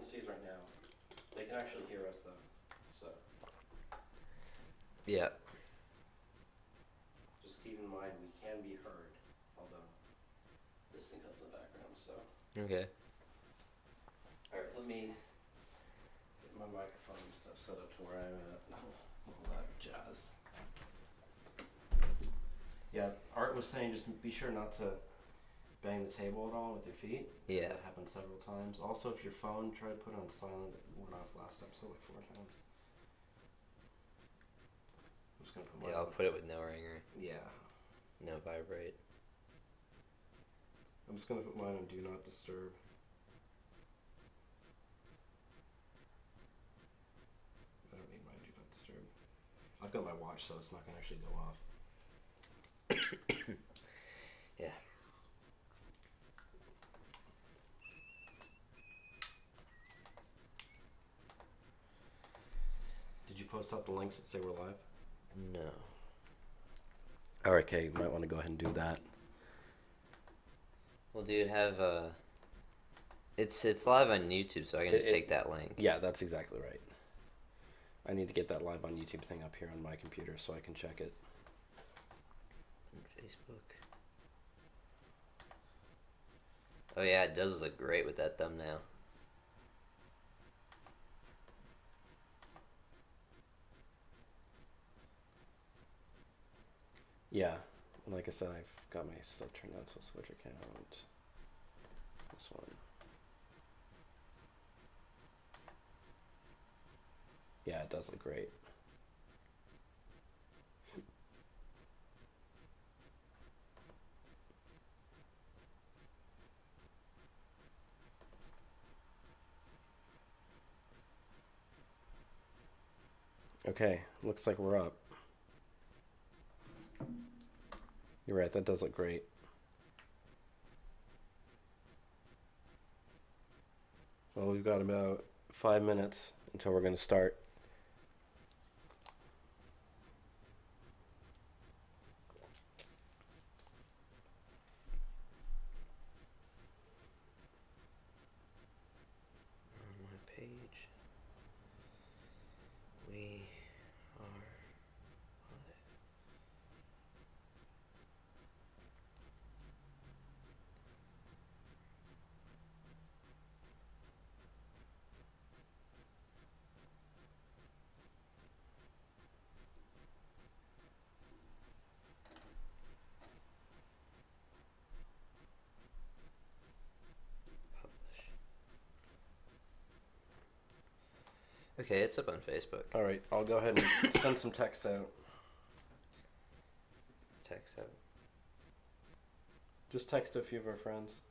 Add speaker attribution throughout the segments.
Speaker 1: everyone sees right now. They can actually hear us though, so
Speaker 2: Yeah.
Speaker 1: just keep in mind we can be heard, although this thing's up in the background. So
Speaker 2: Okay.
Speaker 1: all right, let me get my microphone and stuff set up to where I'm at. All that jazz. Yeah, Art was saying just be sure not to bang the table at all with your feet.
Speaker 2: Yeah.
Speaker 1: That happened several times. Also, if your phone, try to put it on silent. It went off last episode like 4 times. I'm just gonna put my.
Speaker 2: Yeah, I'll put it with no ringer.
Speaker 1: Yeah.
Speaker 2: No vibrate.
Speaker 1: I'm just gonna put mine on do not disturb. I don't need mine do not disturb. I've got my watch, so it's not gonna actually go off.
Speaker 2: Yeah.
Speaker 1: Did you post up the links that say we're live?
Speaker 2: No.
Speaker 1: Alright, okay, you might want to go ahead and do that.
Speaker 2: Well, do you have It's live on YouTube, so I can just take that link.
Speaker 1: Yeah, that's exactly right. I need to get that live on YouTube thing up here on my computer so I can check it.
Speaker 2: On Facebook. Oh yeah, it does look great with that thumbnail.
Speaker 1: Yeah, and like I said, I've got my stuff turned on, so switch account. This one. Yeah, it does look great. Okay, looks like we're up. You're right, that does look great. Well, we've got about 5 minutes until we're going to start.
Speaker 2: On my page. We are live. Publish. Okay, it's up on Facebook.
Speaker 1: All right, I'll go ahead and send some text out.
Speaker 2: Text out.
Speaker 1: Just text a few of our friends.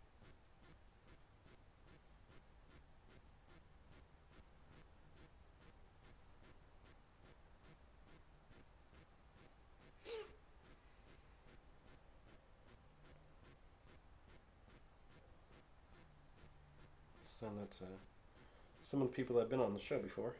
Speaker 1: Send that to some of the people that have been on the show before.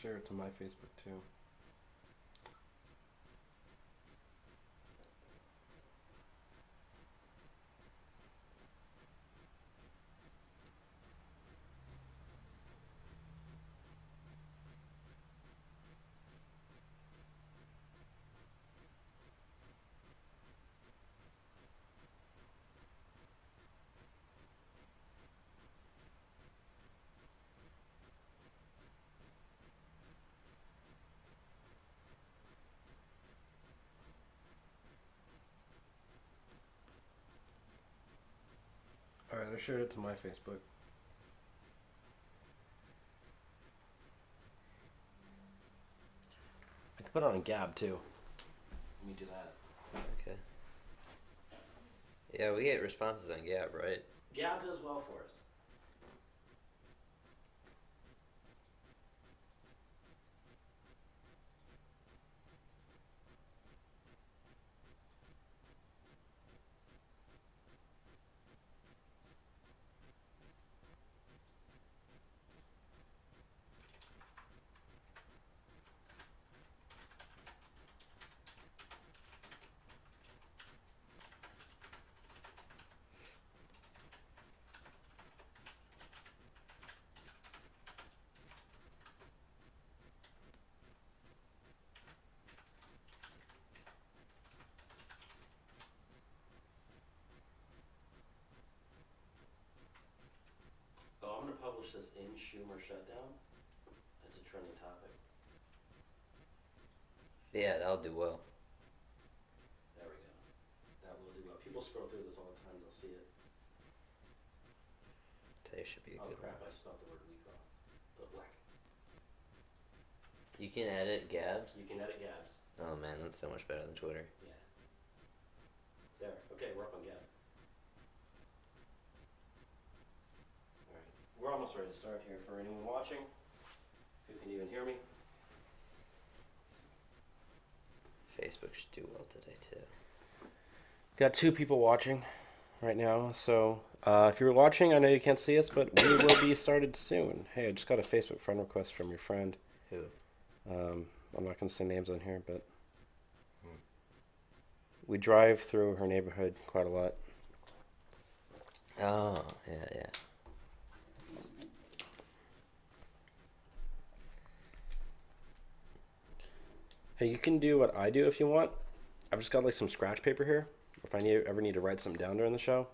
Speaker 1: Share it to my Facebook too. Alright, I shared it to my Facebook. I can put it on Gab too. Let me do that.
Speaker 2: Okay. Yeah, we get responses on Gab, right?
Speaker 1: Gab does well for us. publish this in Shumer Shutdown, it's a trending topic.
Speaker 2: Yeah, that'll do well.
Speaker 1: There we go. That will do well. People scroll through this all the time, they'll see it.
Speaker 2: Today should be a good
Speaker 1: Crap,
Speaker 2: one.
Speaker 1: I spelled the word week wrong. The black.
Speaker 2: You can edit Gabs?
Speaker 1: You can edit Gabs.
Speaker 2: Oh man, that's so much better than Twitter.
Speaker 1: Yeah. There. Okay, we're up on Gab. Alright. We're almost ready to start here for anyone watching. If you can even hear me.
Speaker 2: Facebook should do well today too.
Speaker 1: Got 2 people watching right now, so if you're watching, I know you can't see us, but we will be started soon. Hey, I just got a Facebook friend request from your friend.
Speaker 2: Who?
Speaker 1: I'm not going to say names on here, but we drive through her neighborhood quite a lot.
Speaker 2: Oh, yeah.
Speaker 1: Hey, you can do what I do if you want. I've just got like some scratch paper here. If I ever need to write something down during the show,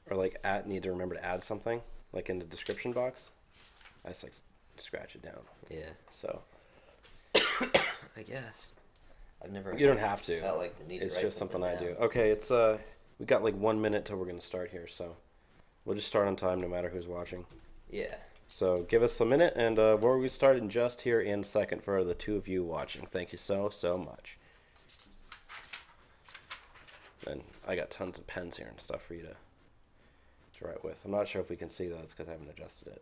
Speaker 1: or like need to remember to add something, like in the description box, I just like scratch it down.
Speaker 2: Yeah.
Speaker 1: So
Speaker 2: I guess. I've never.
Speaker 1: You don't have to.
Speaker 2: Felt like the need to
Speaker 1: It's
Speaker 2: write
Speaker 1: just something I
Speaker 2: down.
Speaker 1: do. Okay, it's we got like 1 minute till we're gonna start here, so we'll just start on time no matter who's watching.
Speaker 2: Yeah.
Speaker 1: So give us a minute, and we'll start in just here in a second for the 2 of you watching. Thank you so much. And I got tons of pens here and stuff for you to write with. I'm not sure if we can see those because I haven't adjusted it.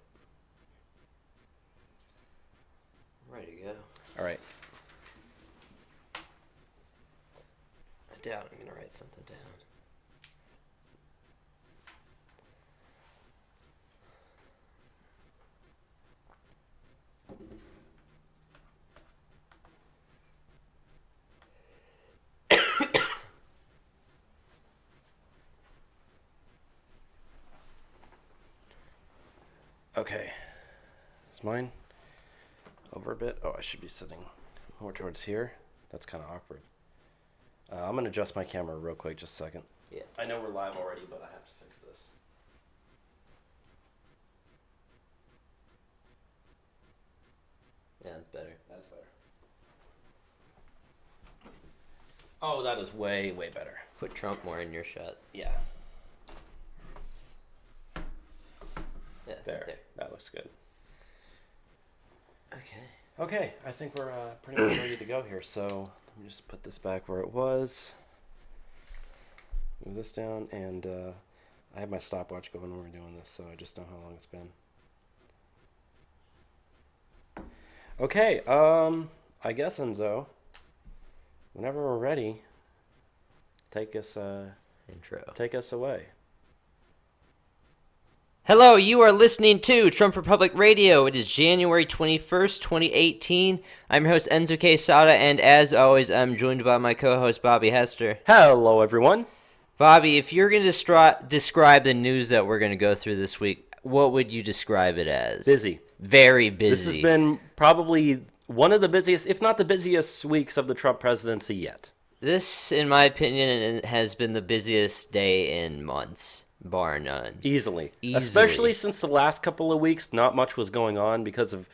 Speaker 2: Ready to go.
Speaker 1: All right.
Speaker 2: I doubt I'm gonna write something down.
Speaker 1: Okay. Is mine over a bit? Oh, I should be sitting more towards here. That's kind of awkward. I'm going to adjust my camera real quick, just a second.
Speaker 2: Yeah.
Speaker 1: I know we're live already, but I have to fix this.
Speaker 2: Yeah, that's better.
Speaker 1: That's better. Oh, that is way better.
Speaker 2: Put Trump more in your shot.
Speaker 1: Yeah.
Speaker 2: Yeah.
Speaker 1: There. That looks good.
Speaker 2: Okay.
Speaker 1: Okay, I think we're pretty much ready to go here. So let me just put this back where it was. Move this down, and I have my stopwatch going when we're doing this, so I just know how long it's been. Okay, I guess, Enzo, whenever we're ready, take us away.
Speaker 2: Hello, you are listening to Trump Republic Radio. It is January 21st, 2018. I'm your host, Enzo K. Sada, and as always, I'm joined by my co-host, Bobby Hester.
Speaker 1: Hello, everyone.
Speaker 2: Bobby, if you're going to describe the news that we're going to go through this week, what would you describe it as?
Speaker 1: Busy.
Speaker 2: Very busy.
Speaker 1: This has been probably one of the busiest, if not the busiest weeks of the Trump presidency yet.
Speaker 2: This, in my opinion, has been the busiest day in months. Bar none.
Speaker 1: Easily. Especially since the last couple of weeks, not much was going on because of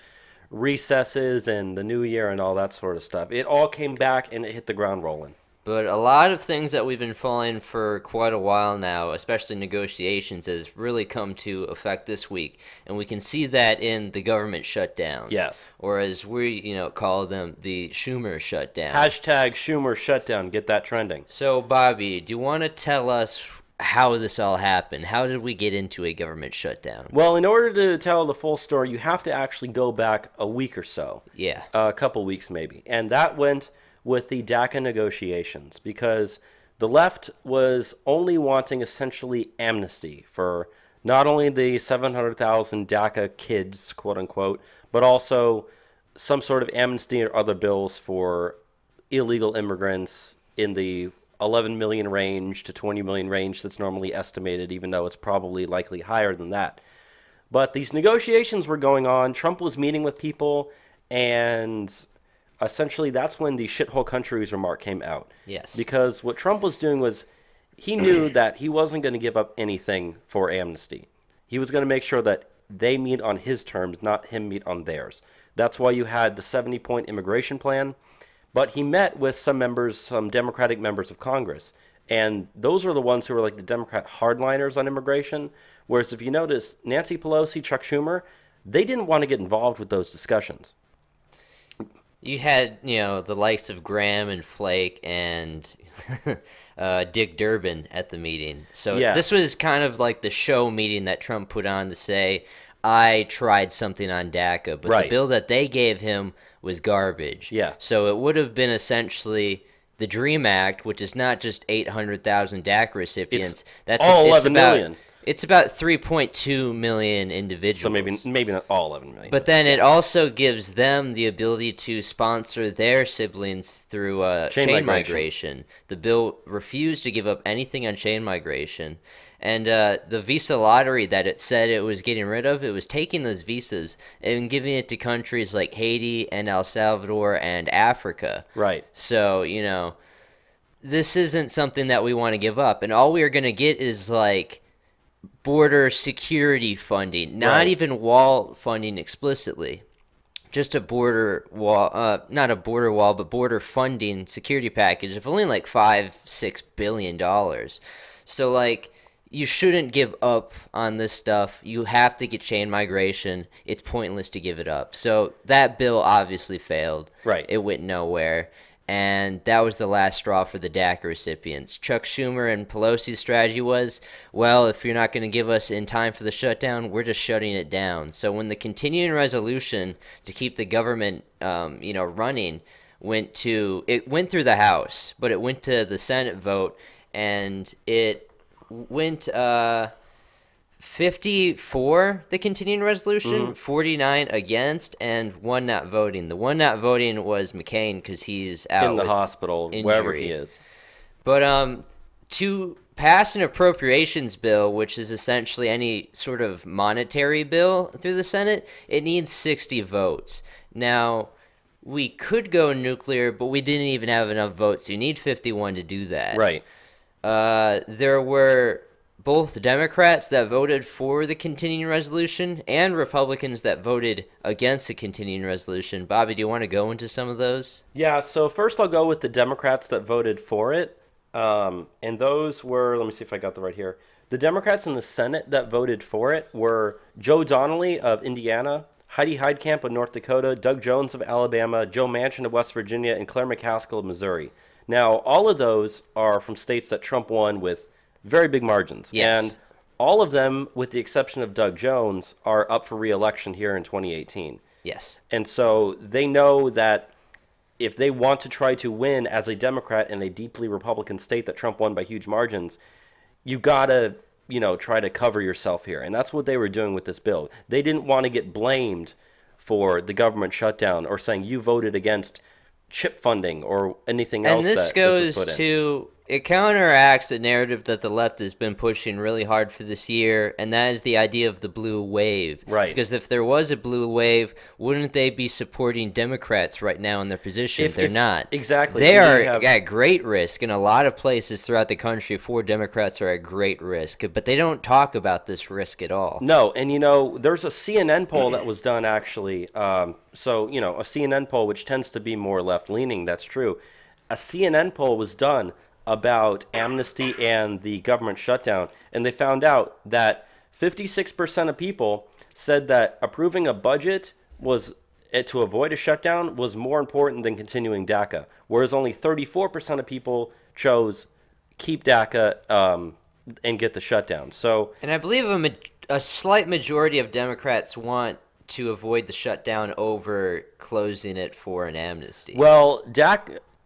Speaker 1: recesses and the new year and all that sort of stuff. It all came back and it hit the ground rolling.
Speaker 2: But a lot of things that we've been following for quite a while now, especially negotiations, has really come to effect this week. And we can see that in the government shutdowns.
Speaker 1: Yes.
Speaker 2: Or as we, call them, the Shumer shutdown.
Speaker 1: Hashtag Shumer shutdown. Get that trending.
Speaker 2: So, Bobby, do you want to tell us how this all happened? How did we get into a government shutdown?
Speaker 1: Well, in order to tell the full story, you have to actually go back a week or so.
Speaker 2: Yeah.
Speaker 1: A couple weeks maybe. And that went with the DACA negotiations because the left was only wanting essentially amnesty for not only the 700,000 DACA kids, quote unquote, but also some sort of amnesty or other bills for illegal immigrants in the 11 million range to 20 million range that's normally estimated, even though it's probably likely higher than that. But these negotiations were going on. Trump was meeting with people, and essentially that's when the shithole countries remark came out.
Speaker 2: Yes.
Speaker 1: Because what Trump was doing was he knew that he wasn't going to give up anything for amnesty. He was going to make sure that they meet on his terms, not him meet on theirs. That's why you had the 70-point immigration plan. But he met with some Democratic members of Congress. And those were the ones who were like the Democrat hardliners on immigration. Whereas if you notice, Nancy Pelosi, Chuck Schumer, they didn't want to get involved with those discussions.
Speaker 2: You had, the likes of Graham and Flake and Dick Durbin at the meeting. So This was kind of like the show meeting that Trump put on to say, I tried something on DACA, but the bill that they gave him was garbage.
Speaker 1: Yeah.
Speaker 2: So it would have been essentially the DREAM Act, which is not just 800,000 DACA recipients.
Speaker 1: That's all 11 million.
Speaker 2: It's about 3.2 million individuals.
Speaker 1: So maybe not all 11 million.
Speaker 2: But then it also gives them the ability to sponsor their siblings through chain migration. The bill refused to give up anything on chain migration. And the visa lottery that it said it was getting rid of, it was taking those visas and giving it to countries like Haiti and El Salvador and Africa.
Speaker 1: Right.
Speaker 2: So, this isn't something that we want to give up. And all we are going to get is like border security funding, not even wall funding explicitly, just a border wall, not a border wall, but border funding security package of only like $5-6 billion. So like, you shouldn't give up on this stuff. You have to get chain migration. It's pointless to give it up. So that bill obviously failed.
Speaker 1: Right.
Speaker 2: It went nowhere. And that was the last straw for the DACA recipients. Chuck Schumer and Pelosi's strategy was, well, if you're not going to give us in time for the shutdown, we're just shutting it down. So when the continuing resolution to keep the government, running, went through the House, but it went to the Senate vote, and it went 54 the continuing resolution, 49 against, and one not voting. The one not voting was McCain because he's out
Speaker 1: in the hospital,
Speaker 2: injury.
Speaker 1: wherever he is.
Speaker 2: But to pass an appropriations bill, which is essentially any sort of monetary bill through the Senate, it needs 60 votes. Now, we could go nuclear, but we didn't even have enough votes. You need 51 to do that.
Speaker 1: Right.
Speaker 2: There were both Democrats that voted for the continuing resolution and Republicans that voted against the continuing resolution. Bobby, do you want to go into some of those?
Speaker 1: Yeah, so first I'll go with the Democrats that voted for it. And those were, let me see if I got the right here. The Democrats in the Senate that voted for it were Joe Donnelly of Indiana, Heidi Heitkamp of North Dakota, Doug Jones of Alabama, Joe Manchin of West Virginia, and Claire McCaskill of Missouri. Now, all of those are from states that Trump won with very big margins.
Speaker 2: Yes.
Speaker 1: And all of them, with the exception of Doug Jones, are up for re-election here in 2018.
Speaker 2: Yes.
Speaker 1: And so they know that if they want to try to win as a Democrat in a deeply Republican state that Trump won by huge margins, you got to, try to cover yourself here. And that's what they were doing with this bill. They didn't want to get blamed for the government shutdown or saying you voted against chip funding or anything else.
Speaker 2: And this goes to, it counteracts a narrative that the left has been pushing really hard for this year, and that is the idea of the blue wave.
Speaker 1: Right.
Speaker 2: Because if there was a blue wave, wouldn't they be supporting Democrats right now in their position? They're not.
Speaker 1: Exactly.
Speaker 2: They are at great risk in a lot of places throughout the country. 4 Democrats are at great risk, but they don't talk about this risk at all.
Speaker 1: No, and there's a CNN poll that was done actually. A CNN poll, which tends to be more left-leaning, that's true. A CNN poll was done about amnesty and the government shutdown, and they found out that 56% of people said that approving a budget was to avoid a shutdown was more important than continuing DACA, whereas only 34% of people chose keep DACA and get the shutdown. So,
Speaker 2: and I believe a slight majority of Democrats want to avoid the shutdown over closing it for an amnesty.
Speaker 1: Well,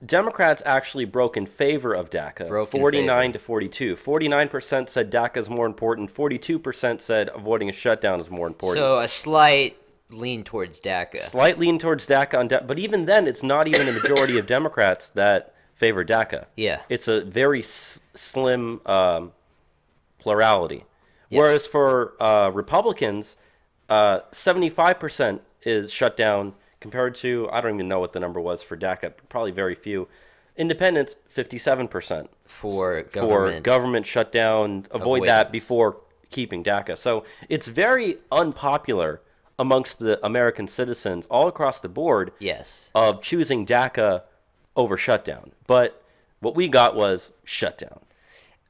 Speaker 1: Democrats actually broke in favor of DACA, 49 to 42. 49% said DACA is more important. 42% said avoiding a shutdown is more important.
Speaker 2: So a slight lean towards DACA.
Speaker 1: Slight lean towards DACA, but even then, it's not even a majority of Democrats that favor DACA.
Speaker 2: Yeah.
Speaker 1: It's a very slim plurality.
Speaker 2: Yes.
Speaker 1: Whereas for Republicans, 75% is shut down, compared to, I don't even know what the number was for DACA, probably very few. Independents, 57%.
Speaker 2: For
Speaker 1: government shutdown, avoid that before keeping DACA. So it's very unpopular amongst the American citizens all across the board
Speaker 2: Yes.
Speaker 1: of choosing DACA over shutdown. But what we got was shutdown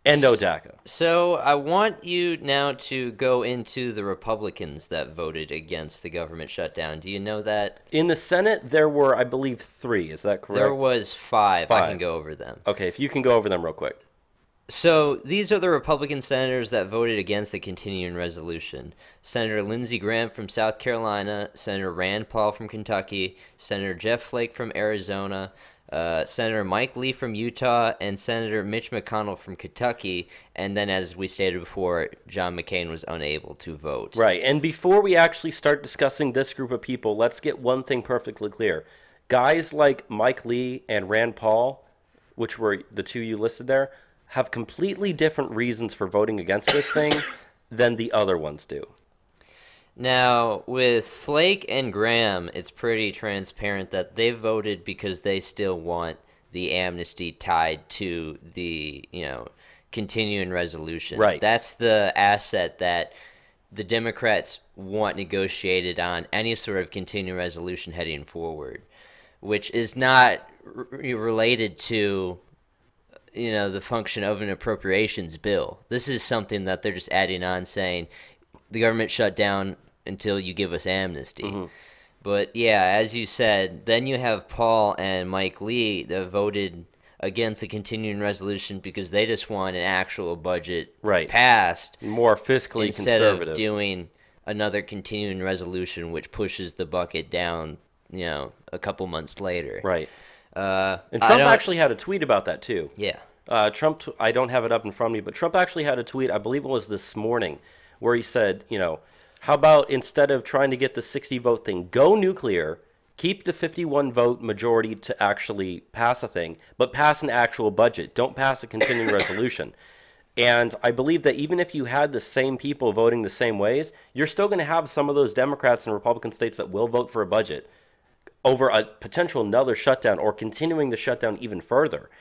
Speaker 1: and no DACA.
Speaker 2: So I want you now to go into the Republicans that voted against the government shutdown. Do you know that?
Speaker 1: In the Senate, there were, I believe, 3. Is that correct?
Speaker 2: There was 5. I
Speaker 1: 5.
Speaker 2: can go over them.
Speaker 1: Okay, if you can go over them real quick.
Speaker 2: So these are the Republican senators that voted against the continuing resolution. Senator Lindsey Graham from South Carolina, Senator Rand Paul from Kentucky, Senator Jeff Flake from Arizona, Senator Mike Lee from Utah, and Senator Mitch McConnell from Kentucky. And then, as we stated before, John McCain was unable to vote.
Speaker 1: Right, and before we actually start discussing this group of people, let's get one thing perfectly clear. Guys like Mike Lee and Rand Paul, which were the 2 you listed there, have completely different reasons for voting against this thing than the other ones do.
Speaker 2: Now, with Flake and Graham, it's pretty transparent that they voted because they still want the amnesty tied to the, continuing resolution.
Speaker 1: Right.
Speaker 2: That's the asset that the Democrats want negotiated on any sort of continuing resolution heading forward, which is not related to the function of an appropriations bill. This is something that they're just adding on, saying the government shut down until you give us amnesty. Mm-hmm. But yeah, as you said, then you have Paul and Mike Lee that voted against the continuing resolution because they just want an actual budget passed,
Speaker 1: more fiscally
Speaker 2: instead
Speaker 1: conservative,
Speaker 2: of doing another continuing resolution which pushes the bucket down, a couple months later.
Speaker 1: Right. And Trump actually had a tweet about that too.
Speaker 2: Yeah.
Speaker 1: Trump, I don't have it up in front of me, but Trump actually had a tweet, I believe it was this morning, where he said, how about instead of trying to get the 60 vote thing, go nuclear, keep the 51 vote majority to actually pass a thing, but pass an actual budget. Don't pass a continuing resolution. And I believe that even if you had the same people voting the same ways, you're still going to have some of those Democrats and Republican states that will vote for a budget over a potential another shutdown or continuing the shutdown even further.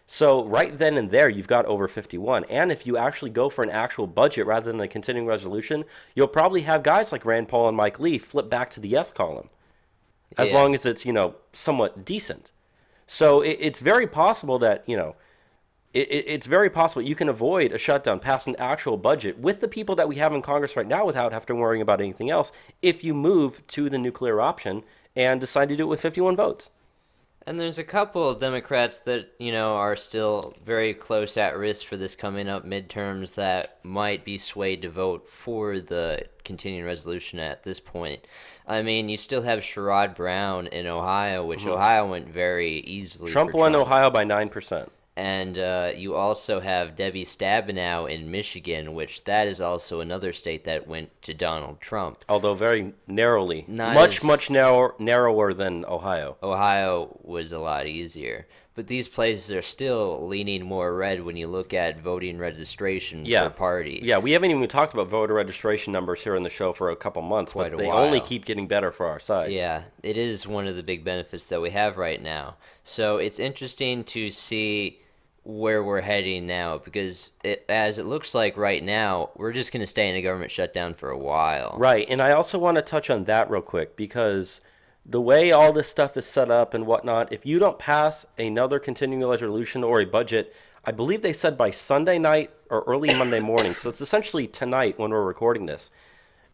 Speaker 1: So right then and there, you've got over 51. And if you actually go for an actual budget rather than a continuing resolution, you'll probably have guys like Rand Paul and Mike Lee flip back to the yes column, as long as it's, somewhat decent. So it's very possible that, it's very possible you can avoid a shutdown, pass an actual budget with the people that we have in Congress right now without having to worry about anything else if you move to the nuclear option and decide to do it with 51 votes.
Speaker 2: And there's a couple of Democrats that, are still very close at risk for this coming up midterms that might be swayed to vote for the continuing resolution at this point. I mean, you still have Sherrod Brown in Ohio, which Ohio went very easily.
Speaker 1: Trump won Ohio by 9%.
Speaker 2: And you also have Debbie Stabenow in Michigan, which that is also another state that went to Donald Trump.
Speaker 1: Although very narrowly. Much narrower than Ohio.
Speaker 2: Ohio was a lot easier. But these places are still leaning more red when you look at voting registration for parties.
Speaker 1: Yeah, we haven't even talked about voter registration numbers here on the show for a couple months, but they only keep getting better for our side.
Speaker 2: Yeah, it is one of the big benefits that we have right now. So it's interesting to see where we're heading now, because as it looks like right now, we're just going to stay in a government shutdown for a while.
Speaker 1: Right, and I also want to touch on that real quick, because the way all this stuff is set up and whatnot, if you don't pass another continuing resolution or a budget, I believe they said by Sunday night or early Monday morning, so it's essentially tonight when we're recording this.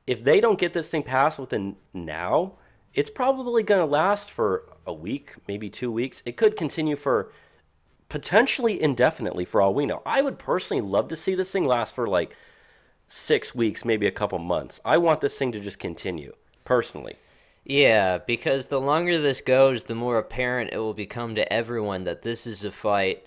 Speaker 1: If they don't get this thing passed within now, it's probably going to last for a week, maybe 2 weeks. It could continue for potentially indefinitely for all we know. I would personally love to see this thing last for like 6 weeks, maybe a couple months. I want this thing to just continue, personally.
Speaker 2: Yeah, because the longer this goes, the more apparent it will become to everyone that this is a fight,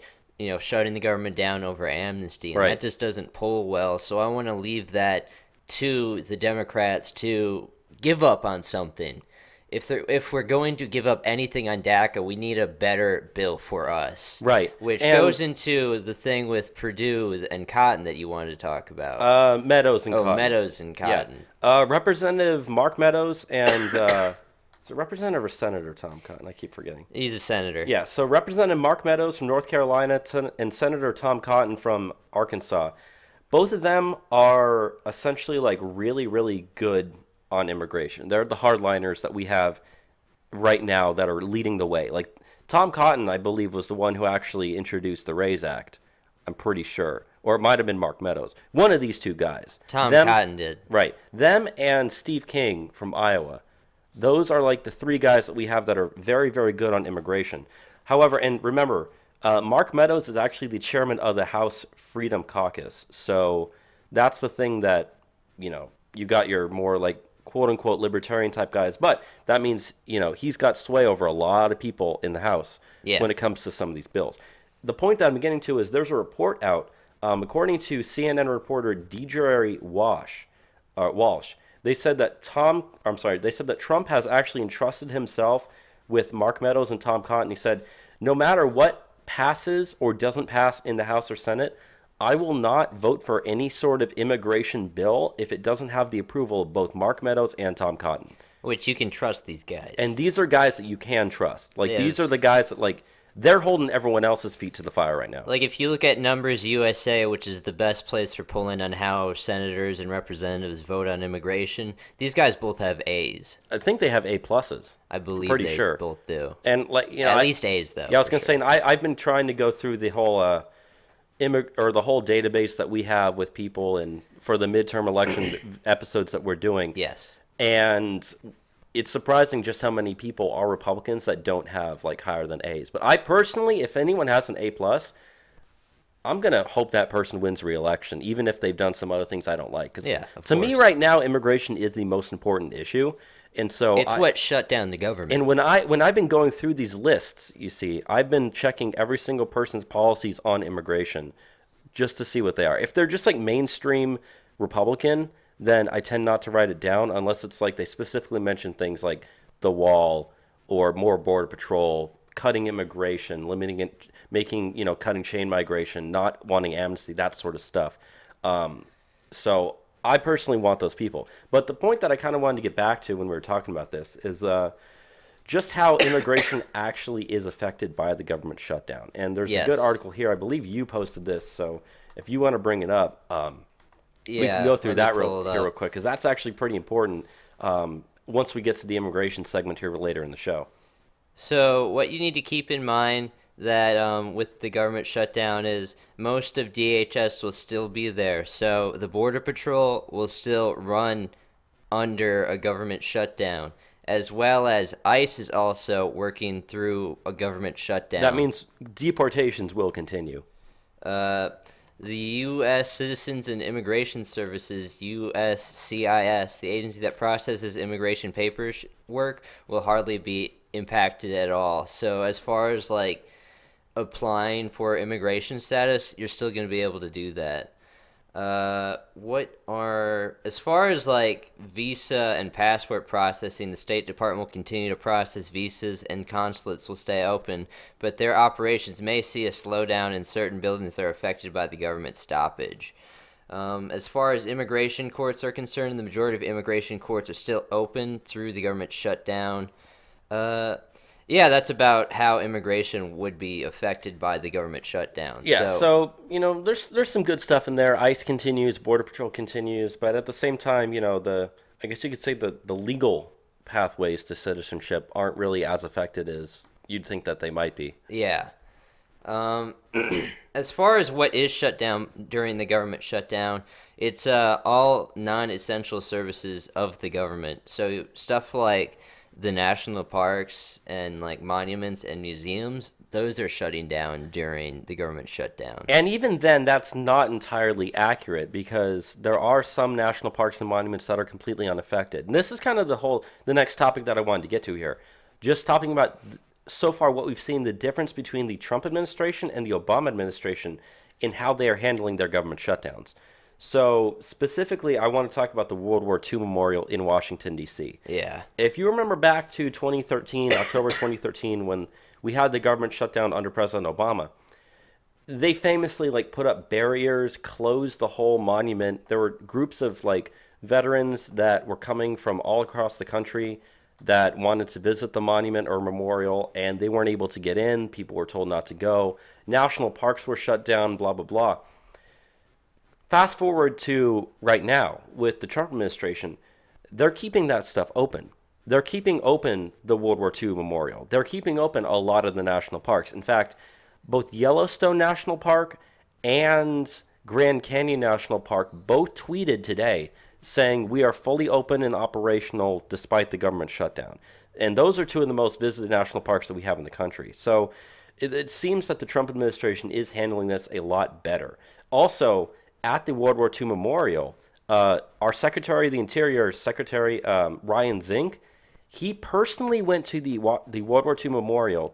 Speaker 2: shutting the government down over amnesty. And that just doesn't poll well. So I want to leave that to the Democrats to give up on something. If we're going to give up anything on DACA, we need a better bill for us.
Speaker 1: Right.
Speaker 2: Which goes into the thing with Purdue and Cotton that you wanted to talk about.
Speaker 1: Meadows and Cotton.
Speaker 2: Meadows and Cotton.
Speaker 1: Yeah. Representative Mark Meadows and is it Representative or Senator Tom Cotton? I keep forgetting.
Speaker 2: He's a senator.
Speaker 1: Yeah, so Representative Mark Meadows from North Carolina and Senator Tom Cotton from Arkansas Both of them are essentially like really, really good on immigration. They're the hardliners that we have right now that are leading the way. Like Tom Cotton, I believe, was the one who actually introduced the Raise Act. I'm pretty sure, or it might have been Mark Meadows. One of these two guys.
Speaker 2: Tom
Speaker 1: Them,
Speaker 2: Cotton did.
Speaker 1: right? Them and Steve King from Iowa. Those are like the three guys that we have that are very, very good on immigration. However, and remember, Mark Meadows is actually the chairman of the House Freedom Caucus. So that's the thing that, you got your more like quote unquote libertarian type guys. But that means, he's got sway over a lot of people in the House
Speaker 2: Yeah.
Speaker 1: when it comes to some of these bills. The point that I'm getting to is there's a report out, according to CNN reporter DJ Walsh, they said that Trump has actually entrusted himself with Mark Meadows and Tom Cotton. He said, no matter what passes or doesn't pass in the House or Senate, I will not vote for any sort of immigration bill if it doesn't have the approval of both Mark Meadows and Tom Cotton.
Speaker 2: Which you can trust these guys.
Speaker 1: And these are guys that you can trust. Like,
Speaker 2: Yeah.
Speaker 1: these are the guys that, like, they're holding everyone else's feet to the fire right now.
Speaker 2: Like, if you look at Numbers USA, which is the best place for polling on how senators and representatives vote on immigration, these guys both have A's.
Speaker 1: I think they have A pluses.
Speaker 2: I believe
Speaker 1: Pretty
Speaker 2: they
Speaker 1: sure.
Speaker 2: both do.
Speaker 1: And, like,
Speaker 2: At least A's, though.
Speaker 1: Yeah, I was
Speaker 2: for
Speaker 1: going to
Speaker 2: sure.
Speaker 1: say, and I've been trying to go through the whole the whole database that we have with people and for the midterm election episodes that we're doing.
Speaker 2: Yes.
Speaker 1: And it's surprising just how many people are Republicans that don't have like higher than A's. But I personally, if anyone has an A plus, I'm gonna hope that person wins re-election, even if they've done some other things I don't like. Because
Speaker 2: Yeah, of
Speaker 1: to me,
Speaker 2: course.
Speaker 1: right now, immigration is the most important issue, and so
Speaker 2: It's what shut down the government.
Speaker 1: And when I've been going through these lists, you see, I've been checking every single person's policies on immigration just to see what they are. If they're just like mainstream Republican, then I tend not to write it down unless it's like they specifically mention things like the wall or more border patrol, cutting immigration, limiting it, making, cutting chain migration, not wanting amnesty, that sort of stuff. So I personally want those people. But the point that I kind of wanted to get back to when we were talking about this is just how immigration actually is affected by the government shutdown. And there's
Speaker 2: Yes.
Speaker 1: a good article here. I believe you posted this. So if you want to bring it up, we can go through
Speaker 2: let me
Speaker 1: that
Speaker 2: pull it
Speaker 1: real
Speaker 2: up.
Speaker 1: quick, because that's actually pretty important once we get to the immigration segment here later in the show.
Speaker 2: So what you need to keep in mind that with the government shutdown is most of DHS will still be there. So the Border Patrol will still run under a government shutdown, as well as ICE is also working through a government shutdown.
Speaker 1: That means deportations will continue.
Speaker 2: The U.S. Citizens and Immigration Services, USCIS, the agency that processes immigration paperwork, will hardly be impacted at all. So as far as like applying for immigration status, you're still going to be able to do that. As far as like visa and passport processing, the State Department will continue to process visas and consulates will stay open, but their operations may see a slowdown in certain buildings that are affected by the government stoppage. As far as immigration courts are concerned, the majority of immigration courts are still open through the government shutdown. Yeah, that's about how immigration would be affected by the government shutdown.
Speaker 1: Yeah, so there's some good stuff in there. ICE continues, Border Patrol continues, but at the same time, I guess you could say the legal pathways to citizenship aren't really as affected as you'd think that they might be.
Speaker 2: Yeah. As far as what is shut down during the government shutdown, it's all non-essential services of the government. So stuff like the national parks and like monuments and museums, those are shutting down during the government shutdown.
Speaker 1: And even then, that's not entirely accurate, because there are some national parks and monuments that are completely unaffected. And this is kind of the next topic that I wanted to get to here. Just talking about so far what we've seen, the difference between the Trump administration and the Obama administration in how they are handling their government shutdowns. So specifically, I want to talk about the World War II Memorial in Washington, D.C.
Speaker 2: Yeah.
Speaker 1: If you remember back to 2013, October 2013, when we had the government shutdown under President Obama, they famously put up barriers, closed the whole monument. There were groups of veterans that were coming from all across the country that wanted to visit the monument or memorial, and they weren't able to get in. People were told not to go. National parks were shut down, blah, blah, blah. Fast forward to right now with the Trump administration, they're keeping that stuff open. They're keeping open the World War II Memorial. They're keeping open a lot of the national parks. In fact, both Yellowstone National Park and Grand Canyon National Park both tweeted today saying we are fully open and operational despite the government shutdown. And those are two of the most visited national parks that we have in the country. So it seems that the Trump administration is handling this a lot better. Also, at the World War II Memorial, our Secretary of the Interior, Secretary Ryan Zink, he personally went to the World War II Memorial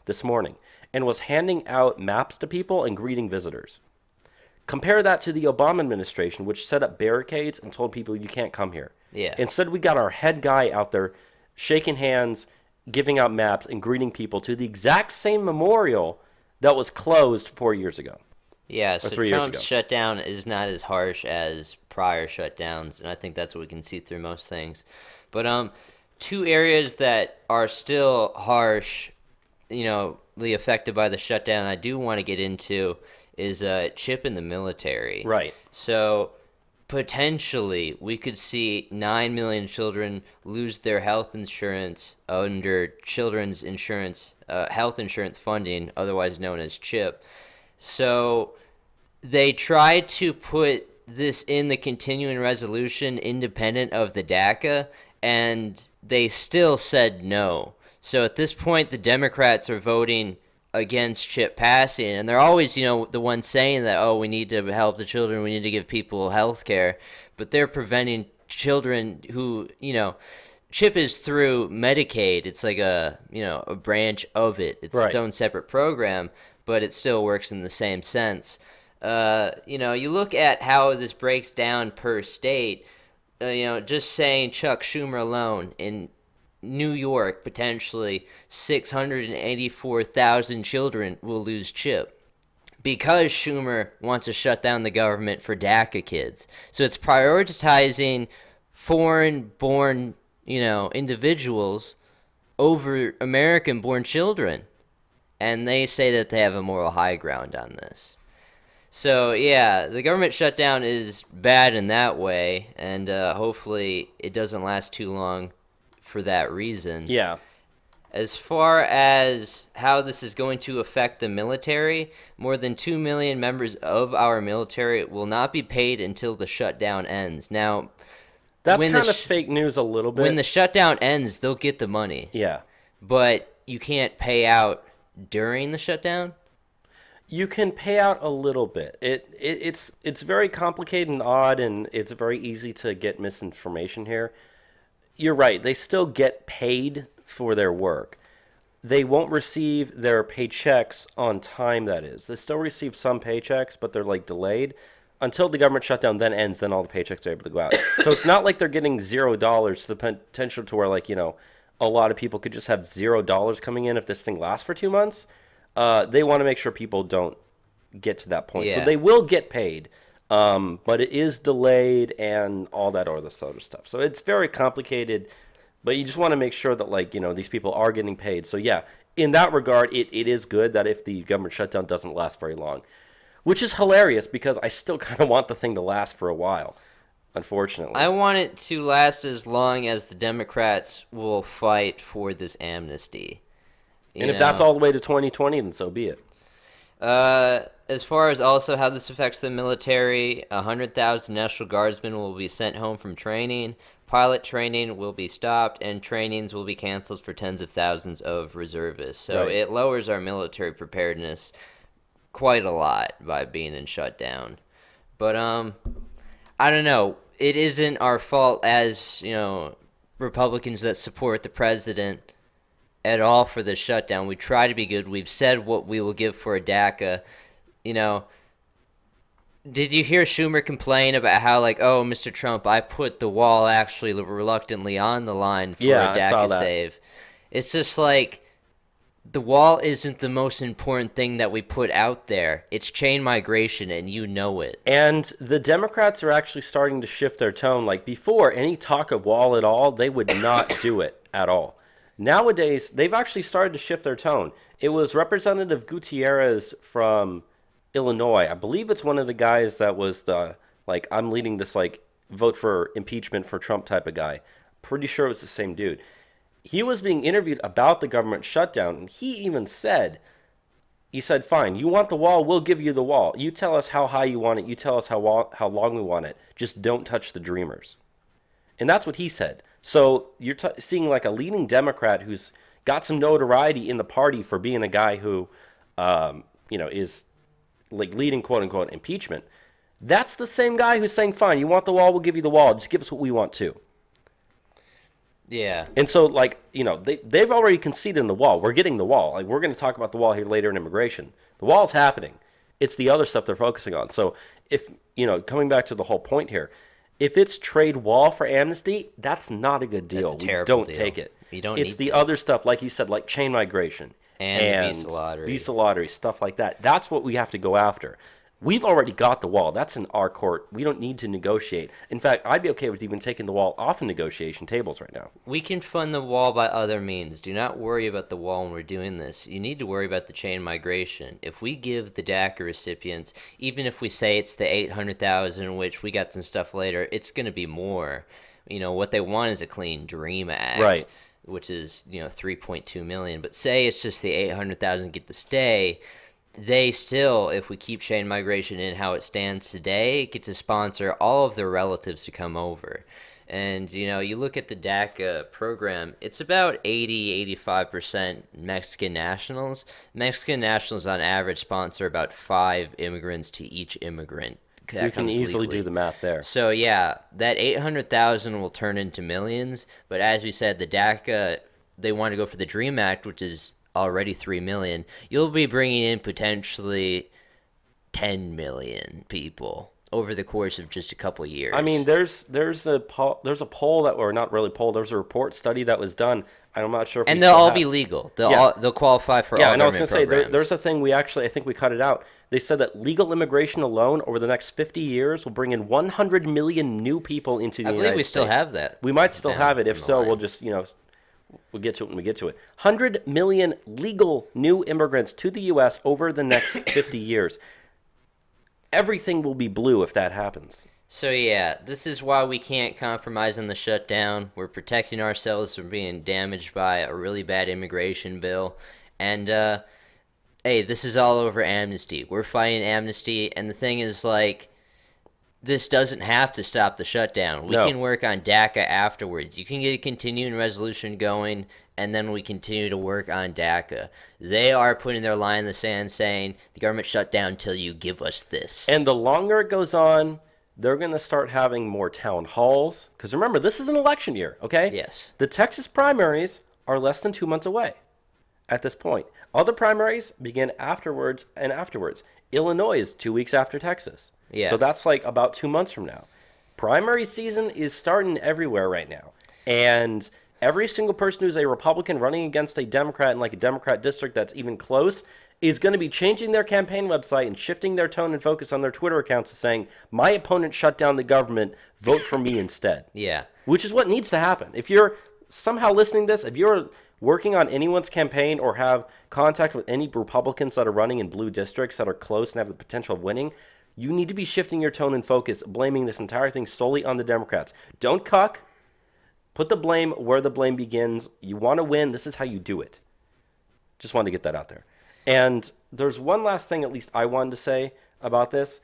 Speaker 1: this morning, and was handing out maps to people and greeting visitors. Compare that to the Obama administration, which set up barricades and told people you can't come here.
Speaker 2: Yeah.
Speaker 1: Instead, we got our head guy out there shaking hands, giving out maps, and greeting people to the exact same memorial that was closed 4 years ago.
Speaker 2: Yeah, so
Speaker 1: 3 years
Speaker 2: Trump's
Speaker 1: ago.
Speaker 2: shutdown is not as harsh as prior shutdowns, and I think that's what we can see through most things. But two areas that are still harsh, affected by the shutdown I do want to get into is chip in the military.
Speaker 1: Right.
Speaker 2: So potentially we could see 9 million children lose their health insurance under children's insurance, health insurance funding, otherwise known as CHIP. So they tried to put this in the continuing resolution independent of the DACA, and they still said no. So at this point, the Democrats are voting against CHIP passing, and they're always, the ones saying that, oh, we need to help the children, we need to give people health care, but they're preventing children who, CHIP is through Medicaid. It's like a branch of it. It's its own separate program, but it still works in the same sense. You look at how this breaks down per state, just saying Chuck Schumer alone in New York, potentially 684,000 children will lose CHIP because Schumer wants to shut down the government for DACA kids. So it's prioritizing foreign-born, individuals over American-born children. And they say that they have a moral high ground on this. So, yeah, the government shutdown is bad in that way, and hopefully it doesn't last too long for that reason.
Speaker 1: Yeah.
Speaker 2: As far as how this is going to affect the military, more than 2 million members of our military will not be paid until the shutdown ends. Now,
Speaker 1: that's kind of fake news a little bit.
Speaker 2: When the shutdown ends, they'll get the money.
Speaker 1: Yeah.
Speaker 2: But you can't pay out during the shutdown?
Speaker 1: You can pay out a little bit. It's very complicated and odd, and it's very easy to get misinformation here. You're right. They still get paid for their work. They won't receive their paychecks on time, that is. They still receive some paychecks, but they're delayed. Until the government shutdown then ends, then all the paychecks are able to go out. So it's not like they're getting $0 to the potential to where, a lot of people could just have $0 coming in if this thing lasts for 2 months. They want to make sure people don't get to that point.
Speaker 2: Yeah.
Speaker 1: So they will get paid, but it is delayed and all that other sort of stuff. So it's very complicated, but you just want to make sure that, these people are getting paid. So, yeah, in that regard, it is good that if the government shutdown doesn't last very long, which is hilarious because I still kind of want the thing to last for a while. Unfortunately.
Speaker 2: I want it to last as long as the Democrats will fight for this amnesty.
Speaker 1: And if that's all the way to 2020, then so be it.
Speaker 2: As far as also how this affects the military, 100,000 National Guardsmen will be sent home from training. Pilot training will be stopped, and trainings will be canceled for tens of thousands of reservists. So It lowers our military preparedness quite a lot by being in shutdown. But I don't know. It isn't our fault as, Republicans that support the president at all for the shutdown. We try to be good. We've said what we will give for a DACA. Did you hear Schumer complain about how, oh, Mr. Trump, I put the wall actually reluctantly on the line for a DACA save? It's just the wall isn't the most important thing that we put out there. It's chain migration, and you know it.
Speaker 1: And the Democrats are actually starting to shift their tone. Before, any talk of wall at all, they would not do it at all. Nowadays, they've actually started to shift their tone. It was Representative Gutierrez from Illinois. I believe it's one of the guys that was the, like, I'm leading this, like, vote for impeachment for Trump type of guy. Pretty sure it was the same dude. He was being interviewed about the government shutdown, and he even said, he said, fine, you want the wall, we'll give you the wall. You tell us how high you want it. You tell us how long we want it. Just don't touch the dreamers. And that's what he said. So you're seeing like a leading Democrat who's got some notoriety in the party for being a guy who, is like leading quote unquote impeachment. That's the same guy who's saying, fine, you want the wall, we'll give you the wall. Just give us what we want too.
Speaker 2: Yeah.
Speaker 1: And so, like, they've already conceded in the wall. We're getting the wall. Like, we're going to talk about the wall here later in immigration. The wall's happening. It's the other stuff they're focusing on. So, if, coming back to the whole point here, if it's trade wall for amnesty, that's not a good deal.
Speaker 2: That's a terrible
Speaker 1: don't
Speaker 2: deal.
Speaker 1: take it.
Speaker 2: You don't
Speaker 1: It's
Speaker 2: need
Speaker 1: the
Speaker 2: to.
Speaker 1: other stuff, like you said, like chain migration.
Speaker 2: And visa lottery.
Speaker 1: Visa lottery, stuff like that. That's what we have to go after. We've already got the wall. That's in our court. We don't need to negotiate. In fact, I'd be okay with even taking the wall off of negotiation tables right now.
Speaker 2: We can fund the wall by other means. Do not worry about the wall when we're doing this. You need to worry about the chain migration. If we give the DACA recipients, even if we say it's the 800,000, which we got some stuff later, it's going to be more. What they want is a clean DREAM Act.
Speaker 1: Right.
Speaker 2: Which is, 3.2 million. But say it's just the 800,000 get to stay. They still, if we keep chain migration in how it stands today, get to sponsor all of their relatives to come over. And, you look at the DACA program, it's about 85% Mexican nationals. Mexican nationals on average sponsor about 5 immigrants to each immigrant.
Speaker 1: So you can easily do the math there.
Speaker 2: So, yeah, that 800,000 will turn into millions. But as we said, the DACA, they want to go for the DREAM Act, which is already 3 million. You'll be bringing in potentially 10 million people over the course of just a couple years.
Speaker 1: I mean, there's a poll that, or not really poll, there's a report study that was done. I'm not sure if
Speaker 2: and they'll all be legal. They'll qualify for all
Speaker 1: and I was
Speaker 2: government
Speaker 1: going to say,
Speaker 2: programs.
Speaker 1: there's a thing I think we cut it out. They said that legal immigration alone over the next 50 years will bring in 100 million new people into the United States.
Speaker 2: I believe we still have that.
Speaker 1: We might still have it. If so, we'll just, we'll get to it when we get to it. 100 million legal new immigrants to the U.S. over the next 50 years. Everything will be blue if that happens.
Speaker 2: So, yeah, this is why we can't compromise on the shutdown. We're protecting ourselves from being damaged by a really bad immigration bill. And, hey, this is all over amnesty. We're fighting amnesty. And the thing is, like, this doesn't have to stop the shutdown. We can work on DACA afterwards. You can get a continuing resolution going, and then we continue to work on DACA. They are putting their line in the sand saying, the government shut down until you give us this.
Speaker 1: And the longer it goes on, they're going to start having more town halls. Because remember, this is an election year, okay?
Speaker 2: Yes.
Speaker 1: The Texas primaries are less than 2 months away at this point. Other primaries begin afterwards and afterwards. Illinois is 2 weeks after Texas.
Speaker 2: Yeah.
Speaker 1: So that's like about 2 months from now. Primary season is starting everywhere right now. And every single person who's a Republican running against a Democrat in like a Democrat district that's even close is going to be changing their campaign website and shifting their tone and focus on their Twitter accounts and saying, my opponent shut down the government, vote for me instead.
Speaker 2: Yeah.
Speaker 1: Which is what needs to happen. If you're somehow listening to this, if you're working on anyone's campaign or have contact with any Republicans that are running in blue districts that are close and have the potential of winning, you need to be shifting your tone and focus, blaming this entire thing solely on the Democrats. Don't cuck. Put the blame where the blame begins. You want to win. This is how you do it. Just wanted to get that out there. And there's one last thing, at least I wanted to say about this.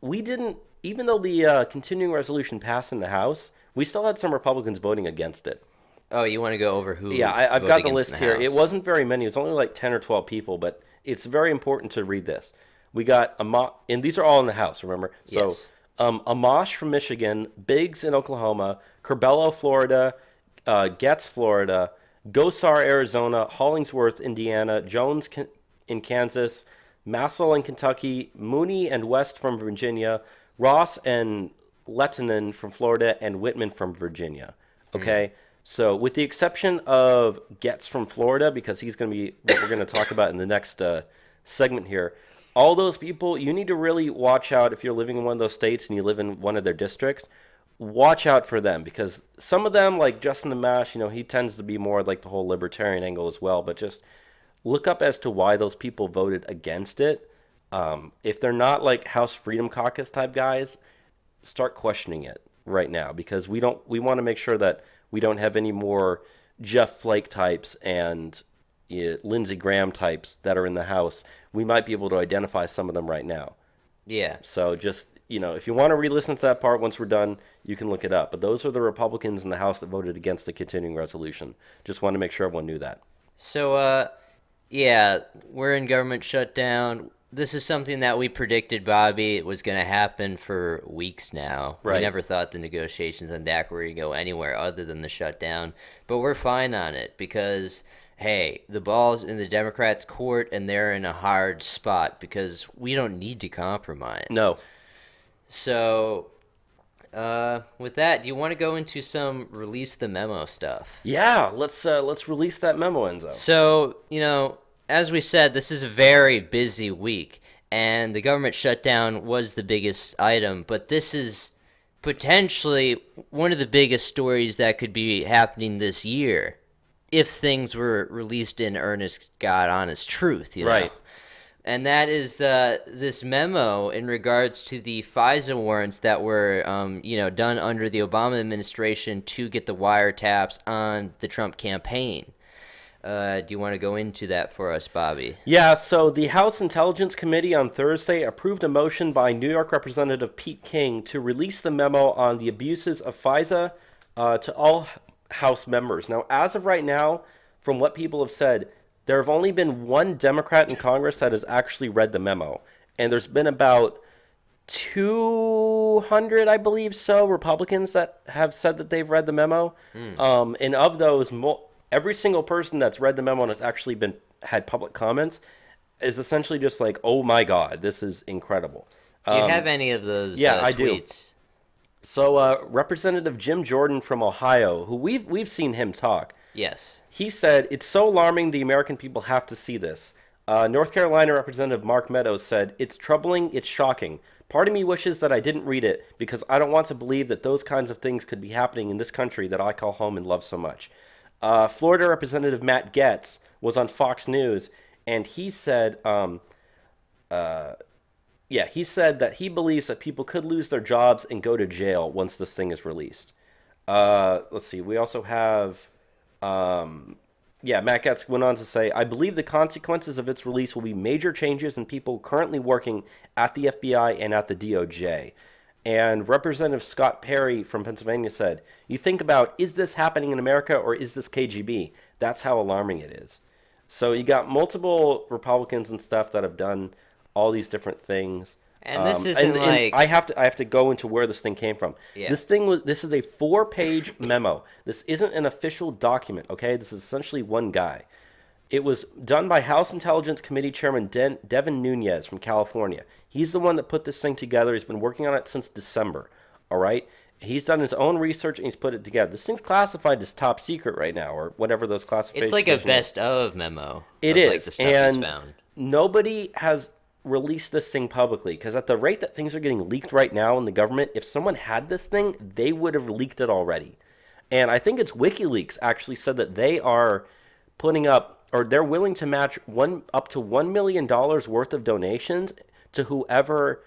Speaker 1: We didn't, even though the continuing resolution passed in the House, we still had some Republicans voting against it.
Speaker 2: Oh, you want to go over who?
Speaker 1: Yeah, I've got the list here.
Speaker 2: House.
Speaker 1: It wasn't very many. It was only like 10 or 12 people, but it's very important to read this. We got, and these are all in the House, remember? So,
Speaker 2: Yes.
Speaker 1: Amash from Michigan, Biggs in Oklahoma, Curbelo, Florida, Getz, Florida, Gosar, Arizona, Hollingsworth, Indiana, Jones in Kansas, Massel in Kentucky, Mooney and West from Virginia, Ross and Lettinen from Florida, and Whitman from Virginia. Okay? So with the exception of Getz from Florida, because he's going to be what we're going to talk about in the next segment here, all those people, you need to really watch out if you're living in one of those states and you live in one of their districts. Watch out for them, because some of them, like Justin Amash, he tends to be more like the whole libertarian angle as well. But just look up as to why those people voted against it. If they're not like House Freedom Caucus type guys, start questioning it right now, because we want to make sure that we don't have any more Jeff Flake types and Lindsey Graham types that are in the House. We might be able to identify some of them right now.
Speaker 2: Yeah.
Speaker 1: So just, if you want to re-listen to that part once we're done, you can look it up. But those are the Republicans in the House that voted against the continuing resolution. Just want to make sure everyone knew that.
Speaker 2: So, yeah, we're in government shutdown. This is something that we predicted, Bobby, it was going to happen for weeks now.
Speaker 1: Right.
Speaker 2: We never thought the negotiations on DAC were going to go anywhere other than the shutdown. But we're fine on it because, hey, the ball's in the Democrats' court and they're in a hard spot because we don't need to compromise.
Speaker 1: No.
Speaker 2: So, with that, do you want to go into some release the memo stuff?
Speaker 1: Yeah, let's release that memo, Enzo.
Speaker 2: So, as we said, this is a very busy week, and the government shutdown was the biggest item, but this is potentially one of the biggest stories that could be happening this year if things were released in earnest, God honest truth,
Speaker 1: Right.
Speaker 2: And that is this memo in regards to the FISA warrants that were, done under the Obama administration to get the wiretaps on the Trump campaign. Do you want to go into that for us, Bobby?
Speaker 1: Yeah, so the House Intelligence Committee on Thursday approved a motion by New York Representative Pete King to release the memo on the abuses of FISA to all House members. Now, as of right now, from what people have said, there have only been one Democrat in Congress that has actually read the memo. And there's been about 200, I believe so, Republicans that have said that they've read the memo. And of those, every single person that's read the memo and has actually had public comments is essentially just like, oh my God, this is incredible.
Speaker 2: Do you have any of those
Speaker 1: I
Speaker 2: tweets?
Speaker 1: do. So Representative Jim Jordan from Ohio, who we've seen him talk.
Speaker 2: Yes.
Speaker 1: He said, it's so alarming the American people have to see this. North Carolina Representative Mark Meadows said, it's troubling, it's shocking. Part of me wishes that I didn't read it because I don't want to believe that those kinds of things could be happening in this country that I call home and love so much. Florida Representative Matt Gaetz was on Fox News, and he said, he said that he believes that people could lose their jobs and go to jail once this thing is released. Let's see. We also have, Matt Gaetz went on to say, I believe the consequences of its release will be major changes in people currently working at the FBI and at the DOJ. And Representative Scott Perry from Pennsylvania said, you think about, is this happening in America or is this KGB? That's how alarming it is. So you got multiple Republicans and stuff that have done all these different things.
Speaker 2: And this isn't like...
Speaker 1: I have to go into where this thing came from.
Speaker 2: Yeah.
Speaker 1: This is a 4-page memo. This isn't an official document, okay? This is essentially one guy. It was done by House Intelligence Committee Chairman Devin Nunes from California. He's the one that put this thing together. He's been working on it since December, all right? He's done his own research and he's put it together. This thing's classified as top secret right now, or whatever those classifications.
Speaker 2: It's like a best of memo.
Speaker 1: It is,
Speaker 2: like the stuff
Speaker 1: and
Speaker 2: he's found.
Speaker 1: Nobody has released this thing publicly, because at the rate that things are getting leaked right now in the government, if someone had this thing, they would have leaked it already. And I think it's WikiLeaks actually said that they are putting up, or they're willing to match up to $1 million worth of donations to whoever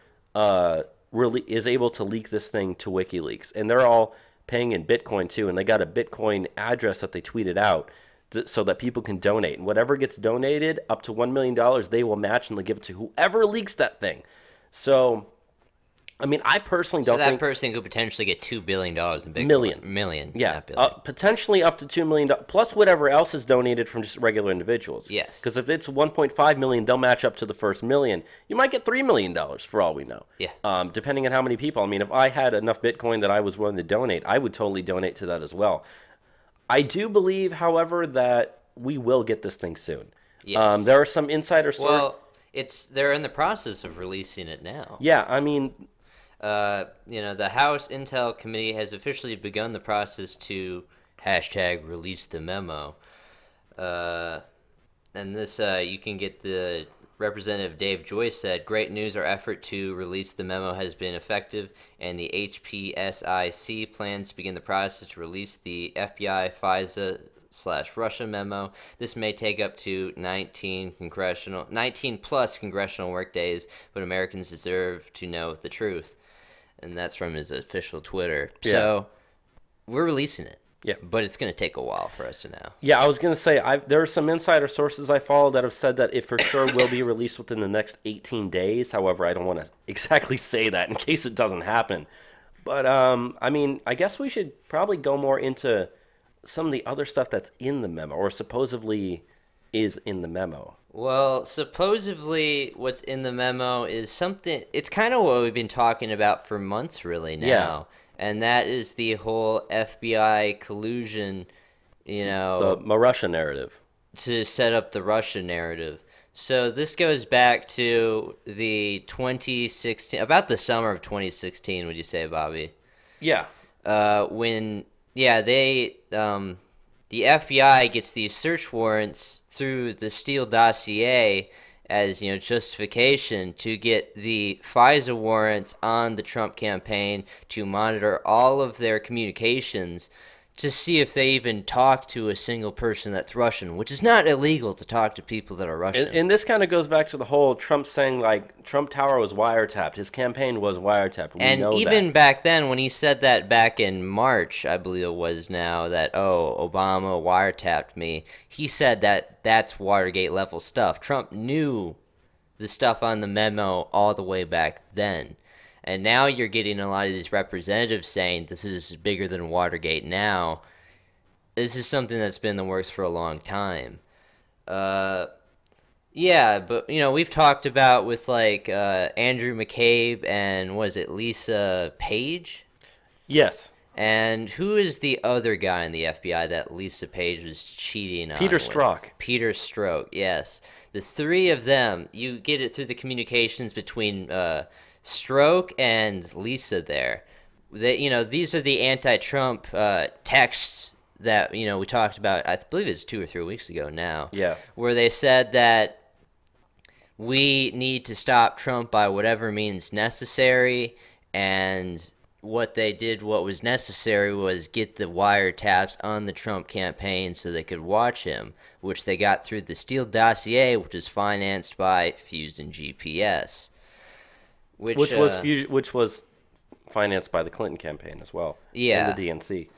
Speaker 1: really is able to leak this thing to WikiLeaks. And they're all paying in Bitcoin too, and they got a Bitcoin address that they tweeted out so that people can donate. And whatever gets donated, up to $1 million, they will match and they'll give it to whoever leaks that thing. So, I mean, I personally don't think...
Speaker 2: So that person could potentially get $2 billion in Bitcoin. Million.
Speaker 1: Yeah,
Speaker 2: not billion.
Speaker 1: potentially up to $2 million, plus whatever else is donated from just regular individuals.
Speaker 2: Yes.
Speaker 1: Because if it's $1.5 million, they'll match up to the first $1 million. You might get $3 million for all we know.
Speaker 2: Yeah.
Speaker 1: Depending on how many people. I mean, if I had enough Bitcoin that I was willing to donate, I would totally donate to that as well. I do believe, however, that we will get this thing soon.
Speaker 2: Yes.
Speaker 1: There are some insider sources.
Speaker 2: Well, they're in the process of releasing it now.
Speaker 1: Yeah, I mean...
Speaker 2: the House Intel Committee has officially begun the process to #release the memo. And this, you can get the Representative Dave Joyce said, great news, our effort to release the memo has been effective, and the HPSIC plans to begin the process to release the FBI FISA Russia memo. This may take up to 19 plus congressional workdays, but Americans deserve to know the truth. And that's from his official Twitter.
Speaker 1: Yeah.
Speaker 2: So we're releasing it.
Speaker 1: Yeah.
Speaker 2: But it's going to take a while for us to know.
Speaker 1: Yeah, I was going to say, there are some insider sources I follow that have said that it for sure will be released within the next 18 days. However, I don't want to exactly say that in case it doesn't happen. But, I mean, I guess we should probably go more into some of the other stuff that's in the memo, or supposedly is in the memo.
Speaker 2: Well, supposedly what's in the memo is something, it's kind of what we've been talking about for months really now.
Speaker 1: Yeah.
Speaker 2: And that is the whole FBI collusion,
Speaker 1: The Russia narrative.
Speaker 2: to set up the Russia narrative. So this goes back to the 2016, about the summer of 2016, would you say, Bobby?
Speaker 1: Yeah.
Speaker 2: The FBI gets these search warrants through the Steele dossier as justification to get the FISA warrants on the Trump campaign to monitor all of their communications to see if they even talk to a single person that's Russian, which is not illegal to talk to people that are Russian.
Speaker 1: And this kind of goes back to the whole Trump saying, like, Trump Tower was wiretapped. His campaign was wiretapped. We know
Speaker 2: even
Speaker 1: that.
Speaker 2: back then, when he said that back in March, I believe it was now, that, Obama wiretapped me, he said that that's Watergate-level stuff. Trump knew the stuff on the memo all the way back then. And now you're getting a lot of these representatives saying this is bigger than Watergate now. This is something that's been in the works for a long time. Yeah, but, we've talked about with, Andrew McCabe and, Lisa Page?
Speaker 1: Yes.
Speaker 2: And who is the other guy in the FBI that Lisa Page was cheating on?
Speaker 1: Peter Strzok.
Speaker 2: Peter Strzok, yes. The three of them, you get it through the communications between Strzok and Lisa there. These are the anti-Trump texts that, we talked about, I believe it's 2 or 3 weeks ago now.
Speaker 1: Yeah.
Speaker 2: Where they said that we need to stop Trump by whatever means necessary, and what they did, what was necessary, was get the wiretaps on the Trump campaign so they could watch him, which they got through the Steele dossier, which is financed by Fusion GPS. Which
Speaker 1: was financed by the Clinton campaign as well.
Speaker 2: Yeah.
Speaker 1: And the DNC.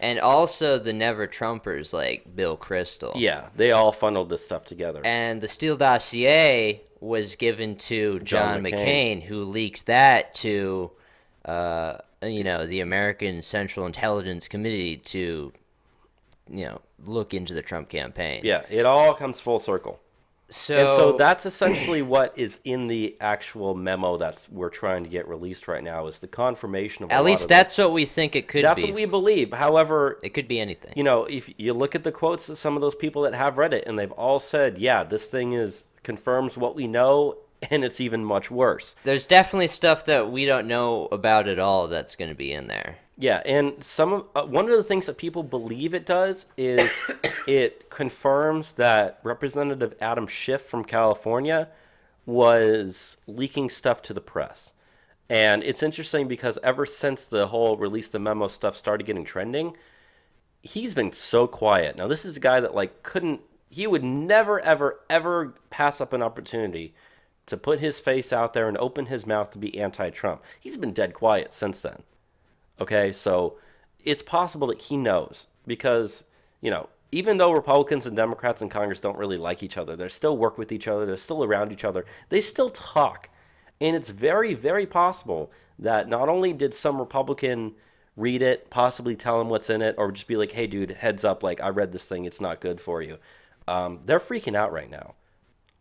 Speaker 2: And also the Never Trumpers like Bill Kristol.
Speaker 1: Yeah, they all funned this stuff together.
Speaker 2: And the Steele dossier was given to John McCain, who leaked that to the American Central Intelligence Committee to look into the Trump campaign.
Speaker 1: Yeah, it all comes full circle. So that's essentially what is in the actual memo we're trying to get released right now, is the confirmation of
Speaker 2: at least that's what we think it could be.
Speaker 1: That's what we believe. However,
Speaker 2: it could be anything.
Speaker 1: If you look at the quotes that some of those people that have read it, and they've all said, yeah, this thing confirms what we know, and it's even much worse.
Speaker 2: There's definitely stuff that we don't know about at all that's going to be in there.
Speaker 1: Yeah, and one of the things that people believe it does is it confirms that Representative Adam Schiff from California was leaking stuff to the press. And it's interesting because ever since the whole release the memo stuff started getting trending, he's been so quiet. Now, this is a guy that he would never, ever, ever pass up an opportunity to put his face out there and open his mouth to be anti-Trump. He's been dead quiet since then. Okay, so it's possible that he knows because, even though Republicans and Democrats in Congress don't really like each other, they still work with each other, they're still around each other, they still talk. And it's very, very possible that not only did some Republican read it, possibly tell him what's in it, or just be like, hey, dude, heads up, I read this thing, it's not good for you. They're freaking out right now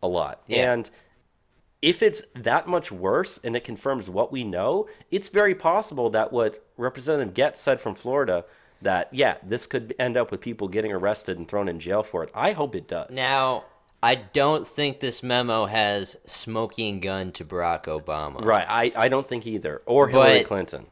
Speaker 1: a lot.
Speaker 2: Yeah.
Speaker 1: And if it's that much worse and it confirms what we know, it's very possible that what Representative Getz said from Florida, that, yeah, this could end up with people getting arrested and thrown in jail for it. I hope it does.
Speaker 2: Now, I don't think this memo has smoking gun to Barack Obama.
Speaker 1: Right, I don't think either. Or Hillary Clinton.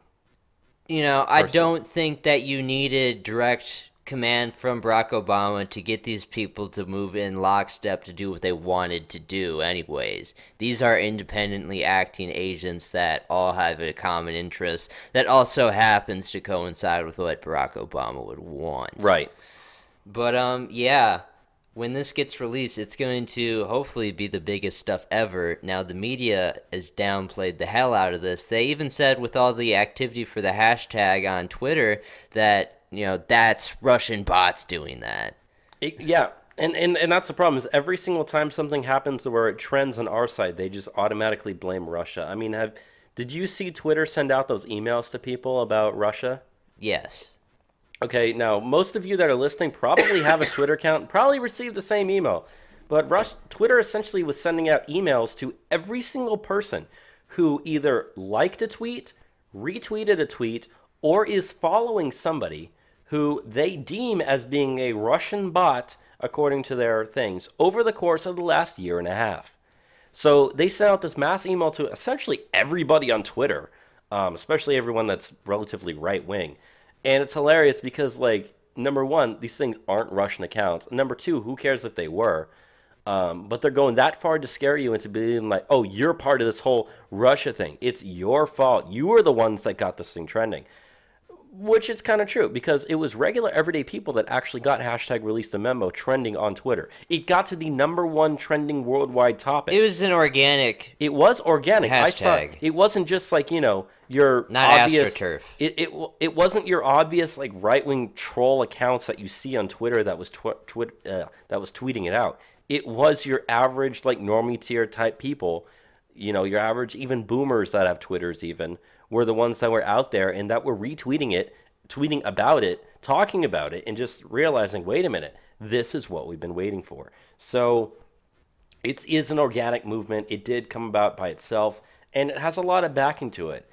Speaker 2: I don't think that you needed direct command from Barack Obama to get these people to move in lockstep to do what they wanted to do anyways. These are independently acting agents that all have a common interest that also happens to coincide with what Barack Obama would want.
Speaker 1: Right.
Speaker 2: But yeah, when this gets released, it's going to hopefully be the biggest stuff ever. Now, the media has downplayed the hell out of this. They even said with all the activity for the hashtag on Twitter that, that's Russian bots doing that.
Speaker 1: Yeah, and that's the problem is every single time something happens where it trends on our side, they just automatically blame Russia. I mean, did you see Twitter send out those emails to people about Russia?
Speaker 2: Yes.
Speaker 1: Okay, now most of you that are listening probably have a Twitter account, probably received the same email. But Twitter essentially was sending out emails to every single person who either liked a tweet, retweeted a tweet, or is following somebody who they deem as being a Russian bot, according to their things, over the course of the last year and a half. So they sent out this mass email to essentially everybody on Twitter, especially everyone that's relatively right-wing. And it's hilarious because, like, number one, these things aren't Russian accounts. Number two, who cares if they were? But they're going that far to scare you into being like, oh, you're part of this whole Russia thing. It's your fault. You were the ones that got this thing trending. Which is kind of true, because it was regular everyday people that actually got hashtag release the memo trending on Twitter. It got to the #1 trending worldwide topic.
Speaker 2: It was an organic.
Speaker 1: It was organic.
Speaker 2: Hashtag.
Speaker 1: I saw it wasn't just like, your
Speaker 2: not
Speaker 1: obvious
Speaker 2: AstroTurf.
Speaker 1: It wasn't your obvious like right-wing troll accounts that you see on Twitter that was tweeting it out. It was your average like normie tier type people, your average even boomers that have Twitters even were the ones that were out there and that were retweeting it, tweeting about it, talking about it, and just realizing, wait a minute, this is what we've been waiting for. So it is an organic movement. It did come about by itself, and it has a lot of backing to it.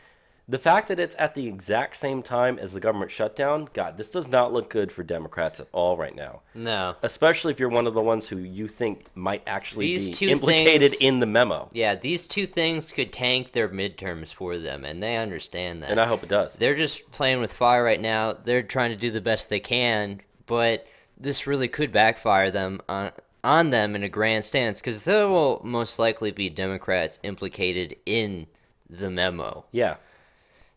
Speaker 1: The fact that it's at the exact same time as the government shutdown, God, this does not look good for Democrats at all right now.
Speaker 2: No.
Speaker 1: Especially if you're one of the ones who you think might actually be implicated in the memo.
Speaker 2: Yeah, these two things could tank their midterms for them, and they understand that.
Speaker 1: And I hope it does.
Speaker 2: They're just playing with fire right now. They're trying to do the best they can, but this really could backfire them on them in a grand stance, because there will most likely be Democrats implicated in the memo.
Speaker 1: Yeah.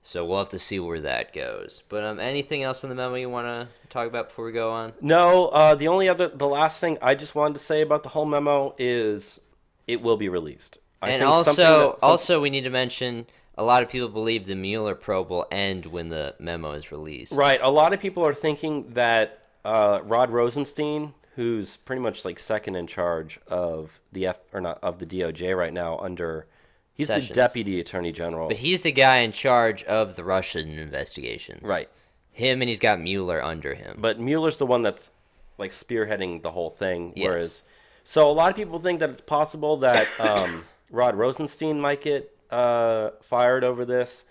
Speaker 2: So we'll have to see where that goes. But anything else in the memo you want to talk about before we go on?
Speaker 1: No, the last thing I just wanted to say about the whole memo is it will be released.
Speaker 2: And also we need to mention a lot of people believe the Mueller probe will end when the memo is released.
Speaker 1: Right. A lot of people are thinking that Rod Rosenstein, who's pretty much like second in charge of the DOJ right now under. He's
Speaker 2: Sessions.
Speaker 1: The deputy attorney general.
Speaker 2: But he's the guy in charge of the Russian investigations.
Speaker 1: Right.
Speaker 2: Him, and he's got Mueller under him.
Speaker 1: But Mueller's the one that's like spearheading the whole thing.
Speaker 2: Yes.
Speaker 1: Whereas, so a lot of people think that it's possible that Rod Rosenstein might get fired over this.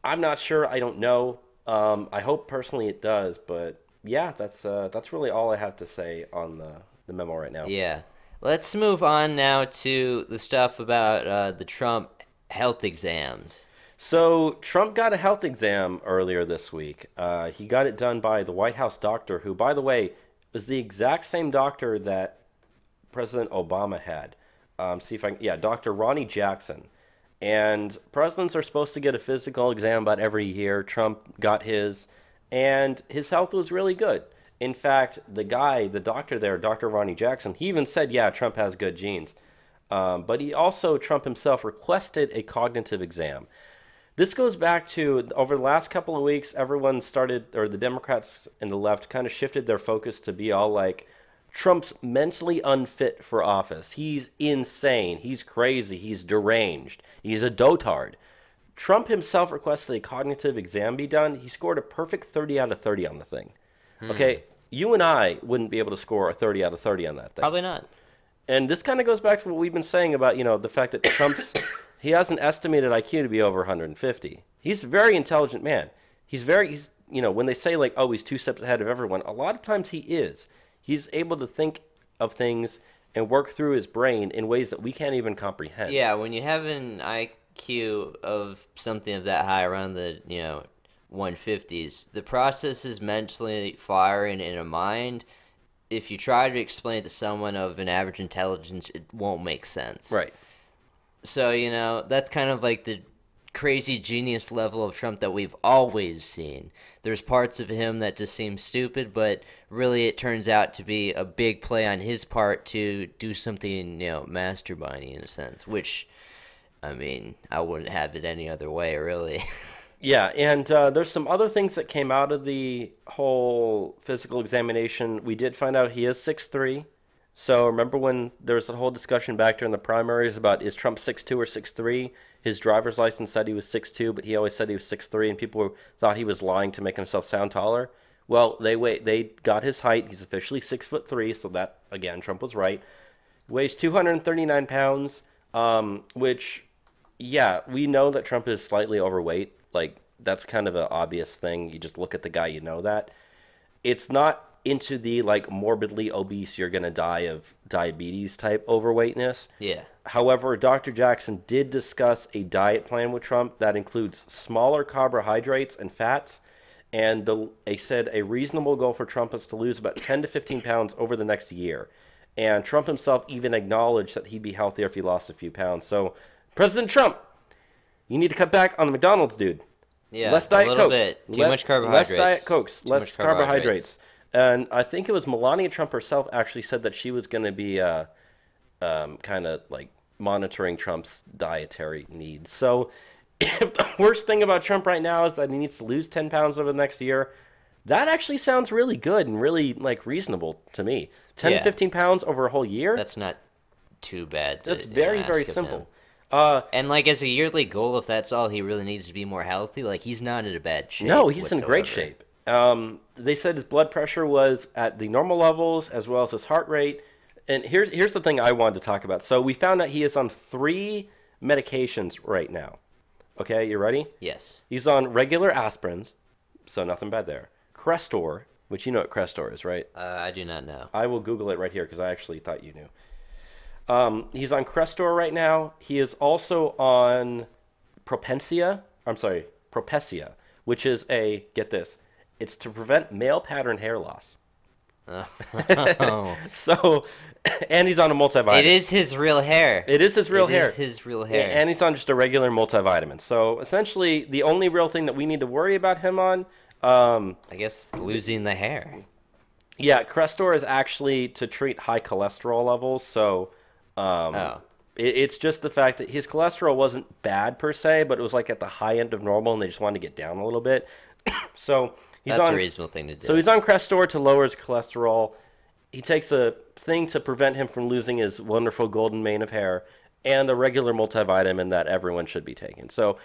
Speaker 1: I'm not sure. I don't know. I hope personally it does. But yeah, that's really all I have to say on the memo right now.
Speaker 2: Yeah. Let's move on now to the stuff about the Trump health exams.
Speaker 1: So Trump got a health exam earlier this week. He got it done by the White House doctor, who, by the way, was the exact same doctor that President Obama had. Dr. Ronnie Jackson. And presidents are supposed to get a physical exam about every year. Trump got his, and his health was really good. In fact, the doctor there, Dr. Ronnie Jackson, he even said, yeah, Trump has good genes. But Trump himself requested a cognitive exam. This goes back to, over the last couple of weeks, the Democrats and the left kind of shifted their focus to be all like, Trump's mentally unfit for office. He's insane. He's crazy. He's deranged. He's a dotard. Trump himself requested a cognitive exam be done. He scored a perfect 30 out of 30 on the thing. Okay, you and I wouldn't be able to score a 30 out of 30 on that thing.
Speaker 2: Probably not.
Speaker 1: And this kind of goes back to what we've been saying about, the fact that he has an estimated IQ to be over 150. He's a very intelligent man. He's when they say like, oh, he's 2 steps ahead of everyone, a lot of times he is. He's able to think of things and work through his brain in ways that we can't even comprehend.
Speaker 2: Yeah, when you have an IQ of something of that high, around the, 150s, the process is mentally firing in a mind. If you try to explain it to someone of an average intelligence, it won't make sense.
Speaker 1: Right.
Speaker 2: So, that's kind of like the crazy genius level of Trump that we've always seen. There's parts of him that just seem stupid, but really it turns out to be a big play on his part to do something, masterminding in a sense, which, I mean, I wouldn't have it any other way, really.
Speaker 1: Yeah, and there's some other things that came out of the whole physical examination. We did find out he is 6'3". So remember when there was the whole discussion back during the primaries about is Trump 6'2" or 6'3"? His driver's license said he was 6'2", but he always said he was 6'3", and people thought he was lying to make himself sound taller. Well, they got his height. He's officially 6'3", so that, again, Trump was right. Weighs 239 pounds, which, yeah, we know that Trump is slightly overweight. Like, that's kind of an obvious thing. You just look at the guy, you know that. It's not into the, like, morbidly obese, you're going to die of diabetes type overweightness.
Speaker 2: Yeah.
Speaker 1: However, Dr. Jackson did discuss a diet plan with Trump that includes smaller carbohydrates and fats. And they said a reasonable goal for Trump is to lose about 10 to 15 pounds over the next year. And Trump himself even acknowledged that he'd be healthier if he lost a few pounds. So, President Trump, you need to cut back on the McDonald's, dude.
Speaker 2: Yeah,
Speaker 1: less Diet
Speaker 2: a little
Speaker 1: Cokes.
Speaker 2: bit. Too much carbohydrates.
Speaker 1: Less Diet Cokes. Less carbohydrates. And I think it was Melania Trump herself actually said that she was going to be kind of like monitoring Trump's dietary needs. So if the worst thing about Trump right now is that he needs to lose 10 pounds over the next year, that actually sounds really good and really like reasonable to me. 10 to 15 pounds over a whole year?
Speaker 2: That's not too bad.
Speaker 1: That's very, very simple.
Speaker 2: And like as a yearly goal, if that's all he really needs to be more healthy, like he's not in a bad shape.
Speaker 1: No, he's in great shape. They said his blood pressure was at the normal levels as well as his heart rate. And here's the thing I wanted to talk about. So we found out he is on 3 medications right now. Okay, you ready?
Speaker 2: Yes.
Speaker 1: He's on regular aspirins, so nothing bad there. Crestor, which you know what Crestor is, right?
Speaker 2: I do not know.
Speaker 1: I will Google it right here because I actually thought you knew. He's on Crestor right now. He is also on Propecia, which is get this, it's to prevent male pattern hair loss.
Speaker 2: Oh.
Speaker 1: So, and he's on a multivitamin.
Speaker 2: It is his real hair.
Speaker 1: It is his real hair.
Speaker 2: It is his real hair.
Speaker 1: And he's on just a regular multivitamin. So essentially, the only real thing that we need to worry about him on,
Speaker 2: I guess losing the hair.
Speaker 1: Yeah, Crestor is actually to treat high cholesterol levels. So, it's just the fact that his cholesterol wasn't bad per se, but it was like at the high end of normal, and they just wanted to get down a little bit. So
Speaker 2: that's a reasonable thing to do.
Speaker 1: So he's on Crestor to lower his cholesterol. He takes a thing to prevent him from losing his wonderful golden mane of hair, and a regular multivitamin that everyone should be taking. So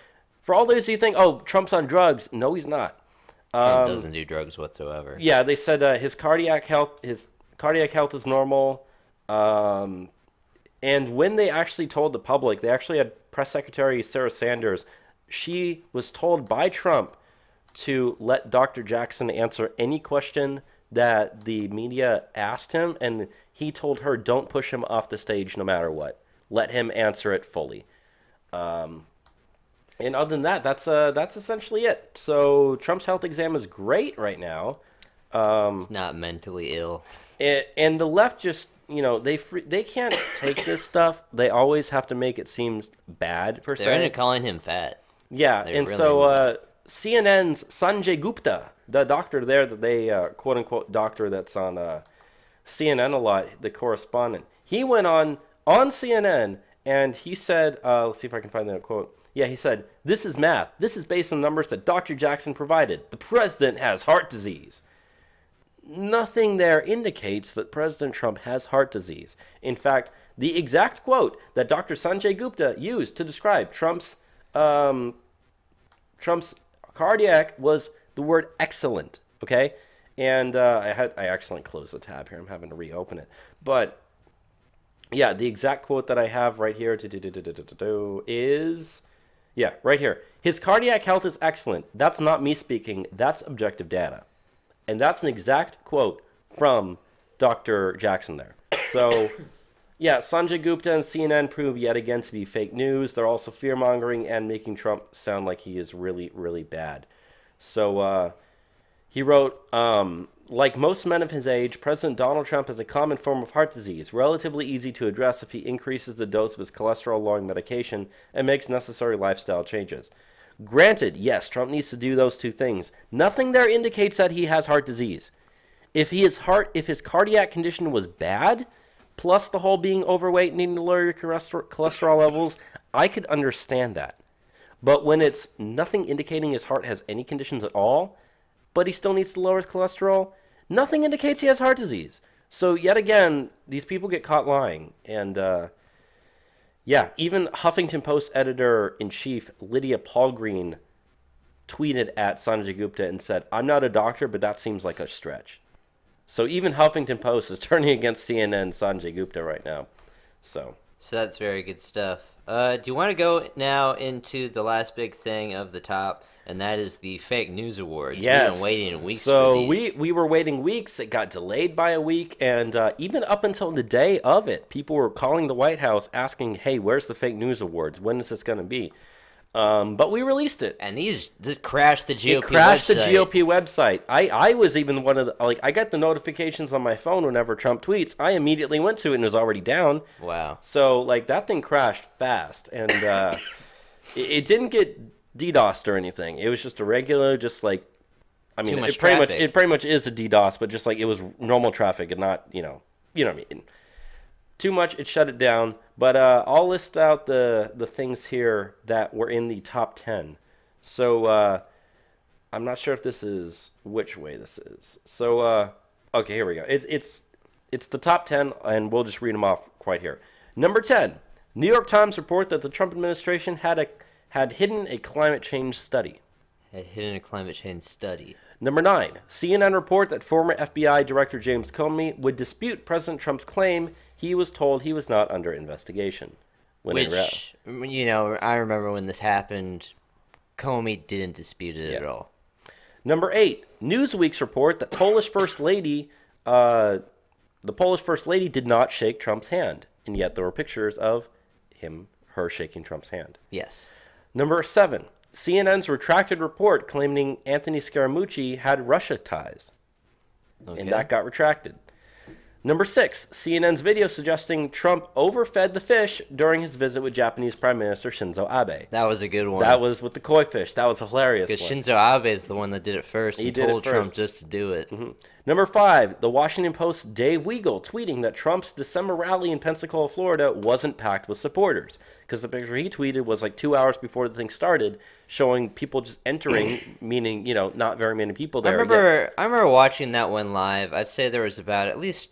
Speaker 1: for all those who think, oh, Trump's on drugs, no, he's not.
Speaker 2: Trump doesn't do drugs whatsoever.
Speaker 1: Yeah, they said his cardiac health is normal. And when they actually told the public, they actually had Press Secretary Sarah Sanders. She was told by Trump to let Dr. Jackson answer any question that the media asked him, and he told her, don't push him off the stage no matter what. Let him answer it fully. And other than that, that's essentially it. So Trump's health exam is great right now.
Speaker 2: He's not mentally ill.
Speaker 1: And the left just, they can't take this stuff. They always have to make it seem bad, per se.
Speaker 2: They're into calling him fat.
Speaker 1: Yeah, and really so CNN's Sanjay Gupta, the doctor there that they, quote-unquote doctor that's on CNN a lot, the correspondent, he went on CNN, and he said, let's see if I can find that quote. Yeah, he said, this is math. This is based on numbers that Dr. Jackson provided. The president has heart disease. Nothing there indicates that President Trump has heart disease. In fact, the exact quote that Dr. Sanjay Gupta used to describe Trump's cardiac was the word excellent. Okay, and I accidentally closed the tab here. I'm having to reopen it. But yeah, the exact quote that I have right here is, yeah, right here. His cardiac health is excellent. That's not me speaking. That's objective data. And that's an exact quote from Dr. Jackson there. So, yeah, Sanjay Gupta and CNN prove yet again to be fake news. They're also fear-mongering and making Trump sound like he is really, really bad. So, he wrote, Like most men of his age, President Donald Trump has a common form of heart disease, relatively easy to address if he increases the dose of his cholesterol-lowering medication and makes necessary lifestyle changes. Granted, yes, Trump needs to do those two things. Nothing there indicates that he has heart disease. If his cardiac condition was bad, plus the whole being overweight, needing to lower your cholesterol levels, I could understand that. But when it's nothing indicating his heart has any conditions at all, but he still needs to lower his cholesterol, nothing indicates he has heart disease. So yet again, these people get caught lying. And yeah, even Huffington Post editor-in-chief Lydia Palgreen tweeted at Sanjay Gupta and said, "I'm not a doctor, but that seems like a stretch." So even Huffington Post is turning against CNN Sanjay Gupta right now. So
Speaker 2: that's very good stuff. Do you want to go now into the last big thing of the top, and that is the fake news awards?
Speaker 1: Yes.
Speaker 2: We've been waiting weeks
Speaker 1: so
Speaker 2: for these.
Speaker 1: we were waiting weeks. It got delayed by a week, and even up until the day of it, people were calling the White House asking, "Hey, where's the fake news awards? When is this going to be?" But we released it.
Speaker 2: And this crashed the GOP website.
Speaker 1: It crashed the GOP website. I was even one of the, I got the notifications on my phone whenever Trump tweets. I immediately went to it and it was already down.
Speaker 2: Wow.
Speaker 1: So, that thing crashed fast. And it didn't get DDoSed or anything. It was just a regular, it pretty much is a DDoS, but just it was normal traffic and not, you know what I mean. Too much, it shut it down. But I'll list out the things here that were in the top 10. So I'm not sure if this is which way this is. So okay, here we go. It's the top 10, and we'll just read them off quite here. Number 10, New York Times report that the Trump administration had hidden a climate change study. Number 9, CNN report that former FBI Director James Comey would dispute President Trump's claim he was told he was not under investigation.
Speaker 2: Which, I remember when this happened, Comey didn't dispute it at all.
Speaker 1: Number 8, Newsweek's report that the Polish First Lady did not shake Trump's hand, and yet there were pictures of her shaking Trump's hand.
Speaker 2: Yes.
Speaker 1: Number 7, CNN's retracted report claiming Anthony Scaramucci had Russia ties. Okay. And that got retracted. Number 6, CNN's video suggesting Trump overfed the fish during his visit with Japanese Prime Minister Shinzo Abe.
Speaker 2: That was a good one.
Speaker 1: That was with the koi fish. That was hilarious.
Speaker 2: Because Shinzo Abe is the one that did it first and told Trump just to do it.
Speaker 1: Mm-hmm. Number 5, the Washington Post's Dave Weigel tweeting that Trump's December rally in Pensacola, Florida wasn't packed with supporters. Because the picture he tweeted was 2 hours before the thing started, showing people just entering, meaning, not very many people there.
Speaker 2: I remember watching that one live. I'd say there was about at least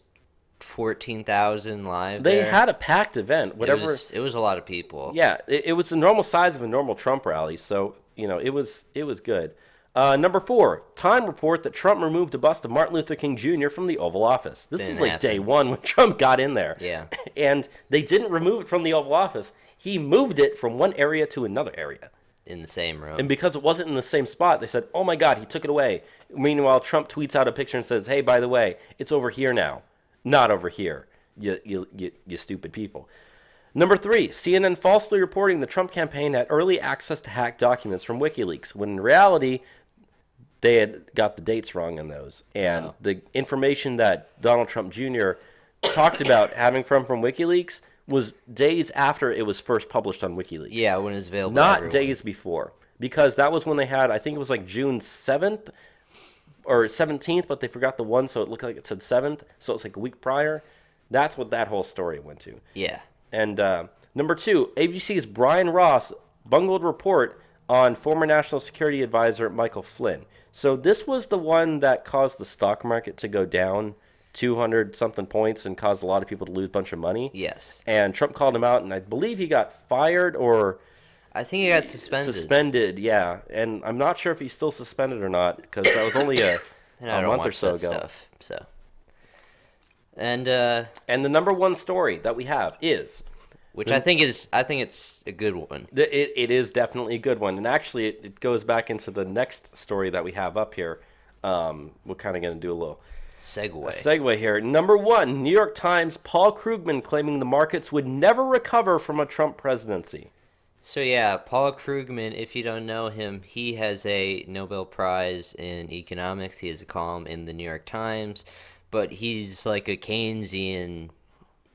Speaker 2: 14,000 live.
Speaker 1: They had a packed event.
Speaker 2: It was a lot of people.
Speaker 1: Yeah, it was the normal size of a normal Trump rally, so it was good. Number 4, Time report that Trump removed a bust of Martin Luther King Jr. from the Oval Office. This was day one when Trump got in there.
Speaker 2: Yeah,
Speaker 1: and they didn't remove it from the Oval Office. He moved it from one area to another area.
Speaker 2: In the same room.
Speaker 1: And because it wasn't in the same spot, they said, "Oh my God, he took it away." Meanwhile, Trump tweets out a picture and says, "Hey, by the way, it's over here now. Not over here, you stupid people." Number 3, CNN falsely reporting the Trump campaign had early access to hacked documents from WikiLeaks, when in reality, they had got the dates wrong on those. And the information that Donald Trump Jr. talked about having from WikiLeaks was days after it was first published on WikiLeaks.
Speaker 2: Yeah, when it was available.
Speaker 1: Not days before. Because that was when they had, I think it was June 7th, or 17th, but they forgot the 1, so it looked like it said 7th, so it's a week prior. That's what that whole story went to.
Speaker 2: Yeah.
Speaker 1: And number 2, ABC's Brian Ross bungled report on former National Security Advisor Michael Flynn. So this was the one that caused the stock market to go down 200-something points and caused a lot of people to lose a bunch of money.
Speaker 2: Yes.
Speaker 1: And Trump called him out, and I believe he got fired or...
Speaker 2: I think he got suspended.
Speaker 1: Suspended, yeah. And I'm not sure if he's still suspended or not, because that was only a month or so ago.
Speaker 2: And
Speaker 1: the number 1 story that we have is...
Speaker 2: Which I think it's a good one.
Speaker 1: It is definitely a good one. And actually, it goes back into the next story that we have up here. We're kind of going to do a little... segue here. Number 1, New York Times, Paul Krugman claiming the markets would never recover from a Trump presidency.
Speaker 2: So yeah, Paul Krugman, if you don't know him, he has a Nobel Prize in economics. He has a column in the New York Times, but he's like a Keynesian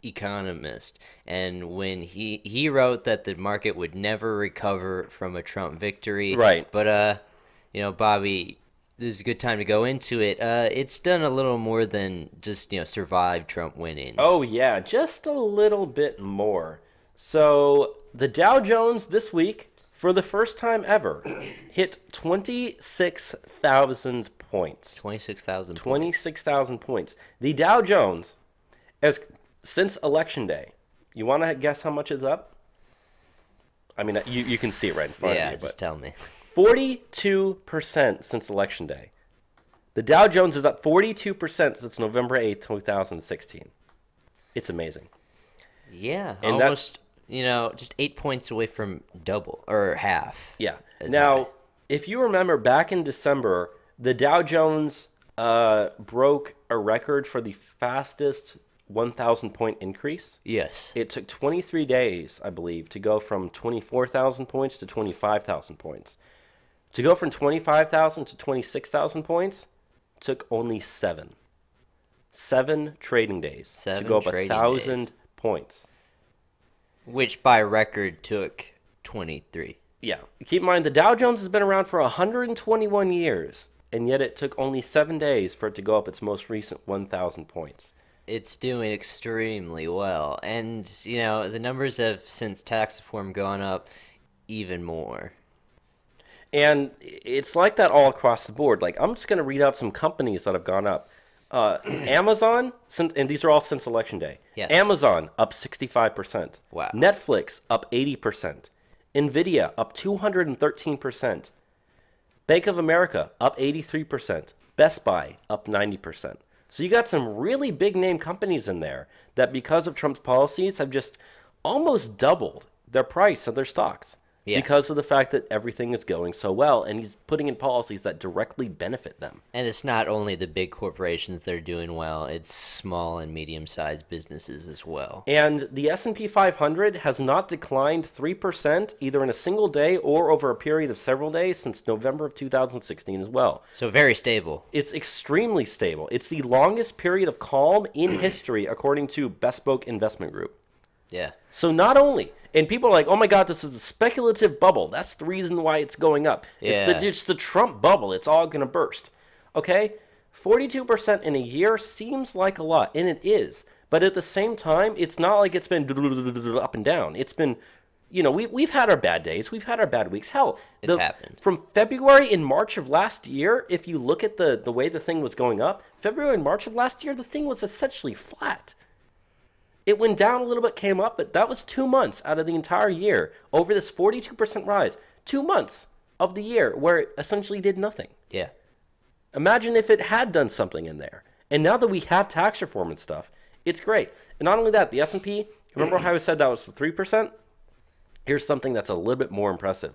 Speaker 2: economist. And when he wrote that the market would never recover from a Trump victory,
Speaker 1: Right.
Speaker 2: but Bobby, this is a good time to go into it. It's done a little more than just survive Trump winning.
Speaker 1: Oh, yeah, just a little bit more. So the Dow Jones this week, for the first time ever, hit 26,000 points.
Speaker 2: 26,000 points.
Speaker 1: 26,000 points. The Dow Jones, as since Election Day, you want to guess how much is up? I mean, you can see it right in front of you.
Speaker 2: Yeah, just tell me.
Speaker 1: 42% since Election Day. The Dow Jones is up 42% since November 8th, 2016. It's amazing.
Speaker 2: Yeah,
Speaker 1: And
Speaker 2: almost, just 8 points away from double, or half.
Speaker 1: Yeah.
Speaker 2: as
Speaker 1: Now,
Speaker 2: high.
Speaker 1: if you remember back in December, the Dow Jones broke a record for the fastest 1,000 point increase.
Speaker 2: Yes.
Speaker 1: It took 23 days, I believe, to go from 24,000 points to 25,000 points. To go from 25,000 to 26,000 points took only 7. 7 trading days to
Speaker 2: 7
Speaker 1: go up
Speaker 2: trading
Speaker 1: 1,000
Speaker 2: days.
Speaker 1: points.
Speaker 2: Which by record took 23.
Speaker 1: Yeah. Keep in mind, the Dow Jones has been around for 121 years, and yet it took only 7 days for it to go up its most recent 1,000 points.
Speaker 2: It's doing extremely well. And, the numbers have, since tax reform, gone up even more.
Speaker 1: And it's like that all across the board. Like, I'm just going to read out some companies that have gone up. Amazon, and these are all since Election Day.
Speaker 2: Yes.
Speaker 1: Amazon, up 65%.
Speaker 2: Wow.
Speaker 1: Netflix, up 80%. NVIDIA, up 213%. Bank of America, up 83%. Best Buy, up 90%. So you got some really big name companies in there that, because of Trump's policies, have just almost doubled their price of their stocks.
Speaker 2: Yeah.
Speaker 1: Because of the fact that everything is going so well, and he's putting in policies that directly benefit them.
Speaker 2: And it's not only the big corporations that are doing well, it's small and medium-sized businesses as well.
Speaker 1: And the S&P 500 has not declined 3% either in a single day or over a period of several days since November of 2016 as well.
Speaker 2: So very stable.
Speaker 1: It's extremely stable. It's the longest period of calm in history, according to Bespoke Investment Group.
Speaker 2: Yeah.
Speaker 1: So not only, and people are like, oh my God, this is a speculative bubble. That's the reason why it's going up.
Speaker 2: Yeah.
Speaker 1: It's the Trump bubble. It's all going to burst. Okay? 42% in a year seems like a lot, and it is. But at the same time, it's not like it's been up and down. It's been, we've had our bad days. We've had our bad weeks. Hell,
Speaker 2: It's happened.
Speaker 1: From February and March of last year, if you look at the way the thing was going up, February and March of last year, the thing was essentially flat. It went down a little bit, came up, but that was 2 months out of the entire year over this 42% rise. 2 months of the year where it essentially did nothing.
Speaker 2: Yeah.
Speaker 1: Imagine if it had done something in there. And now that we have tax reform and stuff, it's great. And not only that, the S&P, remember how I said that was 3%? Here's something that's a little bit more impressive.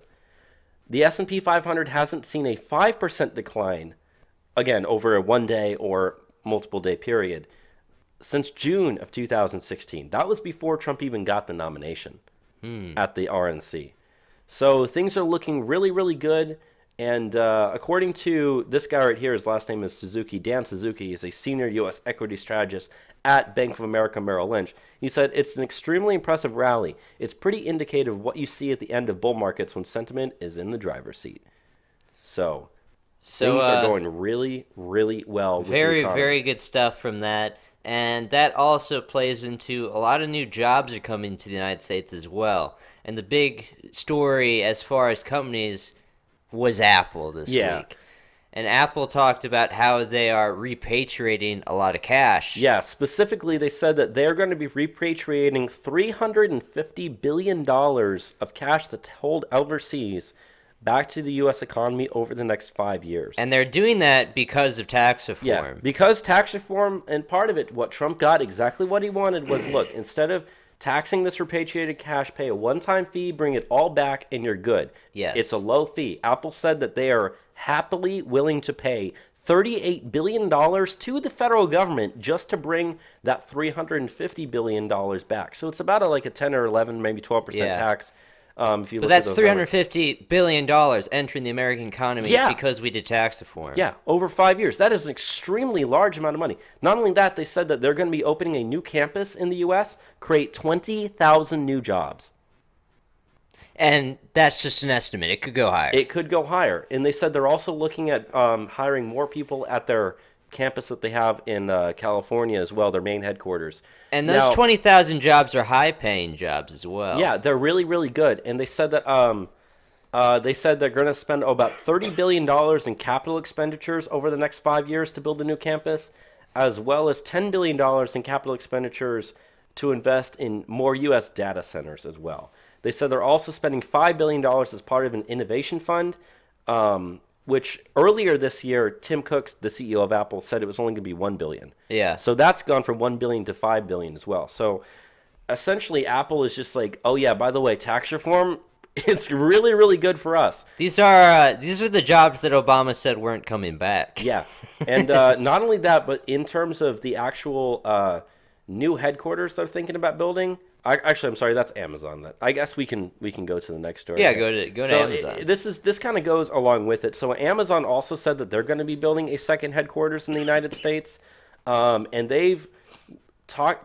Speaker 1: The S&P 500 hasn't seen a 5% decline, again, over a 1 day or multiple day period, since June of 2016. That was before Trump even got the nomination at the RNC. So things are looking really, really good. And according to this guy right here, his last name is Suzuki. Dan Suzuki is a senior U.S. equity strategist at Bank of America Merrill Lynch. He said, it's an extremely impressive rally. It's pretty indicative of what you see at the end of bull markets when sentiment is in the driver's seat. So things are going really, really well with
Speaker 2: very,
Speaker 1: the economy.
Speaker 2: very good stuff from that. And that also plays into a lot of new jobs are coming to the United States as well. And the big story as far as companies was Apple this week. And Apple talked about how they are repatriating a lot of cash.
Speaker 1: Yeah, specifically they said that they're going to be repatriating $350 billion of cash that's held overseas back to the U.S. economy over the next 5 years.
Speaker 2: And they're doing that because of tax reform.
Speaker 1: Yeah, because tax reform, and part of it, what Trump got, exactly what he wanted was, look, instead of taxing this repatriated cash, pay a one-time fee, bring it all back, and you're good.
Speaker 2: Yes.
Speaker 1: It's a low fee. Apple said that they are happily willing to pay $38 billion to the federal government just to bring that $350 billion back. So it's about like a 10 or 11, maybe 12% tax If you
Speaker 2: But
Speaker 1: look at
Speaker 2: that's
Speaker 1: those numbers.
Speaker 2: $350 billion entering the American economy
Speaker 1: Yeah.
Speaker 2: because we did tax reform.
Speaker 1: Yeah, over 5 years. That is an extremely large amount of money. Not only that, they said that they're going to be opening a new campus in the U.S., create 20,000 new jobs.
Speaker 2: And that's just an estimate. It could go higher.
Speaker 1: It could go higher. And they said they're also looking at hiring more people at their campus that they have in California as well, their main headquarters.
Speaker 2: And those
Speaker 1: Now,
Speaker 2: 20,000 jobs are high-paying jobs as well.
Speaker 1: yeah, they're really, really good. And they said that they're going to spend about $30 billion in capital expenditures over the next 5 years to build a new campus, as well as $10 billion in capital expenditures to invest in more U.S. data centers as well. They said they're also spending $5 billion as part of an innovation fund, which earlier this year, Tim Cook, the CEO of Apple, said it was only going to be $1 billion.
Speaker 2: Yeah.
Speaker 1: So that's gone from $1 billion to $5 billion as well. So essentially, Apple is just like, oh yeah, by the way, tax reform, it's really, really good for us.
Speaker 2: These are the jobs that Obama said weren't coming back.
Speaker 1: Yeah, and not only that, but in terms of the actual new headquarters they're thinking about building. I'm sorry, that's Amazon. I guess we can go to the next story.
Speaker 2: Yeah, go to Amazon.
Speaker 1: This kind of goes along with it. So Amazon also said that they're going to be building a second headquarters in the United States, and they've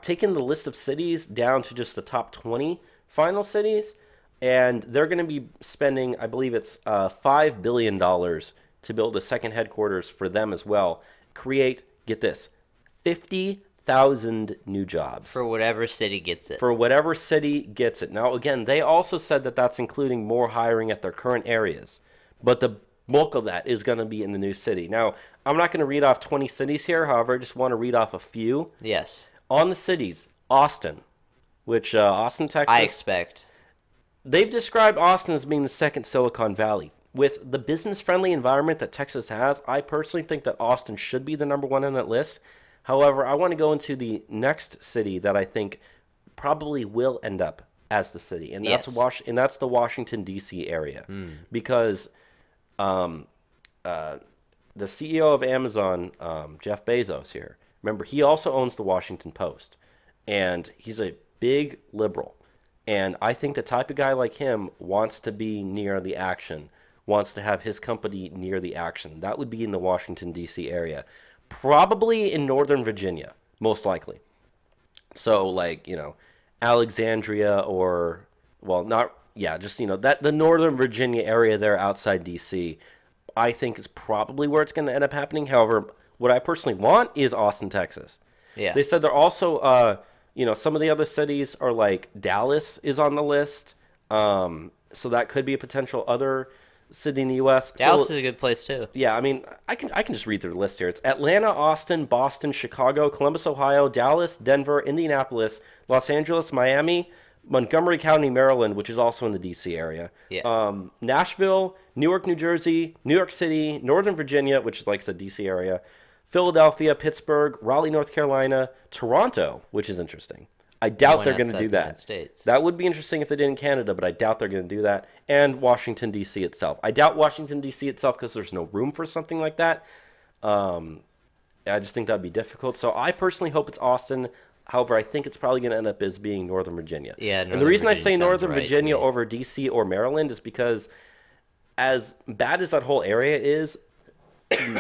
Speaker 1: taken the list of cities down to just the top 20 final cities, and they're going to be spending, I believe it's $5 billion to build a second headquarters for them as well. Create, get this, 50,000 new jobs.
Speaker 2: For whatever city gets it.
Speaker 1: For whatever city gets it. Now, again, they also said that that's including more hiring at their current areas. But the bulk of that is going to be in the new city. Now, I'm not going to read off 20 cities here. However, I just want to read off a few.
Speaker 2: Yes.
Speaker 1: On the cities, Austin, which Austin, Texas.
Speaker 2: I expect.
Speaker 1: They've described Austin as being the second Silicon Valley. With the business-friendly environment that Texas has, I personally think that Austin should be the number one on that list. However, I want to go into the next city that I think probably will end up as the city, and that's that's the Washington, D.C. area. Because the CEO of Amazon, Jeff Bezos here, remember, he also owns the Washington Post, and he's a big liberal. And I think the type of guy like him wants to be near the action, wants to have his company near the action. That would be in the Washington, D.C. area. Probably in Northern Virginia, most likely. So, like, Alexandria or, that the Northern Virginia area there outside D.C., I think is probably where it's going to end up happening. However, what I personally want is Austin, Texas.
Speaker 2: Yeah.
Speaker 1: They said they're also, some of the other cities are like Dallas is on the list. So that could be a potential other city in the U.S.
Speaker 2: Dallas is a good place too.
Speaker 1: Yeah, I mean, I can just read through the list here. It's Atlanta, Austin, Boston, Chicago, Columbus, Ohio, Dallas, Denver, Indianapolis, Los Angeles, Miami, Montgomery County, Maryland, which is also in the D.C. area.
Speaker 2: Yeah.
Speaker 1: Nashville, Newark, New Jersey, New York City, Northern Virginia, which is like the D.C. area, Philadelphia, Pittsburgh, Raleigh, North Carolina, Toronto, which is interesting. I doubt they're going to do that.
Speaker 2: States.
Speaker 1: That would be interesting if they did in Canada, but I doubt they're going to do that. And Washington, D.C. itself. I doubt Washington, D.C. itself because there's no room for something like that. I just think that would be difficult. So I personally hope it's Austin. However, I think it's probably going to end up as being Northern Virginia.
Speaker 2: Yeah,
Speaker 1: and the reason I say Northern Virginia over D.C. or Maryland is because as bad as that whole area is,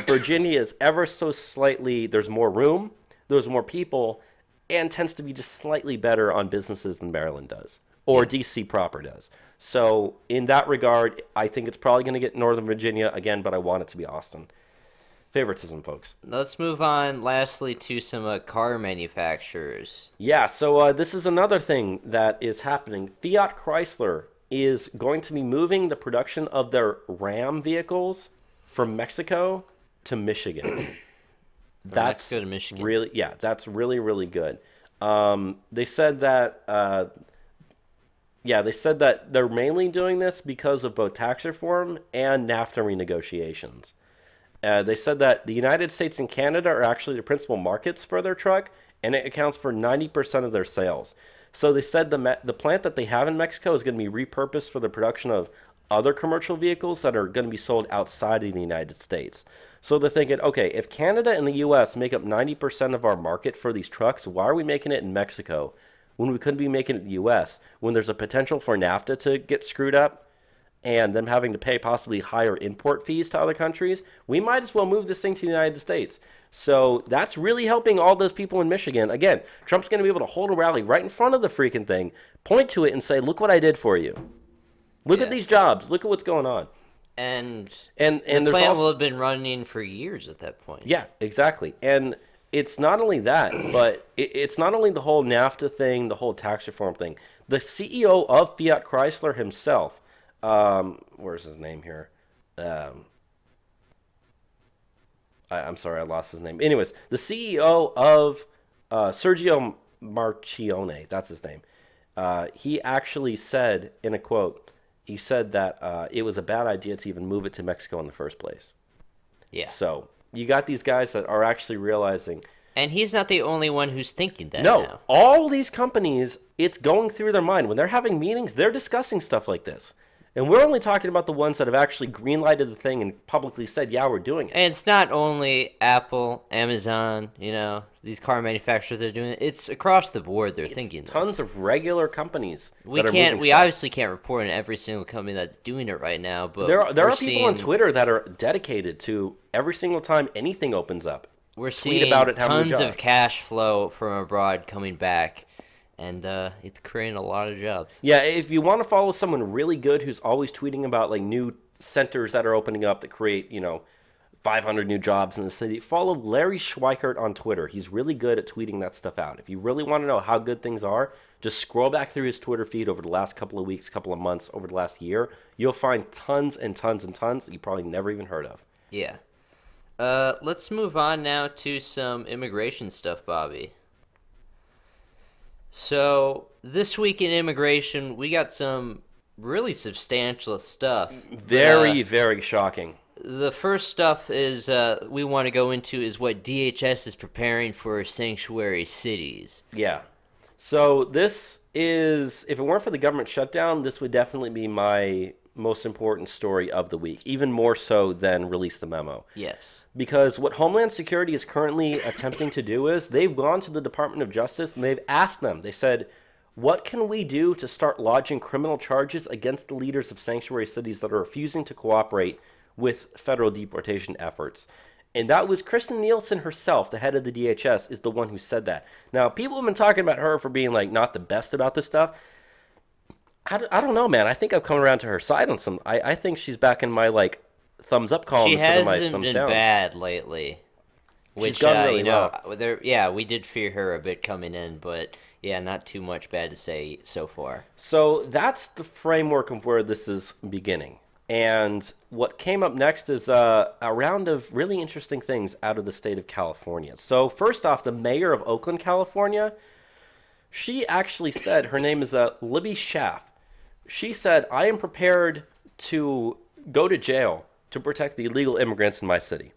Speaker 1: Virginia is ever so slightly, there's more room, there's more people, and tends to be just slightly better on businesses than Maryland does, or D.C. proper does. So in that regard, I think it's probably going to get Northern Virginia again, but I want it to be Austin. Favoritism, folks.
Speaker 2: Let's move on, lastly, to some car manufacturers.
Speaker 1: Yeah, so this is another thing that is happening. Fiat Chrysler is going to be moving the production of their Ram vehicles from Mexico to Michigan. That's
Speaker 2: Mexico to Michigan.
Speaker 1: Really, yeah, that's really, really good. They said that, they're mainly doing this because of both tax reform and NAFTA renegotiations. They said that the United States and Canada are actually the principal markets for their truck, and it accounts for 90% of their sales. So they said the plant that they have in Mexico is going to be repurposed for the production of other commercial vehicles that are going to be sold outside of the United States. So they're thinking, okay, if Canada and the U.S. make up 90% of our market for these trucks, why are we making it in Mexico? when we could be making it in the U.S., when there's a potential for NAFTA to get screwed up and them having to pay possibly higher import fees to other countries, we might as well move this thing to the United States. So that's really helping all those people in Michigan. Again, Trump's going to be able to hold a rally right in front of the freaking thing, point to it and say, look what I did for you. Look at these jobs. Look at what's going on.
Speaker 2: And
Speaker 1: the
Speaker 2: plant will have been running for years at that point.
Speaker 1: Yeah, exactly. And it's not only that, but it's not only the whole NAFTA thing, the whole tax reform thing. The CEO of Fiat Chrysler himself, where's his name here? I'm sorry, I lost his name. Anyways, the CEO of Sergio Marchionne, that's his name. He actually said in a quote, he said that it was a bad idea to even move it to Mexico in the first place.
Speaker 2: Yeah.
Speaker 1: So you got these guys that are actually realizing.
Speaker 2: And he's not the only one who's thinking that
Speaker 1: No,
Speaker 2: now.
Speaker 1: all these companies, it's going through their mind. When they're having meetings, they're discussing stuff like this. And we're only talking about the ones that have actually green-lighted the thing and publicly said, yeah, we're doing it.
Speaker 2: And it's not only Apple, Amazon, these car manufacturers that are doing it. It's across the board they're thinking
Speaker 1: tons
Speaker 2: this.
Speaker 1: of regular companies
Speaker 2: We obviously can't report on every single company that's doing it right now, but
Speaker 1: there are people on Twitter that are dedicated to every single time anything opens up.
Speaker 2: We're
Speaker 1: tweet
Speaker 2: seeing
Speaker 1: about it, how many
Speaker 2: tons of
Speaker 1: jobs.
Speaker 2: cash flow from abroad coming back, and it's creating a lot of jobs.
Speaker 1: Yeah, if you want to follow someone really good who's always tweeting about like new centers that are opening up that create, 500 new jobs in the city, follow Larry Schweikert on Twitter. He's really good at tweeting that stuff out. If you really want to know how good things are, just scroll back through his Twitter feed over the last couple of weeks, couple of months, over the last year. You'll find tons and tons and tons that you probably never even heard of.
Speaker 2: Yeah. Let's move on now to some immigration stuff, Bobby. So, this week in immigration, we got some really substantial stuff.
Speaker 1: Very shocking.
Speaker 2: The first stuff is we want to go into is what DHS is preparing for sanctuary cities.
Speaker 1: Yeah. So this is, if it weren't for the government shutdown, this would definitely be my most important story of the week, even more so than release the memo.
Speaker 2: Yes.
Speaker 1: Because what Homeland Security is currently attempting to do is they've gone to the Department of Justice and they've asked them, they said, what can we do to start lodging criminal charges against the leaders of sanctuary cities that are refusing to cooperate with federal deportation efforts? And that was Kristen Nielsen herself, the head of the DHS, is the one who said that. Now, people have been talking about her for being like not the best about this stuff. I don't know, man. I think I've come around to her side on some. I think she's back in my like thumbs up column
Speaker 2: She
Speaker 1: instead of my
Speaker 2: hasn't
Speaker 1: thumbs
Speaker 2: been
Speaker 1: down.
Speaker 2: bad lately. Which,
Speaker 1: She's done really well.
Speaker 2: We did fear her a bit coming in, but yeah, not too much bad to say so far.
Speaker 1: So that's the framework of where this is beginning. And what came up next is a round of really interesting things out of the state of California. So first off, the mayor of Oakland, California, she actually said, her name is Libby Schaff. She said, I am prepared to go to jail to protect the illegal immigrants in my city.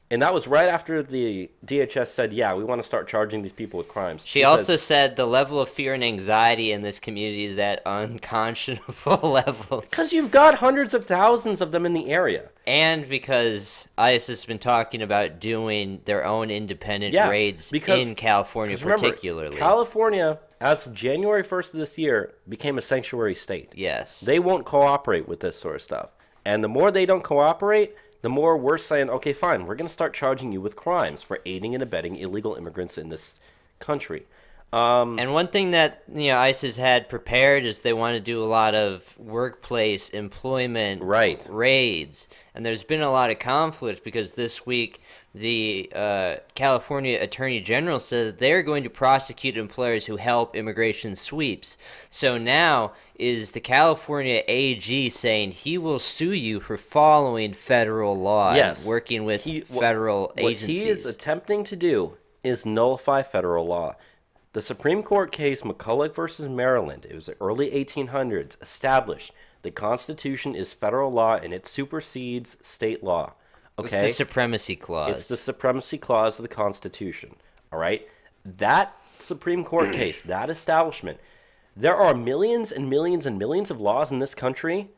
Speaker 1: And that was right after the DHS said, yeah, we want to start charging these people with crimes.
Speaker 2: She also said the level of fear and anxiety in this community is at unconscionable levels.
Speaker 1: Because you've got hundreds of thousands of them in the area.
Speaker 2: And because ICE has been talking about doing their own independent raids in California particularly.
Speaker 1: Remember, California, as of January 1st of this year, became a sanctuary state.
Speaker 2: Yes.
Speaker 1: They won't cooperate with this sort of stuff. And the more they don't cooperate, the more we're saying, okay, fine, we're going to start charging you with crimes for aiding and abetting illegal immigrants in this country.
Speaker 2: And one thing that ICE has had prepared is they want to do a lot of workplace employment raids. And there's been a lot of conflict because this week the California Attorney General said that they're going to prosecute employers who help immigration sweeps. So now is the California AG saying he will sue you for following federal law and working with federal agencies.
Speaker 1: What he is attempting to do is nullify federal law. The Supreme Court case McCulloch versus Maryland, it was the early 1800s, established the Constitution is federal law and it supersedes state law. Okay?
Speaker 2: It's the Supremacy Clause.
Speaker 1: It's the Supremacy Clause of the Constitution. All right? That Supreme Court case, that establishment, there are millions and millions and millions of laws in this country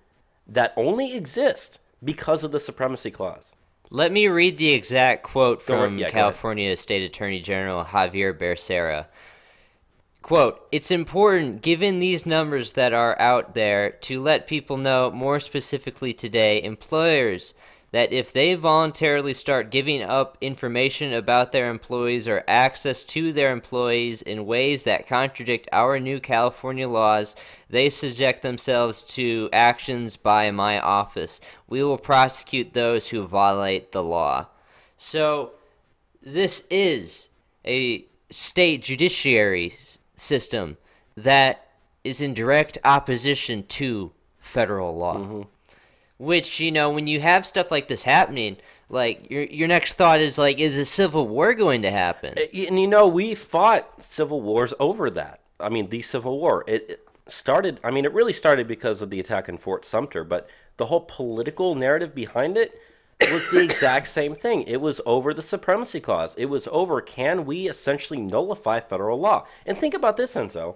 Speaker 1: that only exist because of the Supremacy Clause.
Speaker 2: Let me read the exact quote from California State Attorney General Javier Becerra. Quote, it's important, given these numbers that are out there, to let people know more specifically today, employers, that if they voluntarily start giving up information about their employees or access to their employees in ways that contradict our new California laws, they subject themselves to actions by my office. We will prosecute those who violate the law. So, this is a state judiciary system that is in direct opposition to federal law.
Speaker 1: Mm-hmm.
Speaker 2: Which, you know, when you have stuff like this happening, like, your next thought is, like, is a civil war going to happen?
Speaker 1: And, you know, we fought civil wars over that. I mean, the Civil War. It started, I mean, it really started because of the attack in Fort Sumter, but the whole political narrative behind it was the exact same thing. It was over the Supremacy Clause. It was over, can we essentially nullify federal law? And think about this, Enzo.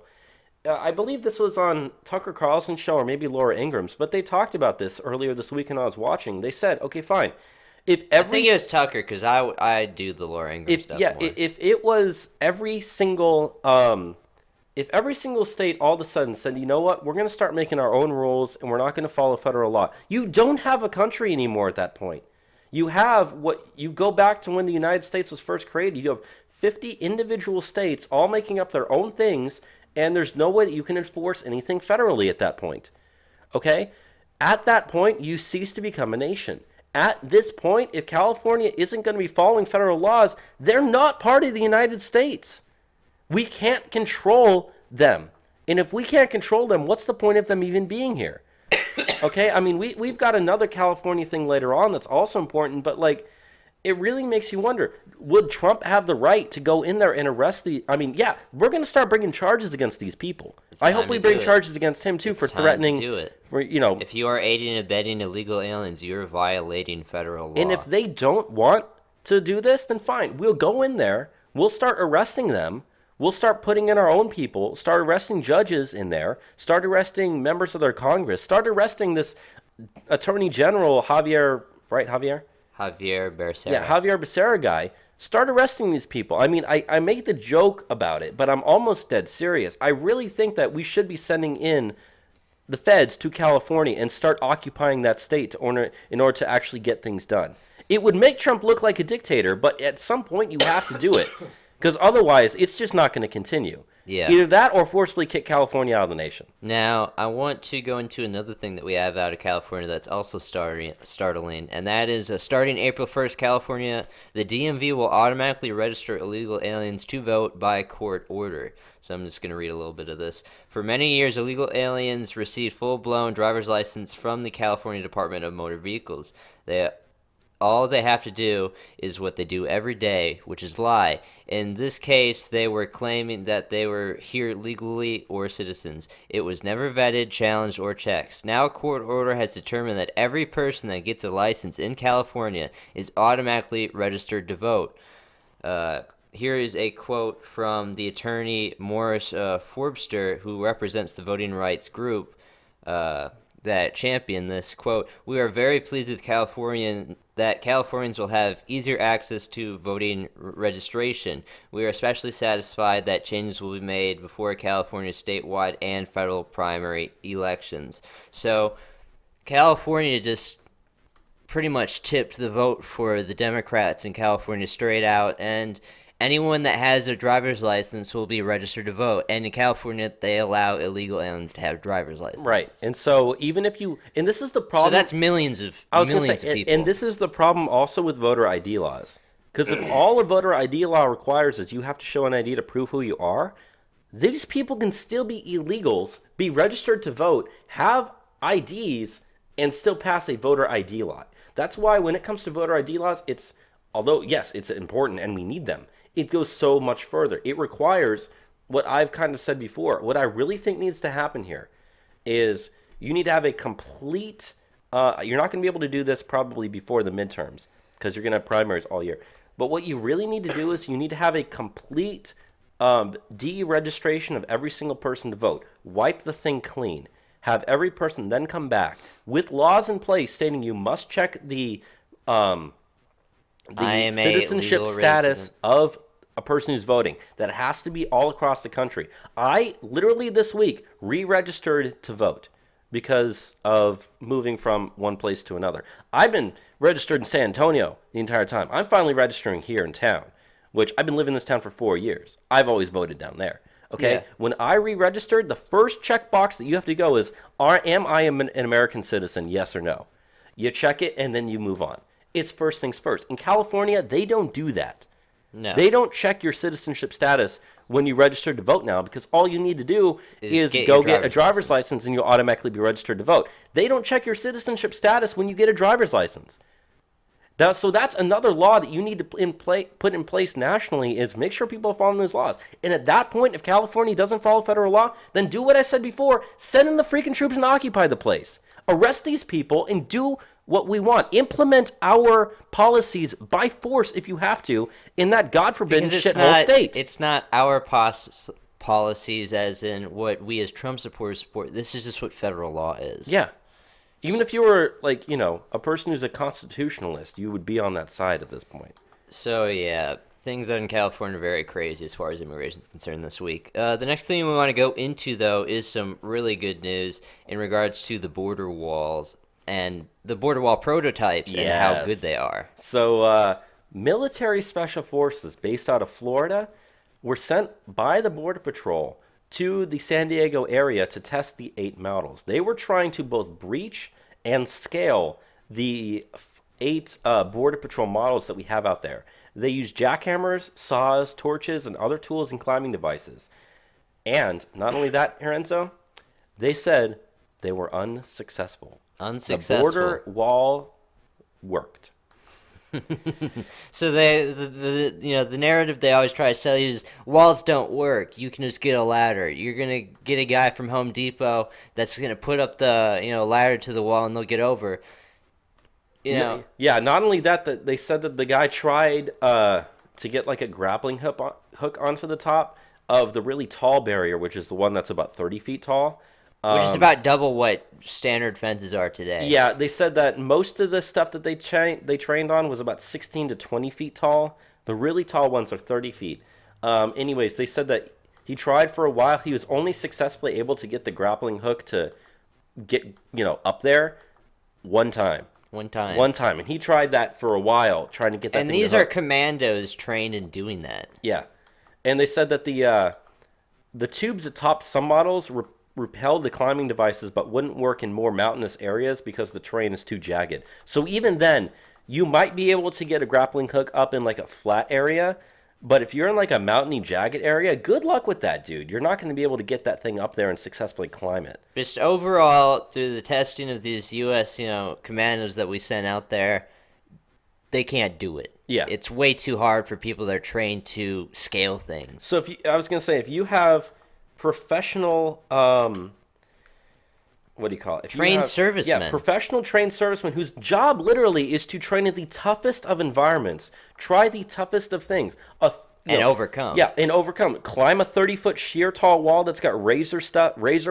Speaker 1: I believe this was on Tucker Carlson's show or maybe Laura Ingram's, but they talked about this earlier this week when I was watching. They said, okay, fine. If every,
Speaker 2: I think it was Tucker, because I do the Laura Ingram stuff more.
Speaker 1: If it was every single if every single state all of a sudden said, you know what, we're going to start making our own rules and we're not going to follow federal law, you don't have a country anymore at that point. You have what you go back to when the United States was first created. You have 50 individual states all making up their own things, and there's no way that you can enforce anything federally at that point. Okay? At that point, you cease to become a nation. At this point, if California isn't going to be following federal laws, they're not part of the United States. We can't control them. And if we can't control them, what's the point of them even being here? Okay, I mean, we've got another California thing later on that's also important, but, like, it really makes you wonder, would Trump have the right to go in there and arrest the... I mean, yeah, we're going to start bringing charges against these people. I hope we bring charges against him, too, for threatening...
Speaker 2: do it.
Speaker 1: For, you know...
Speaker 2: If you are aiding and abetting illegal aliens, you're violating federal law.
Speaker 1: And if they don't want to do this, then fine. We'll go in there, we'll start arresting them, we'll start putting in our own people, start arresting judges in there, start arresting members of their Congress, start arresting this Attorney General Javier, right, Javier?
Speaker 2: Javier Becerra.
Speaker 1: Yeah, Javier Becerra guy. Start arresting these people. I mean, I make the joke about it, but I'm almost dead serious. I really think that we should be sending in the feds to California and start occupying that state in order to actually get things done. It would make Trump look like a dictator, but at some point you have to do it. Because otherwise, it's just not going to continue.
Speaker 2: Yeah.
Speaker 1: Either that or forcibly kick California out of the nation.
Speaker 2: Now, I want to go into another thing that we have out of California that's also startling, and that is starting April 1st, California, the DMV will automatically register illegal aliens to vote by court order. So I'm just going to read a little bit of this. For many years, illegal aliens received full-blown driver's license from the California Department of Motor Vehicles. All they have to do is what they do every day, which is lie. In this case, they were claiming that they were here legally or citizens. It was never vetted, challenged, or checked. Now a court order has determined that every person that gets a license in California is automatically registered to vote. Here is a quote from the attorney Morris Forbster, who represents the voting rights group that championed this. Quote, "We are very pleased with that Californians will have easier access to voting registration. We are especially satisfied that changes will be made before California's statewide and federal primary elections." So California just pretty much tipped the vote for the Democrats in California straight out, and anyone that has a driver's license will be registered to vote. And in California, they allow illegal aliens to have driver's licenses.
Speaker 1: Right. And so even if you... And this is the problem...
Speaker 2: So that's millions of people.
Speaker 1: And this is the problem also with voter ID laws. Because if all a voter ID law requires is you have to show an ID to prove who you are, these people can still be illegals, be registered to vote, have IDs, and still pass a voter ID law. That's why when it comes to voter ID laws, it's... Although, yes, it's important and we need them, it goes so much further. It requires what I've kind of said before. What I really think needs to happen here is you need to have a complete... you're not going to be able to do this probably before the midterms because you're going to have primaries all year. But what you really need to do is you need to have a complete deregistration of every single person to vote. Wipe the thing clean. Have every person then come back with laws in place stating you must check the citizenship status of a person who's voting, that has to be all across the country. I literally this week re-registered to vote because of moving from one place to another. I've been registered in San Antonio the entire time. I'm finally registering here in town, which I've been living in this town for 4 years. I've always voted down there. Okay,
Speaker 2: Yeah.
Speaker 1: when I re-registered, the first checkbox that you have to go is, am I an American citizen, yes or no? You check it, and then you move on. It's first things first. In California, they don't do that.
Speaker 2: No.
Speaker 1: They don't check your citizenship status when you register to vote now, because all you need to do is go get a driver's license and you'll automatically be registered to vote. They don't check your citizenship status when you get a driver's license. So that's another law that you need to put in place nationally, is make sure people are following those laws. And at that point, if California doesn't follow federal law, then do what I said before. Send in the freaking troops and occupy the place. Arrest these people and do what we want. Implement our policies by force if you have to in that God forbidden shithole state.
Speaker 2: It's not our policies as in what we as Trump supporters support. This is just what federal law is.
Speaker 1: Yeah. Even if you were, like, you know, a person who's a constitutionalist, you would be on that side at this point.
Speaker 2: So, yeah, things out in California are very crazy as far as immigration is concerned this week. The next thing we want to go into, though, is some really good news in regards to the border walls and the border wall prototypes and how good they are.
Speaker 1: So, military special forces based out of Florida were sent by the Border Patrol to the San Diego area to test the 8 models. They were trying to both breach and scale the 8 Border Patrol models that we have out there. They use jackhammers, saws, torches, and other tools and climbing devices. And not only that, Lorenzo, they said they were unsuccessful.
Speaker 2: Unsuccessful.
Speaker 1: The border wall worked.
Speaker 2: So the narrative they always try to sell you is walls don't work. You can just get a ladder. You're gonna get a guy from Home Depot that's gonna put up the ladder to the wall and they'll get over.
Speaker 1: Yeah. Not only that, they said that the guy tried to get like a grappling hook onto the top of the really tall barrier, which is the one that's about 30 feet tall.
Speaker 2: Which is about double what standard fences are today.
Speaker 1: Yeah, they said that most of the stuff that they trained on was about 16 to 20 feet tall. The really tall ones are 30 feet. Anyways, they said that he tried for a while. He was only successfully able to get the grappling hook to get, up there one time.
Speaker 2: One time.
Speaker 1: And he tried that for a while, trying to get that thing to hook.
Speaker 2: And these are commandos trained in doing that.
Speaker 1: Yeah. And they said that the tubes atop some models repelled the climbing devices but wouldn't work in more mountainous areas because the terrain is too jagged. So even then, you might be able to get a grappling hook up in like a flat area, but if you're in like a mountainy, jagged area, good luck with that, dude. You're not going to be able to get that thing up there and successfully climb it.
Speaker 2: Just overall, through the testing of these U.S., commandos that we sent out there, they can't do it.
Speaker 1: Yeah.
Speaker 2: It's way too hard for people that are trained to scale things.
Speaker 1: So if you have professional, what do you call it?
Speaker 2: Trained servicemen.
Speaker 1: Yeah, professional trained servicemen whose job literally is to train in the toughest of environments, try the toughest of things.
Speaker 2: Overcome.
Speaker 1: Yeah, and overcome. Climb a 30-foot sheer tall wall that's got razor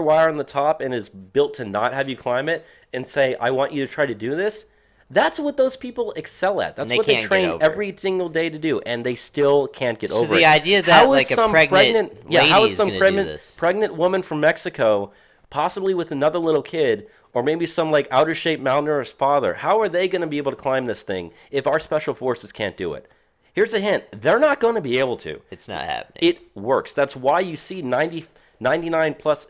Speaker 1: wire on the top and is built to not have you climb it, and say, I want you to try to do this. That's what those people excel at. That's what they train every single day to do, and they still can't get over it. So
Speaker 2: the idea that like a pregnant lady
Speaker 1: how is some
Speaker 2: do this?
Speaker 1: pregnant woman from Mexico, possibly with another little kid, or maybe some like out of shape malnourished father, how are they going to be able to climb this thing if our special forces can't do it? Here's a hint: they're not going to be able to.
Speaker 2: It's not happening.
Speaker 1: It works. That's why you see 99 plus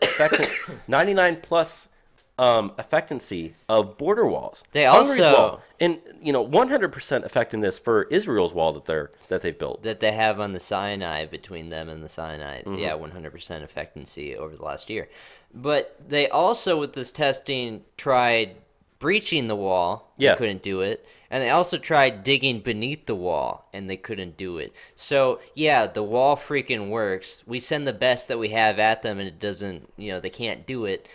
Speaker 1: effectivency of border walls.
Speaker 2: They
Speaker 1: Hungary's
Speaker 2: also
Speaker 1: wall. And 100% effectiveness for Israel's wall that they've built.
Speaker 2: That they have on the Sinai, between them and the Sinai. Mm-hmm. Yeah, 100% effectivency over the last year. But they also, with this testing, tried breaching the wall. They couldn't do it. And they also tried digging beneath the wall, and they couldn't do it. So, yeah, the wall freaking works. We send the best that we have at them, and it doesn't, they can't do it.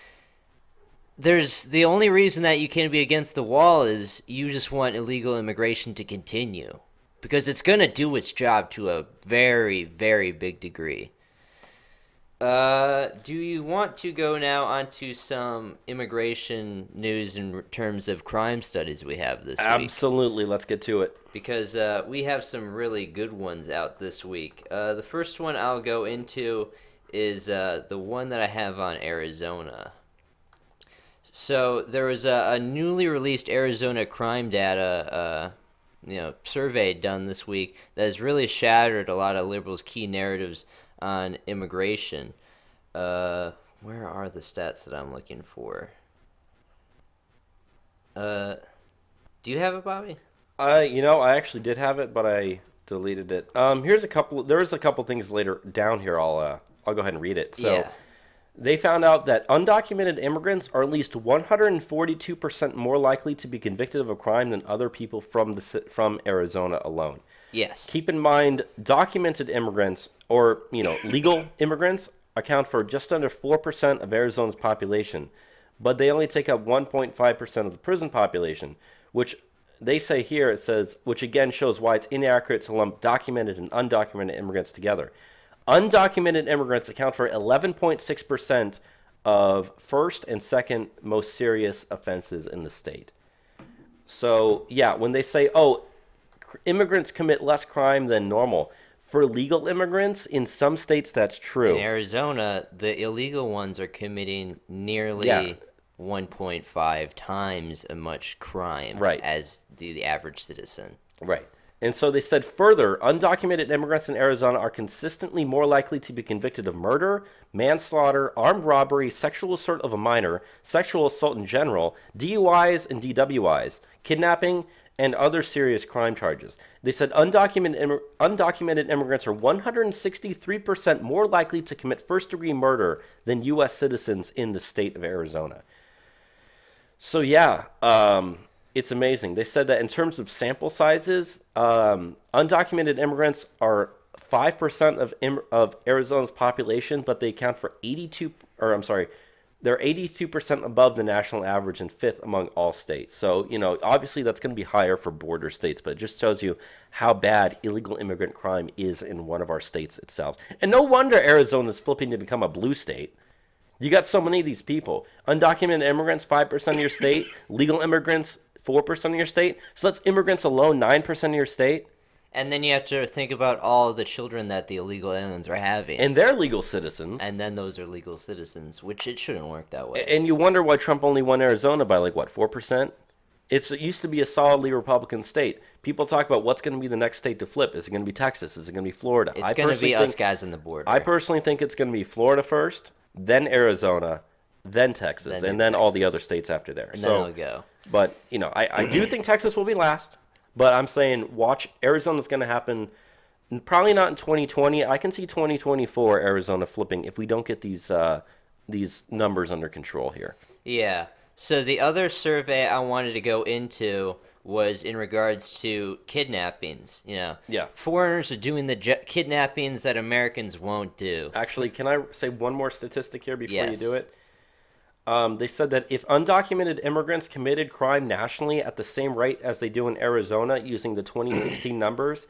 Speaker 2: There's the only reason that you can be against the wall is you just want illegal immigration to continue, because it's going to do its job to a very, very big degree. Do you want to go now onto some immigration news in terms of crime studies we have this week?
Speaker 1: Absolutely. Let's get to it.
Speaker 2: Because we have some really good ones out this week. The first one I'll go into is the one that I have on Arizona. So there was a newly released Arizona crime data survey done this week that has really shattered a lot of liberals' key narratives on immigration. Where are the stats that I'm looking for? Do you have it, Bobby?
Speaker 1: I actually did have it, but I deleted it. Here's a couple. There's a couple things later down here. I'll go ahead and read it. So,
Speaker 2: Yeah.
Speaker 1: they found out that undocumented immigrants are at least 142% more likely to be convicted of a crime than other people from Arizona alone.
Speaker 2: Yes.
Speaker 1: Keep in mind, documented immigrants, or legal immigrants, account for just under 4% of Arizona's population, but they only take up 1.5% of the prison population, which they say here, it says, which again shows why it's inaccurate to lump documented and undocumented immigrants together. Undocumented immigrants account for 11.6% of first and second most serious offenses in the state. So, yeah, when they say, oh, immigrants commit less crime than normal, for legal immigrants, in some states that's true.
Speaker 2: In Arizona, the illegal ones are committing nearly 1.5 times as much crime as the average citizen.
Speaker 1: Right. And so they said further, undocumented immigrants in Arizona are consistently more likely to be convicted of murder, manslaughter, armed robbery, sexual assault of a minor, sexual assault in general, DUIs and DWIs, kidnapping, and other serious crime charges. They said undocumented immigrants are 163% more likely to commit first-degree murder than U.S. citizens in the state of Arizona. So yeah, it's amazing. They said that in terms of sample sizes, undocumented immigrants are 5% of Arizona's population, but they account for they're 82% above the national average and fifth among all states. So, obviously that's going to be higher for border states, but it just shows you how bad illegal immigrant crime is in one of our states itself. And no wonder Arizona's flipping to become a blue state. You got so many of these people. Undocumented immigrants, 5% of your state. Legal immigrants, 4% of your state. So that's immigrants alone, 9% of your state.
Speaker 2: And then you have to think about all the children that the illegal aliens are having.
Speaker 1: And they're legal citizens.
Speaker 2: And then those are legal citizens, which it shouldn't work that way.
Speaker 1: And you wonder why Trump only won Arizona by 4%? It used to be a solidly Republican state. People talk about what's going to be the next state to flip. Is it going to be Texas? Is it going to be Florida?
Speaker 2: It's going to be us guys on the border.
Speaker 1: I personally think it's going to be Florida first, then Arizona, then Texas, and then all the other states after there.
Speaker 2: And then it'll go.
Speaker 1: But, I do think Texas will be last. But I'm saying, watch, Arizona's going to happen, probably not in 2020. I can see 2024 Arizona flipping if we don't get these numbers under control here.
Speaker 2: Yeah. So the other survey I wanted to go into was in regards to kidnappings. Yeah. Foreigners are doing the kidnappings that Americans won't do.
Speaker 1: Actually, can I say one more statistic here before you do it? They said that if undocumented immigrants committed crime nationally at the same rate as they do in Arizona using the 2016 numbers,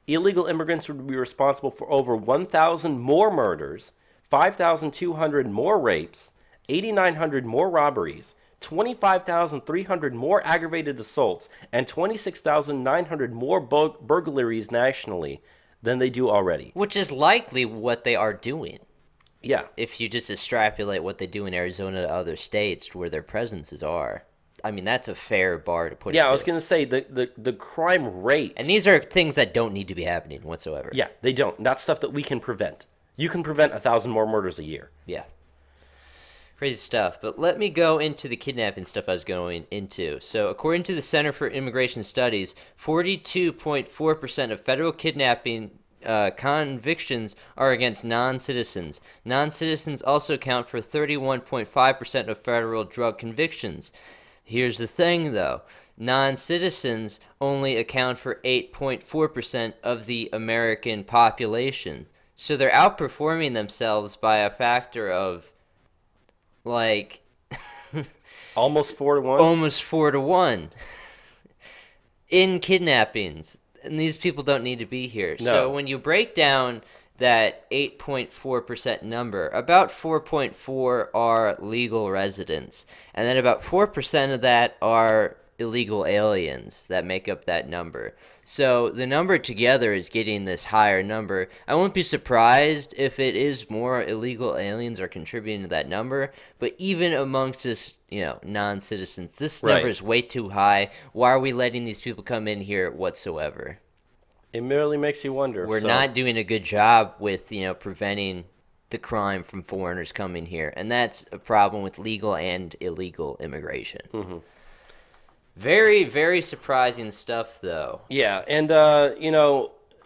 Speaker 1: illegal immigrants would be responsible for over 1,000 more murders, 5,200 more rapes, 8,900 more robberies, 25,300 more aggravated assaults, and 26,900 more burglaries nationally than they do already.
Speaker 2: Which is likely what they are doing.
Speaker 1: Yeah.
Speaker 2: If you just extrapolate what they do in Arizona to other states where their presences are. I mean, that's a fair bar to put it to.
Speaker 1: I was going to say, the crime rate.
Speaker 2: And these are things that don't need to be happening whatsoever.
Speaker 1: Yeah, they don't. That's stuff that we can prevent. You can prevent 1,000 more murders a year.
Speaker 2: Yeah. Crazy stuff. But let me go into the kidnapping stuff I was going into. So according to the Center for Immigration Studies, 42.4% of federal kidnapping convictions are against non-citizens. Non-citizens also account for 31.5% of federal drug convictions. Here's the thing, though. Non-citizens only account for 8.4% of the American population. So they're outperforming themselves by a factor of,
Speaker 1: almost 4 to 1?
Speaker 2: Almost 4 to 1. In kidnappings. And these people don't need to be here.
Speaker 1: No.
Speaker 2: So when you break down that 8.4% number, about 4.4 are legal residents, and then about 4% of that are illegal aliens that make up that number. So the number together is getting this higher number. I won't be surprised if it is more illegal aliens are contributing to that number, but even amongst us, non-citizens, this number is way too high. Why are we letting these people come in here whatsoever?
Speaker 1: It merely makes you wonder.
Speaker 2: We're not doing a good job with, preventing the crime from foreigners coming here, and that's a problem with legal and illegal immigration.
Speaker 1: Mm-hmm.
Speaker 2: Very, very surprising stuff, though.
Speaker 1: Yeah, and,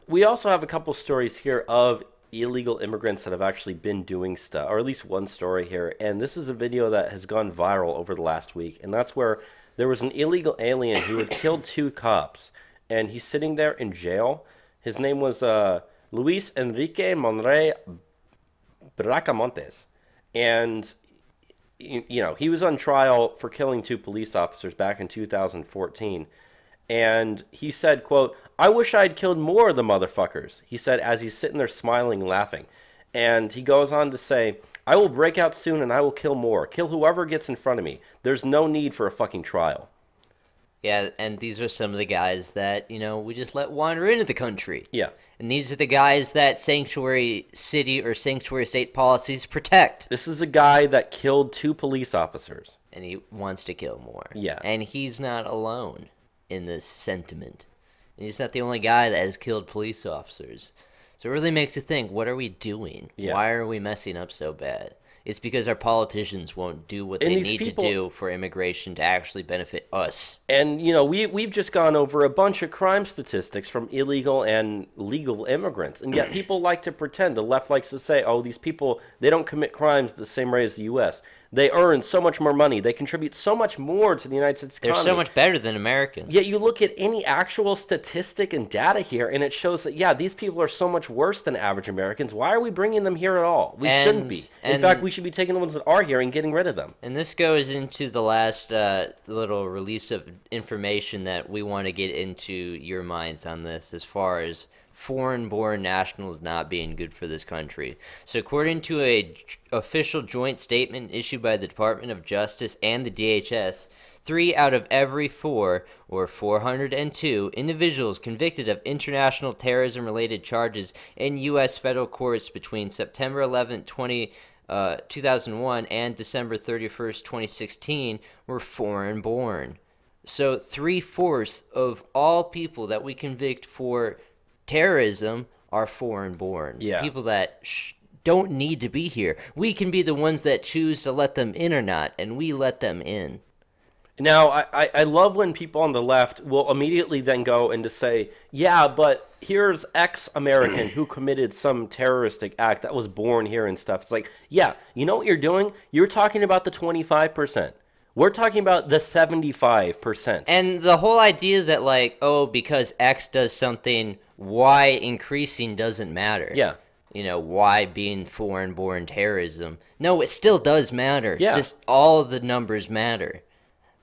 Speaker 1: we also have a couple stories here of illegal immigrants that have actually been doing stuff, or at least one story here, and this is a video that has gone viral over the last week, and that's where there was an illegal alien who had killed 2 cops, and he's sitting there in jail. His name was Luis Enrique Monrey Bracamontes, and he was on trial for killing 2 police officers back in 2014. And he said, quote, "I wish I'd killed more of the motherfuckers," he said as he's sitting there smiling and laughing. And he goes on to say, "I will break out soon and I will kill more. Kill whoever gets in front of me. There's no need for a fucking trial."
Speaker 2: Yeah, and these are some of the guys that, we just let wander into the country.
Speaker 1: Yeah.
Speaker 2: And these are the guys that sanctuary city or sanctuary state policies protect.
Speaker 1: This is a guy that killed 2 police officers.
Speaker 2: And he wants to kill more.
Speaker 1: Yeah.
Speaker 2: And he's not alone in this sentiment. And he's not the only guy that has killed police officers. So it really makes you think, what are we doing?
Speaker 1: Yeah.
Speaker 2: Why are we messing up so bad? It's because our politicians won't do what they need to do for immigration to actually benefit us.
Speaker 1: And, we've just gone over a bunch of crime statistics from illegal and legal immigrants. And yet people like to pretend, the left likes to say, oh, these people, they don't commit crimes the same way as the U.S. They earn so much more money. They contribute so much more to the United States economy.
Speaker 2: They're so much better than Americans.
Speaker 1: Yet you look at any actual statistic and data here, and it shows that, yeah, these people are so much worse than average Americans. Why are we bringing them here at all? We shouldn't be. In fact, we should be taking the ones that are here and getting rid of them.
Speaker 2: And this goes into the last little release of information that we want to get into your minds on this as far as foreign-born nationals not being good for this country. So according to a official joint statement issued by the Department of Justice and the DHS, 3 out of every 4, or 402, individuals convicted of international terrorism-related charges in U.S. federal courts between September 11, 2001 and December 31st, 2016 were foreign-born. So 3/4 of all people that we convict for terrorism are foreign-born.
Speaker 1: Yeah.
Speaker 2: People that don't need to be here. We can be the ones that choose to let them in or not, and we let them in.
Speaker 1: Now, I love when people on the left will immediately then go and to say, yeah, but here's X-American who committed some terroristic act that was born here and stuff. It's like, yeah, you know what you're doing? You're talking about the 25%. We're talking about the 75%.
Speaker 2: And the whole idea that, because X does something, Y increasing doesn't matter.
Speaker 1: Yeah.
Speaker 2: Y being foreign-born terrorism. No, it still does matter.
Speaker 1: Yeah.
Speaker 2: All the numbers matter.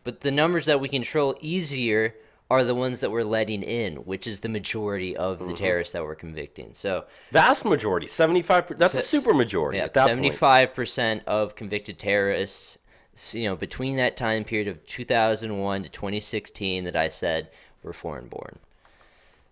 Speaker 2: But the numbers that we control easier are the ones that we're letting in, which is the majority of the terrorists that we're convicting. So
Speaker 1: vast majority, 75%. That's a super majority at that
Speaker 2: 75% of convicted terrorists, between that time period of 2001 to 2016 that I said, were foreign-born.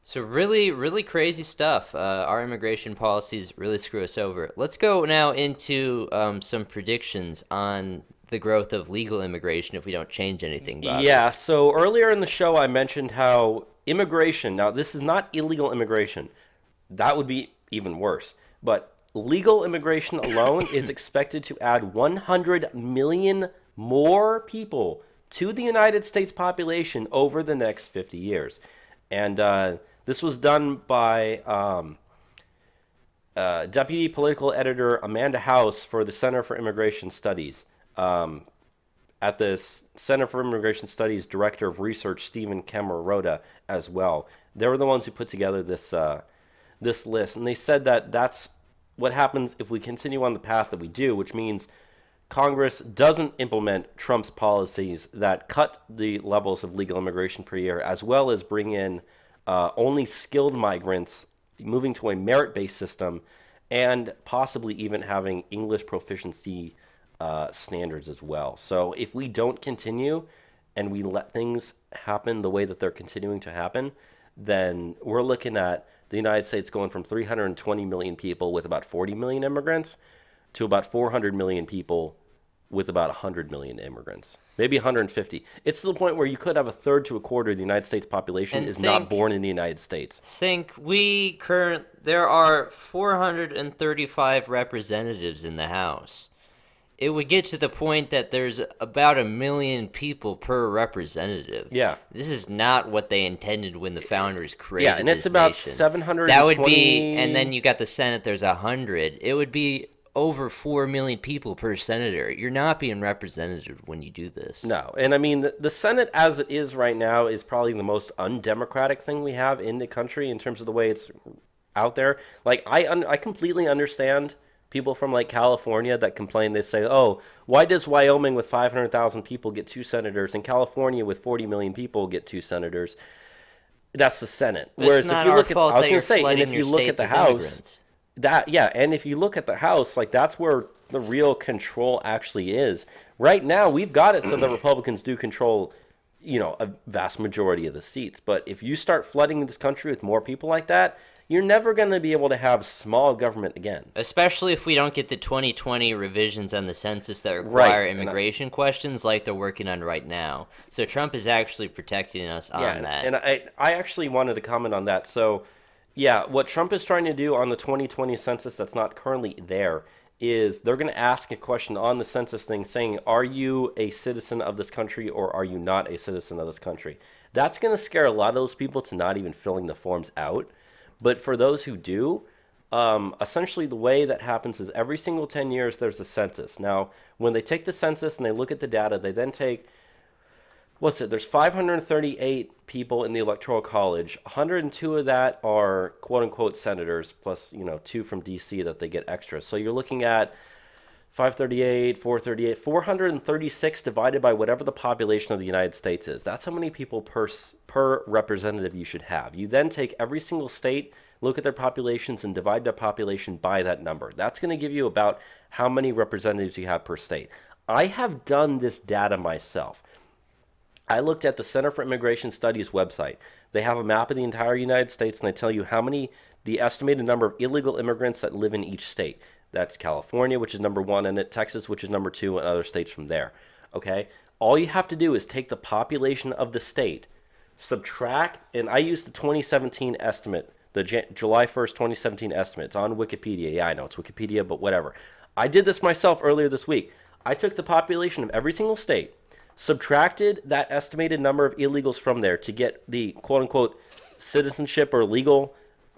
Speaker 2: So really, really crazy stuff. Our immigration policies really screw us over. Let's go now into some predictions on the growth of legal immigration if we don't change anything, Bob.
Speaker 1: Yeah, so earlier in the show I mentioned how immigration, now this is not illegal immigration. That would be even worse. But legal immigration alone is expected to add 100 million more people to the United States population over the next 50 years. And this was done by Deputy Political Editor Amanda House for the Center for Immigration Studies. At the Center for Immigration Studies, Director of Research Stephen Camarota as well. They were the ones who put together this this list, and they said that that's what happens if we continue on the path that we do, which means Congress doesn't implement Trump's policies that cut the levels of legal immigration per year, as well as bring in only skilled migrants, moving to a merit-based system, and possibly even having English proficiency standards as well. So if we don't continue and we let things happen the way that they're continuing to happen, then we're looking at the United States going from 320 million people with about 40 million immigrants to about 400 million people with about 100 million immigrants, maybe 150. It's to the point where you could have a third to a quarter of the United States population
Speaker 2: And
Speaker 1: is not born in the United States.
Speaker 2: There are 435 representatives in the House. It would get to the point that there's about 1 million people per representative.
Speaker 1: Yeah.
Speaker 2: This is not what they intended when the founders created
Speaker 1: Yeah, and it's
Speaker 2: this
Speaker 1: about
Speaker 2: nation.
Speaker 1: 720.
Speaker 2: That would be, and then you got the Senate, there's 100. It would be over 4 million people per senator. You're not being representative when you do this.
Speaker 1: No, and I mean, the Senate as it is right now is probably the most undemocratic thing we have in the country in terms of the way it's out there. Like, I completely understand people from, like, California that complain. They say, oh, why does Wyoming with 500,000 people get 2 senators and California with 40 million people get 2 senators? That's the Senate.
Speaker 2: But
Speaker 1: Whereas
Speaker 2: it's not
Speaker 1: if you
Speaker 2: our
Speaker 1: look at,
Speaker 2: fault
Speaker 1: I was
Speaker 2: that
Speaker 1: going
Speaker 2: you're
Speaker 1: to say, and
Speaker 2: flooding
Speaker 1: if
Speaker 2: your
Speaker 1: you look at
Speaker 2: states
Speaker 1: the
Speaker 2: with
Speaker 1: House,
Speaker 2: immigrants.
Speaker 1: and if you look at the House, like, that's where the real control actually is. Right now, we've got it so the Republicans do control, a vast majority of the seats. But if you start flooding this country with more people like that, you're never going to be able to have small government again.
Speaker 2: Especially if we don't get the 2020 revisions on the census that require
Speaker 1: Right.
Speaker 2: immigration questions like they're working on right now. So Trump is actually protecting us on that.
Speaker 1: And I actually wanted to comment on that. So, yeah, what Trump is trying to do on the 2020 census that's not currently there is they're going to ask a question on the census thing saying, are you a citizen of this country or are you not a citizen of this country? That's going to scare a lot of those people to not even filling the forms out. But for those who do, essentially the way that happens is every single 10 years there's a census. Now, when they take the census and they look at the data, they then take, there's 538 people in the Electoral College. 102 of that are quote-unquote senators, plus, 2 from D.C. that they get extra. So you're looking at 538, 438, 436 divided by whatever the population of the United States is. That's how many people per representative you should have. You then take every single state, look at their populations, and divide their population by that number. That's going to give you about how many representatives you have per state. I have done this data myself. I looked at the Center for Immigration Studies website. They have a map of the entire United States, and they tell you the estimated number of illegal immigrants that live in each state. That's California, which is number 1, and Texas, which is number 2, and other states from there. Okay? All you have to do is take the population of the state, subtract, and I used the 2017 estimate, the July 1st, 2017 estimate. It's on Wikipedia. Yeah, I know it's Wikipedia, but whatever. I did this myself earlier this week. I took the population of every single state, subtracted that estimated number of illegals from there to get the quote-unquote citizenship or legal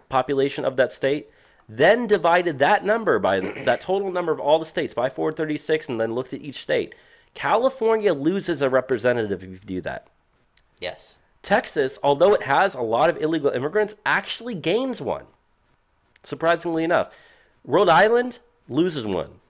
Speaker 1: population of that state, then divided that number by that total number of all the states by 436 and then looked at each state. California loses a representative if you do that.
Speaker 2: Yes.
Speaker 1: Texas, although it has a lot of illegal immigrants, actually gains one, surprisingly enough. Rhode Island loses one.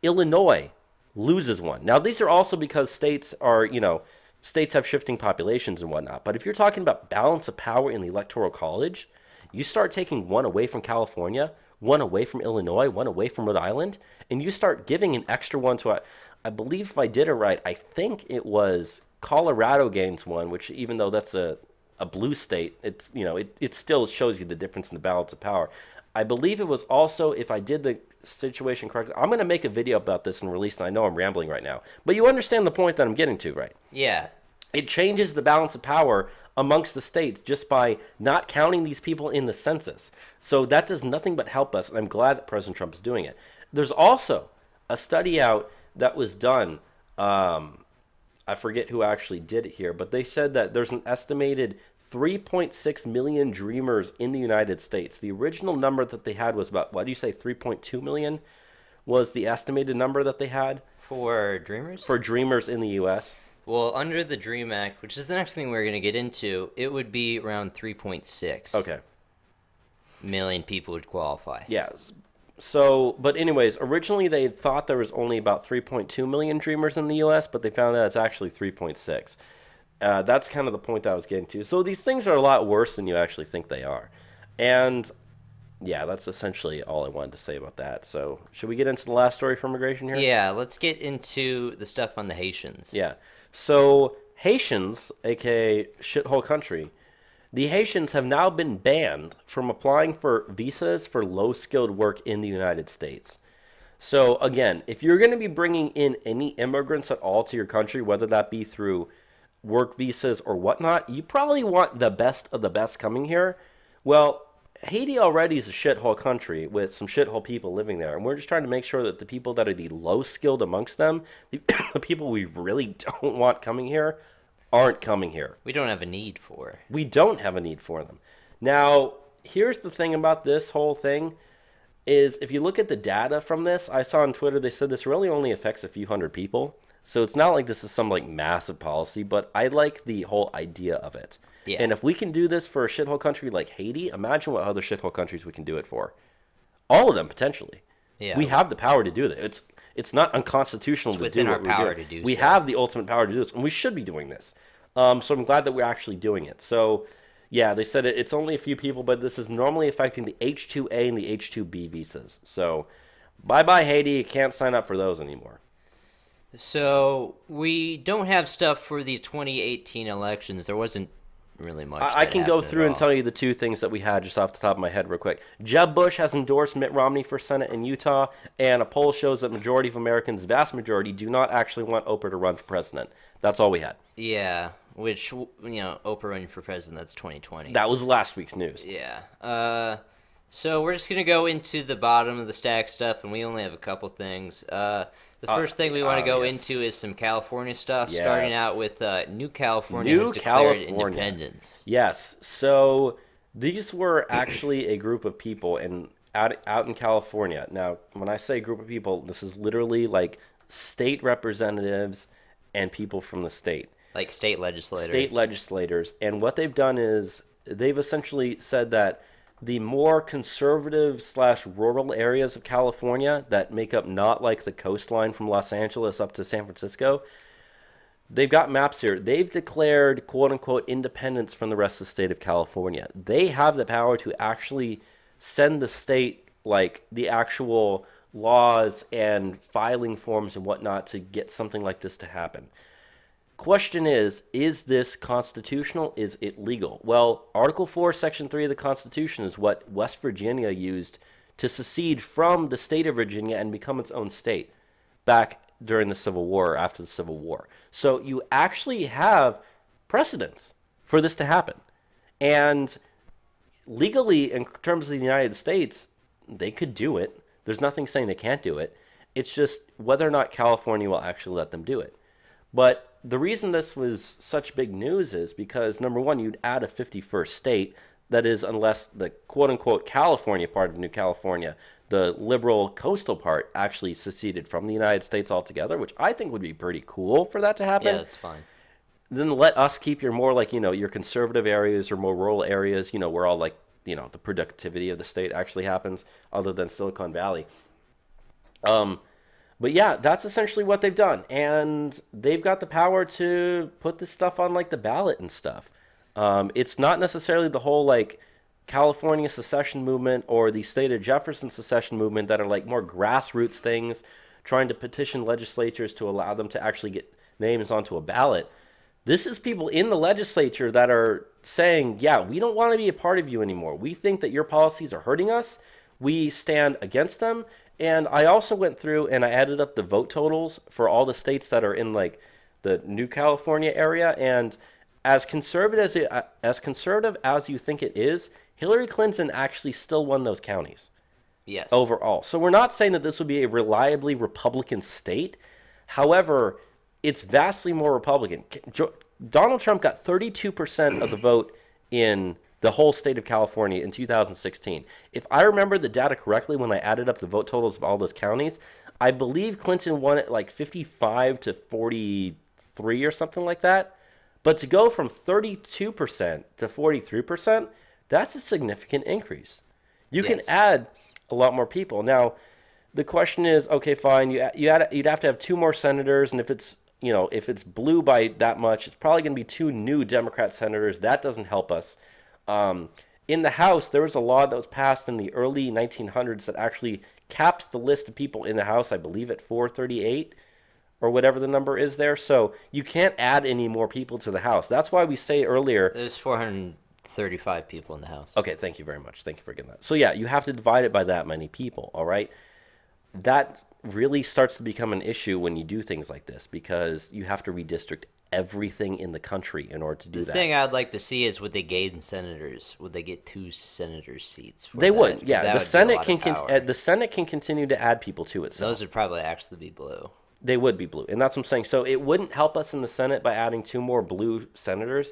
Speaker 1: Illinois loses one. Now, these are also because states have shifting populations and whatnot. But if you're talking about balance of power in the Electoral College, you start taking one away from California, one away from Illinois, one away from Rhode Island, and you start giving an extra one to, I believe if I did it right, I think it was Colorado gains one, which even though that's a blue state, it's it still shows you the difference in the balance of power. I believe it was also, if I did the situation correctly, I'm going to make a video about this and release it. I know I'm rambling right now, but you understand the point that I'm getting to, right?
Speaker 2: Yeah.
Speaker 1: It changes the balance of power amongst the states just by not counting these people in the census. So that does nothing but help us, and I'm glad that President Trump is doing it. There's also a study out that was done. I forget who actually did it here, but they said that there's an estimated 3.6 million dreamers in the United States. The original number that they had was about, 3.2 million was the estimated number that they had.
Speaker 2: For dreamers?
Speaker 1: For dreamers in the U.S.
Speaker 2: Well, under the DREAM Act, which is the next thing we're going to get into, it would be around 3.6 million people would qualify.
Speaker 1: Yes. So, but anyways, originally they thought there was only about 3.2 million dreamers in the U.S., but they found out it's actually 3.6. That's kind of the point that I was getting to. So these things are a lot worse than you actually think they are. And Yeah, that's essentially all I wanted to say about that. So, should we get into the last story for immigration here?
Speaker 2: Yeah, let's get into the stuff on the Haitians.
Speaker 1: Yeah. So, Haitians, aka shithole country, the Haitians have now been banned from applying for visas for low skilled work in the United States. So, again, if you're going to be bringing in any immigrants at all to your country, whether that be through work visas or whatnot, you probably want the best of the best coming here. Well, Haiti already is a shithole country with some shithole people living there, and we're just trying to make sure that the people that are the low skilled amongst them, the people we really don't want coming here, aren't coming here.
Speaker 2: We don't have a need for.
Speaker 1: We don't have a need for them. Now, here's the thing about this whole thing is if you look at the data from this, I saw on Twitter they said this really only affects a few hundred people. So it's not like this is some like massive policy, but I like the whole idea of it.
Speaker 2: Yeah.
Speaker 1: And if we can do this for a shithole country like Haiti, imagine what other shithole countries we can do it for. All of them potentially.
Speaker 2: Yeah.
Speaker 1: We have the power to do this. It's not unconstitutional to
Speaker 2: within
Speaker 1: do
Speaker 2: our
Speaker 1: what
Speaker 2: power
Speaker 1: we're doing.
Speaker 2: to do
Speaker 1: We
Speaker 2: so.
Speaker 1: have the ultimate power to do this, and we should be doing this. So I'm glad that we're actually doing it. So yeah, they said it's only a few people, but this is normally affecting the H-2A and the H-2B visas. So bye-bye Haiti, you can't sign up for those anymore.
Speaker 2: So we don't have stuff for the 2018 elections. There wasn't really much.
Speaker 1: I can go through and
Speaker 2: all.
Speaker 1: tell you the two things that we had just off the top of my head real quick. Jeb Bush has endorsed Mitt Romney for Senate in Utah, and a poll shows that majority of Americans, vast majority, do not actually want Oprah to run for president. That's all we had.
Speaker 2: Yeah, which, Oprah running for president, that's 2020.
Speaker 1: That was last week's news.
Speaker 2: Yeah. So we're just going to go into the bottom of the stack stuff, and we only have a couple things. The first thing we want to go into is some California stuff, starting out with New California has declared independence.
Speaker 1: Yes. So these were actually a group of people out in California. Now, when I say group of people, this is literally like state representatives and people from the state.
Speaker 2: Like state legislators.
Speaker 1: State legislators. And what they've done is they've essentially said that the more conservative / rural areas of California that make up not like the coastline from Los Angeles up to San Francisco, they've got maps here. They've declared quote unquote independence from the rest of the state of California. They have the power to actually send the state like the actual laws and filing forms and whatnot to get something like this to happen. Question is this constitutional? Is it legal? Well, Article 4, Section 3 of the Constitution is what West Virginia used to secede from the state of Virginia and become its own state back during the Civil War or after the Civil War. So you actually have precedents for this to happen. And legally, in terms of the United States, they could do it. There's nothing saying they can't do it. It's just whether or not California will actually let them do it. But the reason this was such big news is because, number one, you'd add a 51st state. That is, unless the quote-unquote California part of New California, the liberal coastal part, actually seceded from the United States altogether, which I think would be pretty cool for that to happen.
Speaker 2: Yeah, that's fine.
Speaker 1: Then let us keep your more like, your conservative areas or more rural areas, where all like, the productivity of the state actually happens, other than Silicon Valley. But yeah, that's essentially what they've done. And they've got the power to put this stuff on like the ballot and stuff. It's not necessarily the whole like California secession movement or the state of Jefferson secession movement that are like more grassroots things, trying to petition legislatures to allow them to actually get names onto a ballot. This is people in the legislature that are saying, yeah, we don't want to be a part of you anymore. We think that your policies are hurting us. We stand against them. And I also went through and I added up the vote totals for all the states that are in like the New California area. And as conservative as you think it is, Hillary Clinton actually still won those counties.
Speaker 2: Yes.
Speaker 1: Overall. So we're not saying that this would be a reliably Republican state. However, it's vastly more Republican. Donald Trump got 32% of the vote in the whole state of California in 2016. If I remember the data correctly, when I added up the vote totals of all those counties, I believe Clinton won it like 55 to 43 or something like that. But to go from 32% to 43%, that's a significant increase. You can add a lot more people. Now, the question is, okay, fine, you'd have to have two more senators, and if it's blue by that much, it's probably going to be two new Democrat senators. That doesn't help us. In the House, there was a law that was passed in the early 1900s that actually caps the list of people in the House, I believe, at 438 or whatever the number is there. So you can't add any more people to the House. That's why we say earlier.
Speaker 2: There's 435 people in the House.
Speaker 1: Okay, thank you very much. Thank you for getting that. So yeah, you have to divide it by that many people, all right? That really starts to become an issue when you do things like this because you have to redistrict everything in the country in order to do that.
Speaker 2: The thing I'd like to see is would they gain senators? Would they get 2 senators seats? For
Speaker 1: they
Speaker 2: that?
Speaker 1: would, yeah.
Speaker 2: That
Speaker 1: The
Speaker 2: would
Speaker 1: Senate
Speaker 2: be a lot of power.
Speaker 1: the Senate can continue to add people to itself.
Speaker 2: Those would probably actually be blue.
Speaker 1: They would be blue, and that's what I'm saying. So it wouldn't help us in the Senate by adding 2 more blue senators.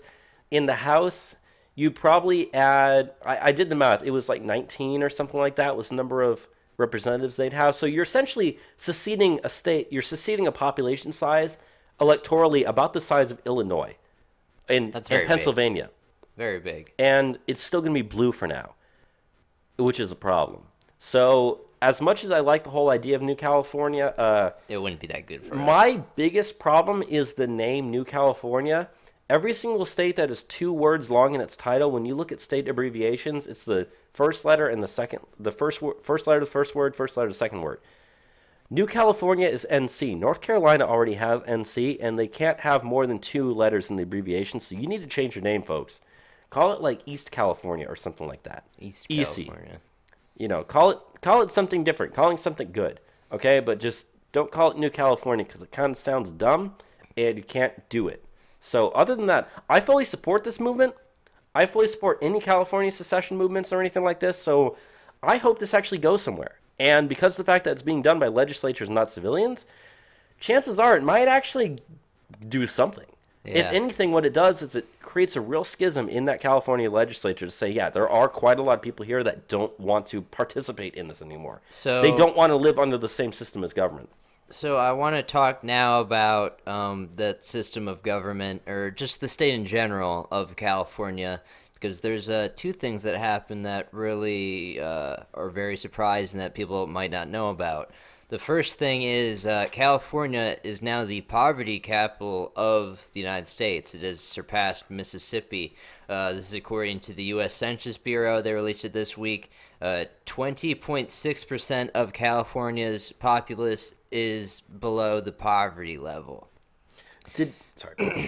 Speaker 1: In the House, you probably add. I did the math. It was like 19 or something like that was the number of representatives they'd have. So you're essentially seceding a state. You're seceding a population size electorally about the size of Illinois and Pennsylvania.
Speaker 2: Big. Very big.
Speaker 1: And it's still going to be blue for now, which is a problem. So as much as I like the whole idea of New California,
Speaker 2: it wouldn't be that good for us.
Speaker 1: My biggest problem is the name New California. Every single state that is 2 words long in its title, when you look at state abbreviations, it's the first letter and first letter of the first word, first letter of the second word. New California is NC. North Carolina already has NC, and they can't have more than 2 letters in the abbreviation, so you need to change your name, folks. Call it like East California or something like that.
Speaker 2: East California.
Speaker 1: You know, call it something different, calling something good, okay? But just don't call it New California because it kind of sounds dumb, and you can't do it. So other than that, I fully support this movement. I fully support any California secession movements or anything like this. So I hope this actually goes somewhere. And because of the fact that it's being done by legislatures, not civilians, chances are it might actually do something. Yeah. If anything, what it does is it creates a real schism in that California legislature to say, yeah, there are quite a lot of people here that don't want to participate in this anymore. So they don't want to live under the same system as government.
Speaker 2: So I want to talk now about that system of government, or just the state in general of California, because there's 2 things that happen that really are very surprising that people might not know about. The first thing is California is now the poverty capital of the United States. It has surpassed Mississippi. This is according to the U.S. Census Bureau. They released it this week. 20.6% of California's populace is below the poverty level.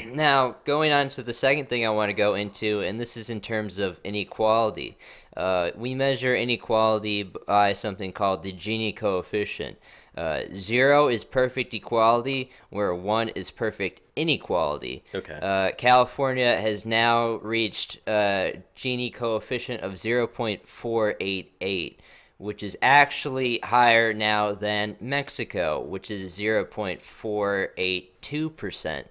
Speaker 2: Now, going on to the second thing I want to go into, and this is in terms of inequality. We measure inequality by something called the Gini coefficient. 0 is perfect equality, where 1 is perfect inequality.
Speaker 1: Okay.
Speaker 2: California has now reached a Gini coefficient of 0.488, which is actually higher now than Mexico, which is 0.482%.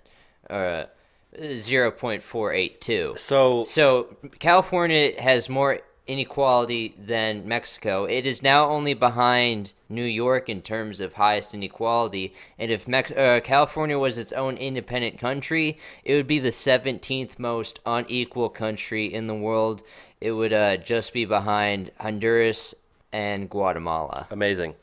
Speaker 2: 0.482. So California has more inequality than Mexico. It is now only behind New York in terms of highest inequality, and if California was its own independent country, it would be the 17th most unequal country in the world. It would just be behind Honduras and Guatemala.
Speaker 1: Amazing.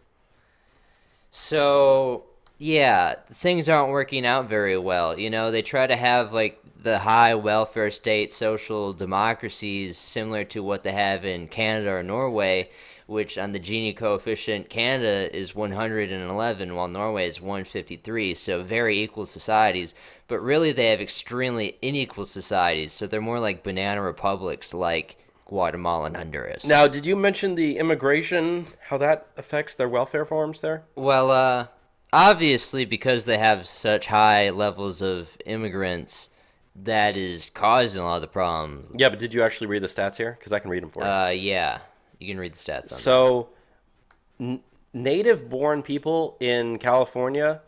Speaker 2: So yeah, things aren't working out very well. You know, they try to have like the high welfare state social democracies similar to what they have in Canada or Norway, which on the Gini coefficient, Canada is 111 while Norway is 153, so very equal societies. But really they have extremely unequal societies, so they're more like banana republics like Guatemala and Honduras.
Speaker 1: Now, did you mention the immigration, how that affects their welfare forms there?
Speaker 2: Well, obviously, because they have such high levels of immigrants, that is causing a lot of the problems.
Speaker 1: Yeah, but did you actually read the stats here? Because I can read them for you.
Speaker 2: Yeah, you can read the stats on that.
Speaker 1: So, native-born people in California,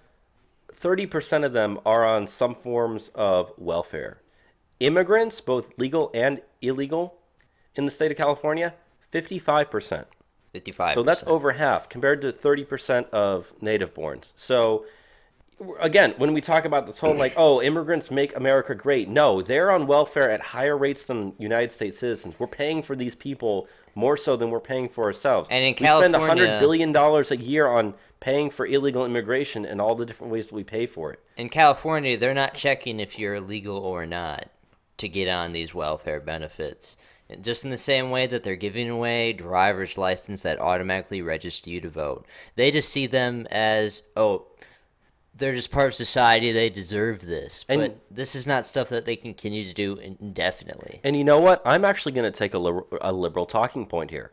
Speaker 1: 30% of them are on some forms of welfare. Immigrants, both legal and illegal, in the state of California, 55%.
Speaker 2: 55%.
Speaker 1: So that's over half compared to 30% of native-borns. So again, when we talk about this whole like, oh, immigrants make America great. No, they're on welfare at higher rates than United States citizens. We're paying for these people more so than we're paying for ourselves.
Speaker 2: And in California,
Speaker 1: we spend $100 billion a year on paying for illegal immigration and all the different ways that we pay for it.
Speaker 2: In California, they're not checking if you're illegal or not to get on these welfare benefits. Just in the same way that they're giving away driver's license that automatically register you to vote. They just see them as, oh, they're just part of society. They deserve this. But
Speaker 1: And
Speaker 2: this is not stuff that they continue to do indefinitely.
Speaker 1: and you know what? I'm actually going to take a liberal talking point here.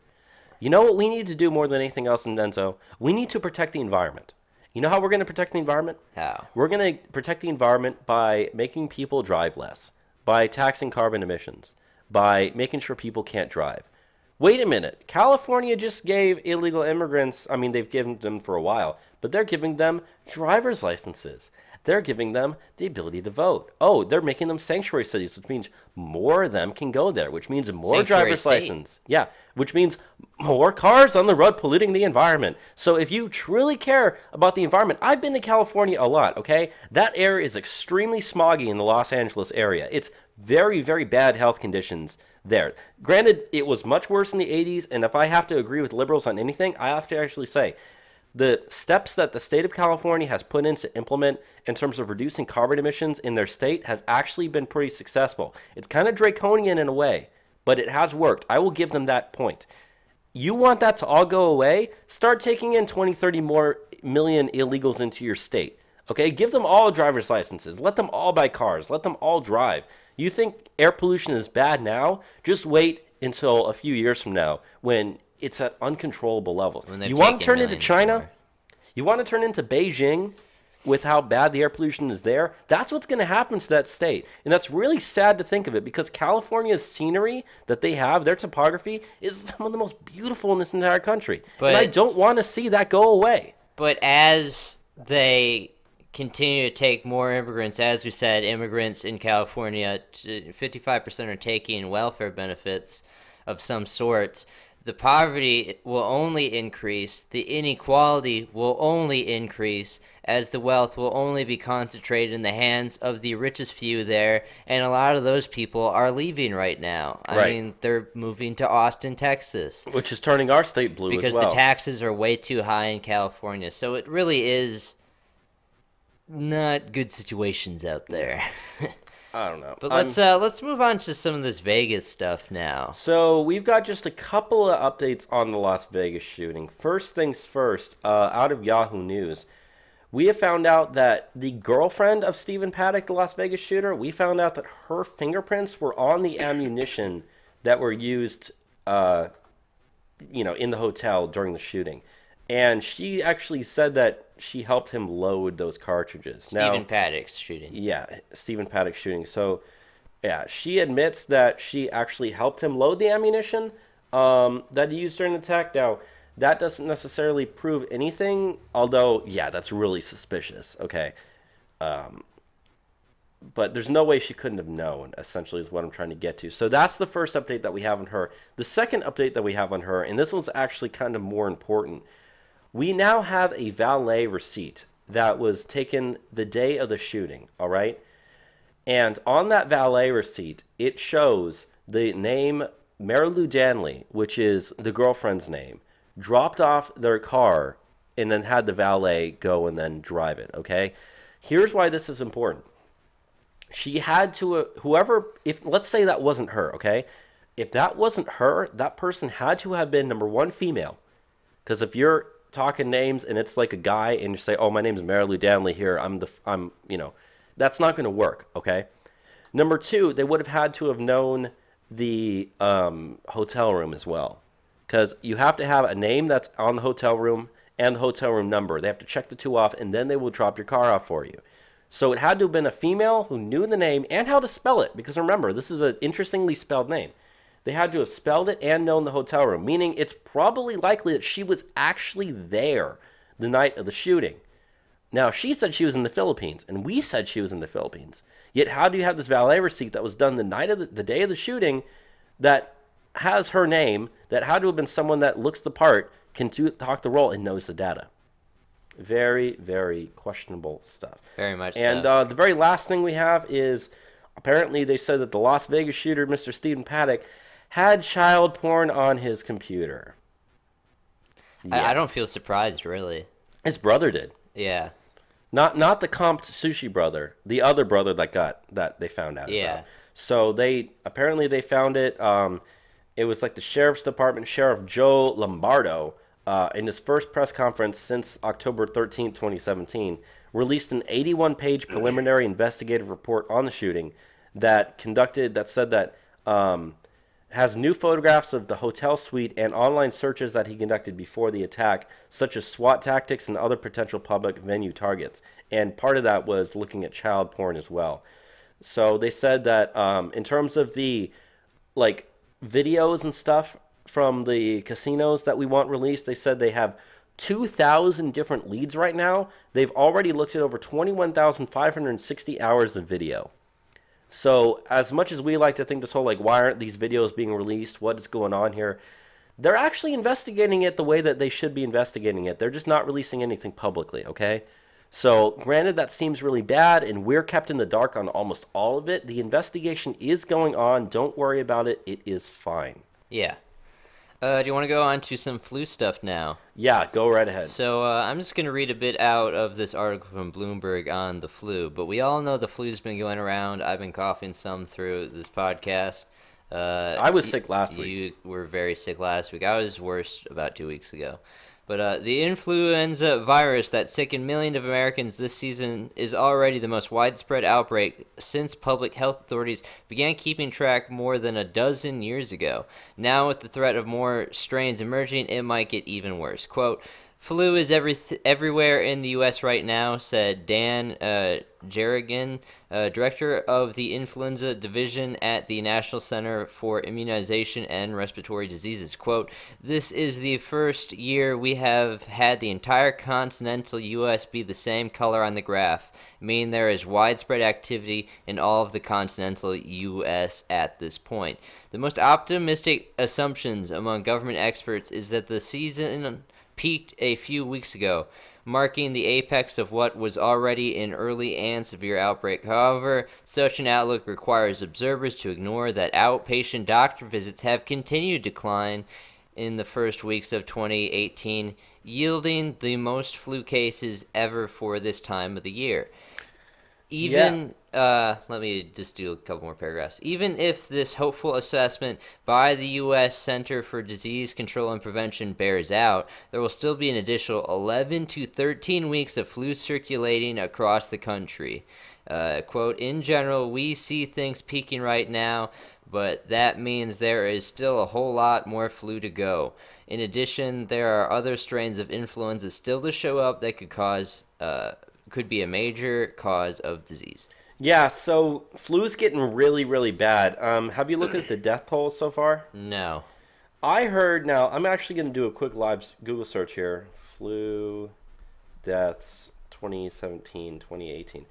Speaker 1: You know what we need to do more than anything else in Denso? We need to protect the environment. You know how we're going to protect the environment?
Speaker 2: How?
Speaker 1: We're going to protect the environment by making people drive less, by taxing carbon emissions, by making sure people can't drive. Wait a minute. California just gave illegal immigrants, I mean, they've given them for a while, but they're giving them driver's licenses. They're giving them the ability to vote. Oh, they're making them sanctuary cities, which means more of them can go there, which means more driver's license. Yeah, which means more cars on the road polluting the environment. So if you truly care about the environment, I've been to California a lot, okay? That air is extremely smoggy in the Los Angeles area. It's very, very bad health conditions there. Granted, it was much worse in the 80s, and if I have to agree with liberals on anything, I have to actually say, the steps that the state of California has put in to implement in terms of reducing carbon emissions in their state has actually been pretty successful. It's kind of draconian in a way, but it has worked. I will give them that point. You want that to all go away? Start taking in 20, 30 more million illegals into your state. Okay, give them all driver's licenses. Let them all buy cars. Let them all drive. You think air pollution is bad now? Just wait until a few years from now when it's at uncontrollable levels. You want to turn into China? More. You want to turn into Beijing with how bad the air pollution is there? That's what's going to happen to that state. And that's really sad to think of it because California's scenery that they have, their topography, is some of the most beautiful in this entire country. But, and I don't want to see that go away.
Speaker 2: But as they continue to take more immigrants, as we said, immigrants in California, 55% are taking welfare benefits of some sort. The poverty will only increase, the inequality will only increase, as the wealth will only be concentrated in the hands of the richest few there, and a lot of those people are leaving right now. I mean, they're moving to Austin, Texas.
Speaker 1: Which is turning our state blue
Speaker 2: because
Speaker 1: as well.
Speaker 2: The taxes are way too high in California, so it really is not good situations out there.
Speaker 1: I don't know.
Speaker 2: But let's move on to some of this Vegas stuff now.
Speaker 1: So we've got just a couple of updates on the Las Vegas shooting. First things first, out of Yahoo News, we have found out that the girlfriend of Stephen Paddock, the Las Vegas shooter, we found out that her fingerprints were on the ammunition that were used, in the hotel during the shooting. And she actually said that she helped him load those cartridges.
Speaker 2: Stephen Paddock's shooting.
Speaker 1: Yeah, Stephen Paddock's shooting. So, yeah, she admits that she actually helped him load the ammunition that he used during the attack. Now, that doesn't necessarily prove anything, although, yeah, that's really suspicious, okay? But there's no way she couldn't have known, essentially, is what I'm trying to get to. So that's the first update that we have on her. The second update that we have on her, and this one's actually kind of more important, we now have a valet receipt that was taken the day of the shooting, all right? And on that valet receipt, it shows the name Marilou Danley, which is the girlfriend's name, dropped off their car and then had the valet go and then drive it, okay? Here's why this is important. She had to, let's say that wasn't her, okay? If that wasn't her, that person had to have been, number one, female. Because if you're talking names and it's like a guy and you say, oh, my name is Marilou Danley here, that's not going to work, okay? Number two, they would have had to have known the hotel room as well. Because you have to have a name that's on the hotel room and the hotel room number. They have to check the two off, and then they will drop your car off for you. So it had to have been a female who knew the name and how to spell it. Because remember, this is an interestingly spelled name. They had to have spelled it and known the hotel room, meaning it's probably likely that she was actually there the night of the shooting. Now, she said she was in the Philippines, and we said she was in the Philippines. Yet how do you have this valet receipt that was done the night of the day of the shooting that has her name, that had to have been someone that looks the part, can talk the role, and knows the data? Very, very questionable stuff.
Speaker 2: Very much
Speaker 1: and
Speaker 2: so.
Speaker 1: The very last thing we have is, apparently they said that the Las Vegas shooter, Mr. Stephen Paddock, had child porn on his computer.
Speaker 2: Yeah. I don't feel surprised, really.
Speaker 1: His brother did.
Speaker 2: Yeah.
Speaker 1: Not the comped sushi brother, the other brother that they found out about. So they found it. It was like the sheriff's department, Sheriff Joe Lombardo, in his first press conference since October 13th, 2017, released an 81-page preliminary investigative report on the shooting that said that has new photographs of the hotel suite and online searches that he conducted before the attack, such as SWAT tactics and other potential public venue targets. And part of that was looking at child porn as well. So they said that in terms of the like videos and stuff from the casinos that we want released, they said they have 2,000 different leads right now. They've already looked at over 21,560 hours of video. So as much as we like to think this whole like, why aren't these videos being released? What is going on here? They're actually investigating it the way that they should be investigating it. They're just not releasing anything publicly, okay? So granted, that seems really bad, and we're kept in the dark on almost all of it. The investigation is going on. Don't worry about it. It is fine.
Speaker 2: Yeah. Do you want to go on to some flu stuff now?
Speaker 1: Yeah, go right ahead.
Speaker 2: So I'm just going to read a bit out of this article from Bloomberg on the flu. But we all know the flu's been going around. I've been coughing some through this podcast.
Speaker 1: I was sick last week.
Speaker 2: You were very sick last week. I was worse about 2 weeks ago. But the influenza virus that sickened millions of Americans this season is already the most widespread outbreak since public health authorities began keeping track more than a dozen years ago. Now, with the threat of more strains emerging, it might get even worse. Quote, "Flu is everywhere in the U.S. right now," said Dan Jerrigan, director of the Influenza Division at the National Center for Immunization and Respiratory Diseases. Quote, "This is the first year we have had the entire continental U.S. be the same color on the graph, meaning there is widespread activity in all of the continental U.S. at this point. The most optimistic assumptions among government experts is that the season peaked a few weeks ago, marking the apex of what was already an early and severe outbreak. However, such an outlook requires observers to ignore that outpatient doctor visits have continued to decline in the first weeks of 2018, yielding the most flu cases ever for this time of the year. Let me just do a couple more paragraphs. Even if this hopeful assessment by the U.S. Center for Disease Control and Prevention bears out, there will still be an additional 11 to 13 weeks of flu circulating across the country. Quote, "In general, we see things peaking right now, but that means there is still a whole lot more flu to go. In addition, there are other strains of influenza still to show up that could be a major cause of disease."
Speaker 1: Yeah, so flu's getting really, really bad. Have you looked at the death toll so far?
Speaker 2: No.
Speaker 1: I heard, now, I'm actually going to do a quick live Google search here. Flu deaths 2017, 2018.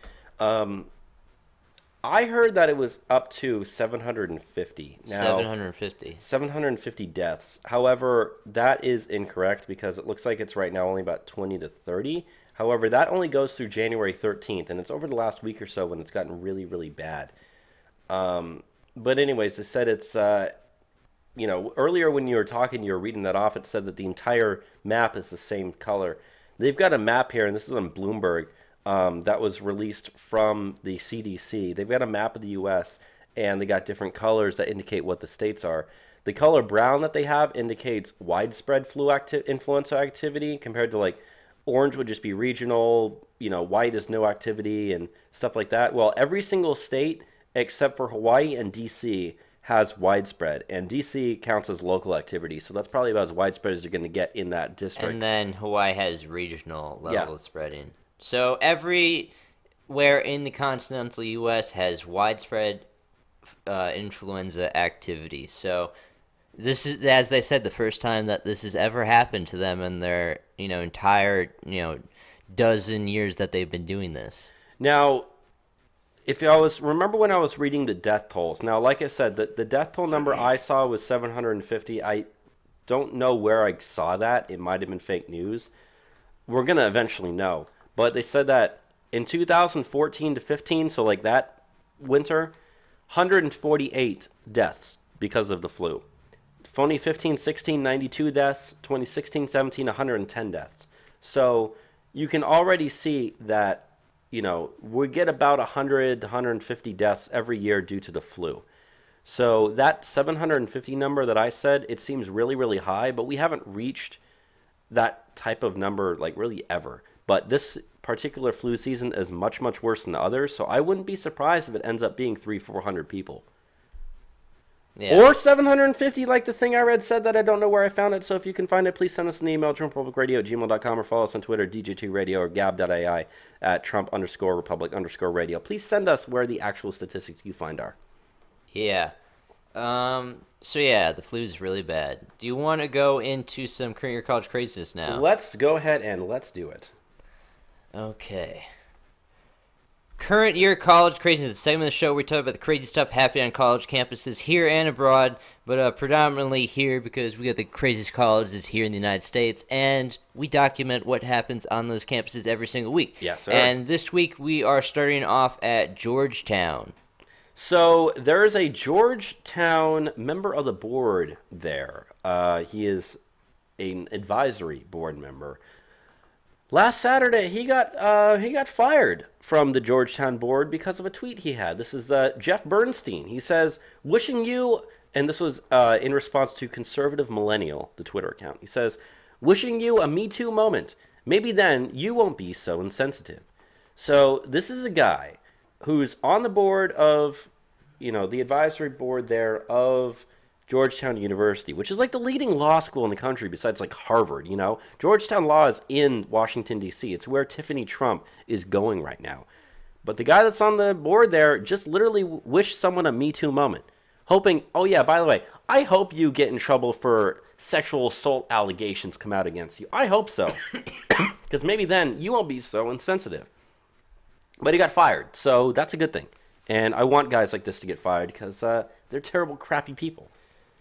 Speaker 1: I heard that it was up to 750. Now,
Speaker 2: 750.
Speaker 1: 750 deaths. However, that is incorrect because it looks like it's right now only about 20 to 30. However, that only goes through January 13th, and it's over the last week or so when it's gotten really, really bad. But anyways, they said it's, earlier when you were talking, you were reading that off, it said that the entire map is the same color. They've got a map here, and this is on Bloomberg, that was released from the CDC. They've got a map of the U.S., and they got different colors that indicate what the states are. The color brown that they have indicates widespread influenza activity compared to, like, orange would just be regional, white is no activity and stuff like that. Well, every single state except for Hawaii and D.C. has widespread, and D.C. counts as local activity, so that's probably about as widespread as you're going to get in that district.
Speaker 2: And then Hawaii has regional level of spreading. So everywhere in the continental U.S. has widespread influenza activity. So this is, as they said, the first time that this has ever happened to them in their entire dozen years that they've been doing this.
Speaker 1: Now, remember when I was reading the death tolls. Now, like I said, the death toll number I saw was 750. I don't know where I saw that. It might have been fake news. We're gonna eventually know. But they said that in 2014 to 15, so like that winter, 148 deaths because of the flu. 2015, 16, 92 deaths. 2016, 17, 110 deaths. So you can already see that, we get about 100 to 150 deaths every year due to the flu. So that 750 number that I said, it seems really, really high, but we haven't reached that type of number like really ever. But this particular flu season is much, much worse than the others, so I wouldn't be surprised if it ends up being 300-400 people.
Speaker 2: Yeah.
Speaker 1: Or 750, like the thing I read said that I don't know where I found it. So if you can find it, please send us an email, trumppublicradio@gmail.com, or follow us on Twitter, DJ2Radio, or gab.ai at Trump_Republic_radio. Please send us where the actual statistics you find are.
Speaker 2: Yeah. So yeah, the flu's really bad. Do you want to go into some current year college craziness now?
Speaker 1: Let's go ahead and let's do it.
Speaker 2: Okay. Current year college craziness is a segment of the show where we talk about the crazy stuff happening on college campuses here and abroad, but predominantly here because we got the craziest colleges here in the United States, and we document what happens on those campuses every single week.
Speaker 1: Yes, sir.
Speaker 2: And this week we are starting off at Georgetown.
Speaker 1: So there is a Georgetown member of the board there. He is an advisory board member. Last Saturday, he got fired from the Georgetown board because of a tweet he had. This is Jeff Bernstein. He says, "Wishing you," and this was in response to Conservative Millennial, the Twitter account. He says, "Wishing you a Me Too moment. Maybe then you won't be so insensitive." So this is a guy who's on the board of, the advisory board there of Georgetown University, which is like the leading law school in the country besides like Harvard, Georgetown Law is in Washington, D.C. It's where Tiffany Trump is going right now. But the guy that's on the board there just literally wished someone a Me Too moment, hoping, oh yeah, by the way, I hope you get in trouble for sexual assault allegations come out against you. I hope so. Because maybe then you won't be so insensitive. But he got fired, so that's a good thing. And I want guys like this to get fired because they're terrible, crappy people.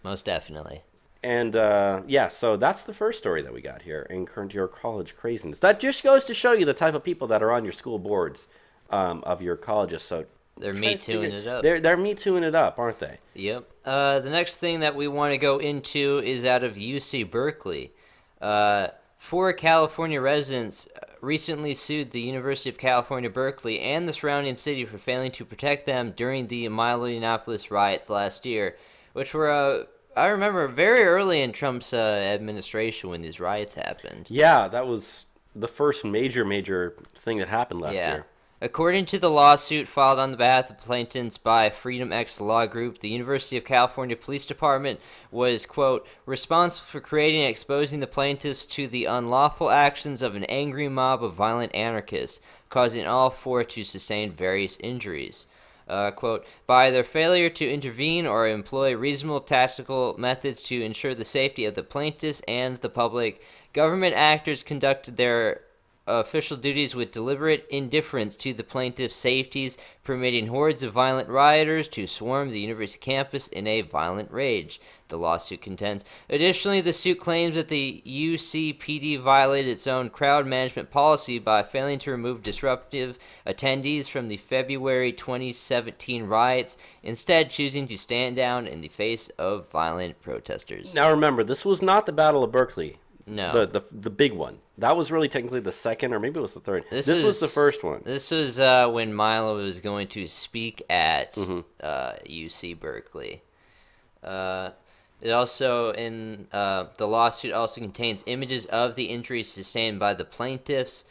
Speaker 2: Most definitely.
Speaker 1: And, so that's the first story that we got here in current year college craziness. That just goes to show you the type of people that are on your school boards of your colleges. So
Speaker 2: they're Me Tooing it up.
Speaker 1: They're Me Tooing it up, aren't they?
Speaker 2: Yep. The next thing that we want to go into is out of UC Berkeley. 4 California residents recently sued the University of California, Berkeley, and the surrounding city for failing to protect them during the Milo Yiannopoulos riots last year, which were, I remember, very early in Trump's administration when these riots happened.
Speaker 1: Yeah, that was the first major thing that happened last year.
Speaker 2: According to the lawsuit filed on the behalf of plaintiffs by Freedom X Law Group, the University of California Police Department was, quote, responsible for creating and exposing the plaintiffs to the unlawful actions of an angry mob of violent anarchists, causing all 4 to sustain various injuries. Quote, by their failure to intervene or employ reasonable tactical methods to ensure the safety of the plaintiffs and the public, government actors conducted their official duties with deliberate indifference to the plaintiffs' safeties, permitting hordes of violent rioters to swarm the university campus in a violent rage, the lawsuit contends. Additionally, the suit claims that the UCPD violated its own crowd management policy by failing to remove disruptive attendees from the February 2017 riots, instead choosing to stand down in the face of violent protesters.
Speaker 1: Now remember, this was not the Battle of Berkeley.
Speaker 2: No.
Speaker 1: The big one. That was really technically the second, or maybe it was the third. This was the first one.
Speaker 2: This was when Milo was going to speak at UC Berkeley. It also, in the lawsuit also contains images of the injuries sustained by the plaintiffs,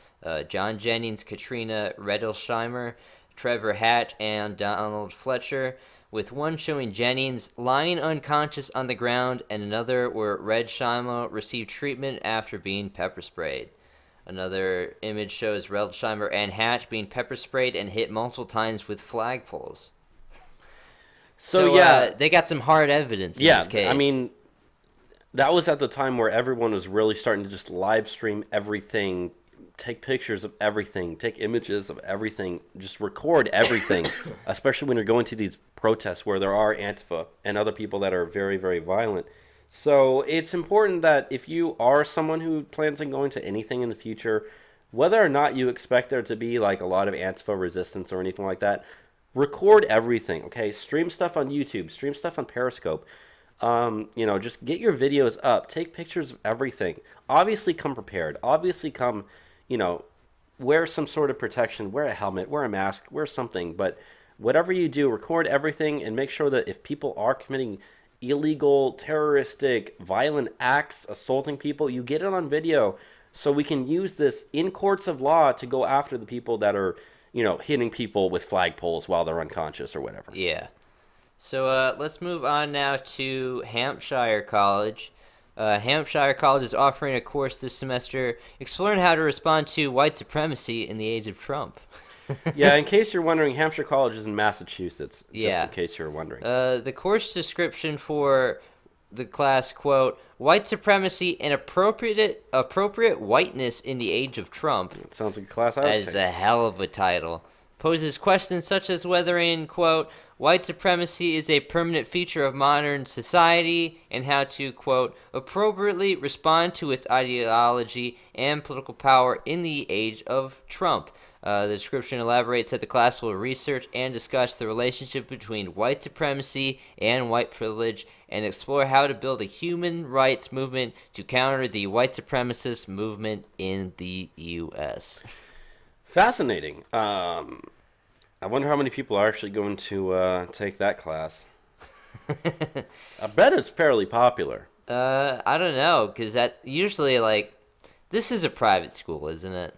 Speaker 2: John Jennings, Katrina Redlsheimer, Trevor Hatch, and Donald Fletcher, with one showing Jennings lying unconscious on the ground and another where Redsheimer received treatment after being pepper sprayed. Another image shows Redsheimer and Hatch being pepper sprayed and hit multiple times with flagpoles. So they got some hard evidence in this case.
Speaker 1: I mean, that was at the time where everyone was really starting to just live stream everything, take pictures of everything, take images of everything, just record everything, especially when you're going to these protests where there are Antifa and other people that are very, very violent. So it's important that if you are someone who plans on going to anything in the future, whether or not you expect there to be like a lot of Antifa resistance or anything like that, record everything, okay? Stream stuff on YouTube, stream stuff on Periscope. Just get your videos up, take pictures of everything. Obviously come prepared. Obviously wear some sort of protection, wear a helmet, wear a mask, wear something, but whatever you do, record everything and make sure that if people are committing illegal, terroristic, violent acts, assaulting people, you get it on video so we can use this in courts of law to go after the people that are, hitting people with flagpoles while they're unconscious or whatever.
Speaker 2: Yeah. So let's move on now to Hampshire College. Hampshire College is offering a course this semester exploring how to respond to white supremacy in the age of Trump.
Speaker 1: Yeah, in case you're wondering, Hampshire College is in Massachusetts, just
Speaker 2: Yeah.
Speaker 1: in case you're wondering.
Speaker 2: The course description for the class, quote, "White supremacy and appropriate whiteness in the age of Trump."
Speaker 1: It sounds like a class I
Speaker 2: That
Speaker 1: would
Speaker 2: is
Speaker 1: take.
Speaker 2: a hell of a title. Poses questions such as whether, in, quote, "white supremacy is a permanent feature of modern society," and how to, quote, "appropriately respond to its ideology and political power in the age of Trump." The description elaborates that the class will research and discuss the relationship between white supremacy and white privilege and explore how to build a human rights movement to counter the white supremacist movement in the U.S.
Speaker 1: Fascinating. I wonder how many people are actually going to take that class. I bet it's fairly popular.
Speaker 2: I don't know, because that usually, this is a private school, isn't it?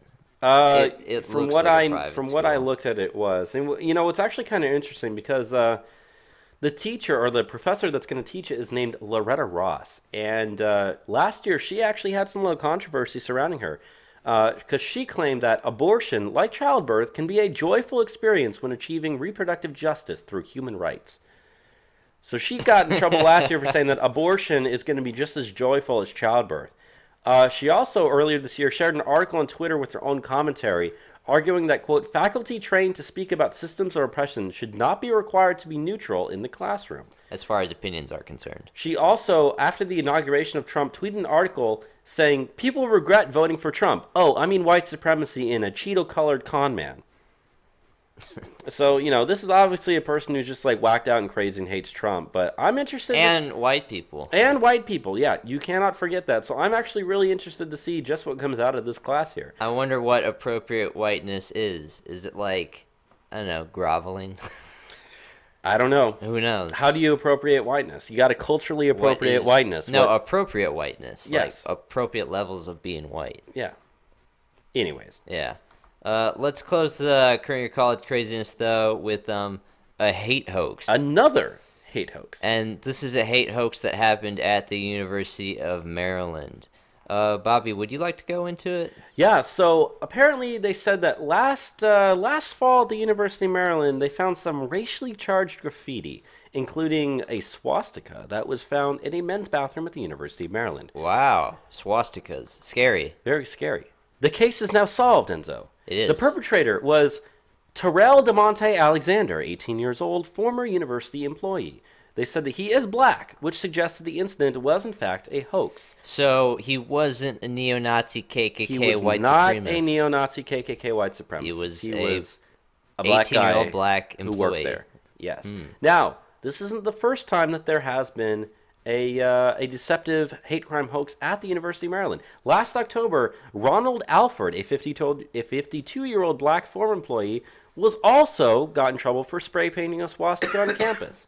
Speaker 2: It
Speaker 1: From
Speaker 2: looks
Speaker 1: what
Speaker 2: like a private
Speaker 1: from what I
Speaker 2: school.
Speaker 1: looked at, it was, and it's actually kind of interesting because the teacher or the professor that's going to teach it is named Loretta Ross, and last year she actually had some little controversy surrounding her because she claimed that abortion, like childbirth, can be a joyful experience when achieving reproductive justice through human rights. So she got in trouble last year for saying that abortion is going to be just as joyful as childbirth. She also, earlier this year, shared an article on Twitter with her own commentary, arguing that, quote, "faculty trained to speak about systems of oppression should not be required to be neutral in the classroom."
Speaker 2: As far as opinions are concerned.
Speaker 1: She also, after the inauguration of Trump, tweeted an article saying, "People regret voting for Trump. Oh, I mean white supremacy in a Cheeto-colored con man." So, this is obviously a person who's just whacked out and crazy and hates Trump, but I'm interested
Speaker 2: And white people.
Speaker 1: And white people, yeah, you cannot forget that. So I'm actually really interested to see just what comes out of this class here.
Speaker 2: I wonder what appropriate whiteness is. Is it I don't know, groveling?
Speaker 1: I don't know.
Speaker 2: Who knows?
Speaker 1: How do you appropriate whiteness? You got to culturally appropriate whiteness.
Speaker 2: No,
Speaker 1: What-
Speaker 2: appropriate whiteness.
Speaker 1: Yes.
Speaker 2: Appropriate levels of being white.
Speaker 1: Yeah. Anyways.
Speaker 2: Yeah. Let's close the current year college craziness, though, with a hate hoax.
Speaker 1: Another hate hoax.
Speaker 2: And this is a hate hoax that happened at the University of Maryland. Bobby, would you like to go into it?
Speaker 1: Yeah, so apparently they said that last fall at the University of Maryland, they found some racially charged graffiti, including a swastika that was found in a men's bathroom at the University of Maryland.
Speaker 2: Wow. Swastikas. Scary.
Speaker 1: Very scary. The case is now solved, Enzo.
Speaker 2: It is.
Speaker 1: The perpetrator was Terrell DeMonte Alexander, 18 years old, former university employee. They said that he is black, which suggests that the incident was in fact a hoax.
Speaker 2: So he wasn't a neo-Nazi KKK
Speaker 1: He was
Speaker 2: white
Speaker 1: not
Speaker 2: supremacist.
Speaker 1: a neo-Nazi KKK white supremacist.
Speaker 2: He was
Speaker 1: a black guy
Speaker 2: 18-year-old black
Speaker 1: who worked
Speaker 2: employee.
Speaker 1: there. Yes. Now, this isn't the first time that there has been a deceptive hate crime hoax at the University of Maryland. Last October, Ronald Alford, a 52-year-old black former employee, was also got in trouble for spray painting a swastika on campus.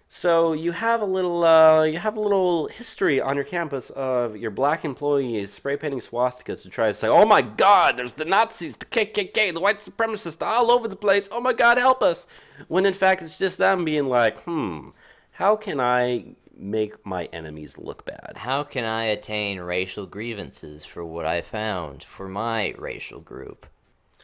Speaker 1: So you have a little history on your campus of your black employees spray painting swastikas to try to say, "Oh my God, there's the Nazis, the KKK, the white supremacists all over the place. Oh my God, help us!" When in fact it's just them being like, how can I make my enemies look bad?
Speaker 2: How can I attain racial grievances for what I found for my racial group?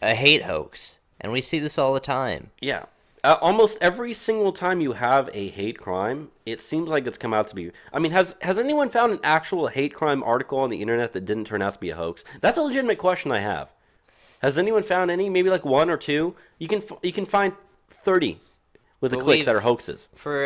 Speaker 2: A hate hoax. And we see this all the time.
Speaker 1: Yeah. Almost every single time you have a hate crime, it seems like it's come out to be... I mean, has anyone found an actual hate crime article on the internet that didn't turn out to be a hoax? That's a legitimate question I have. Has anyone found any? Maybe like one or two? You can find 30 with a
Speaker 2: But
Speaker 1: click that are hoaxes.
Speaker 2: For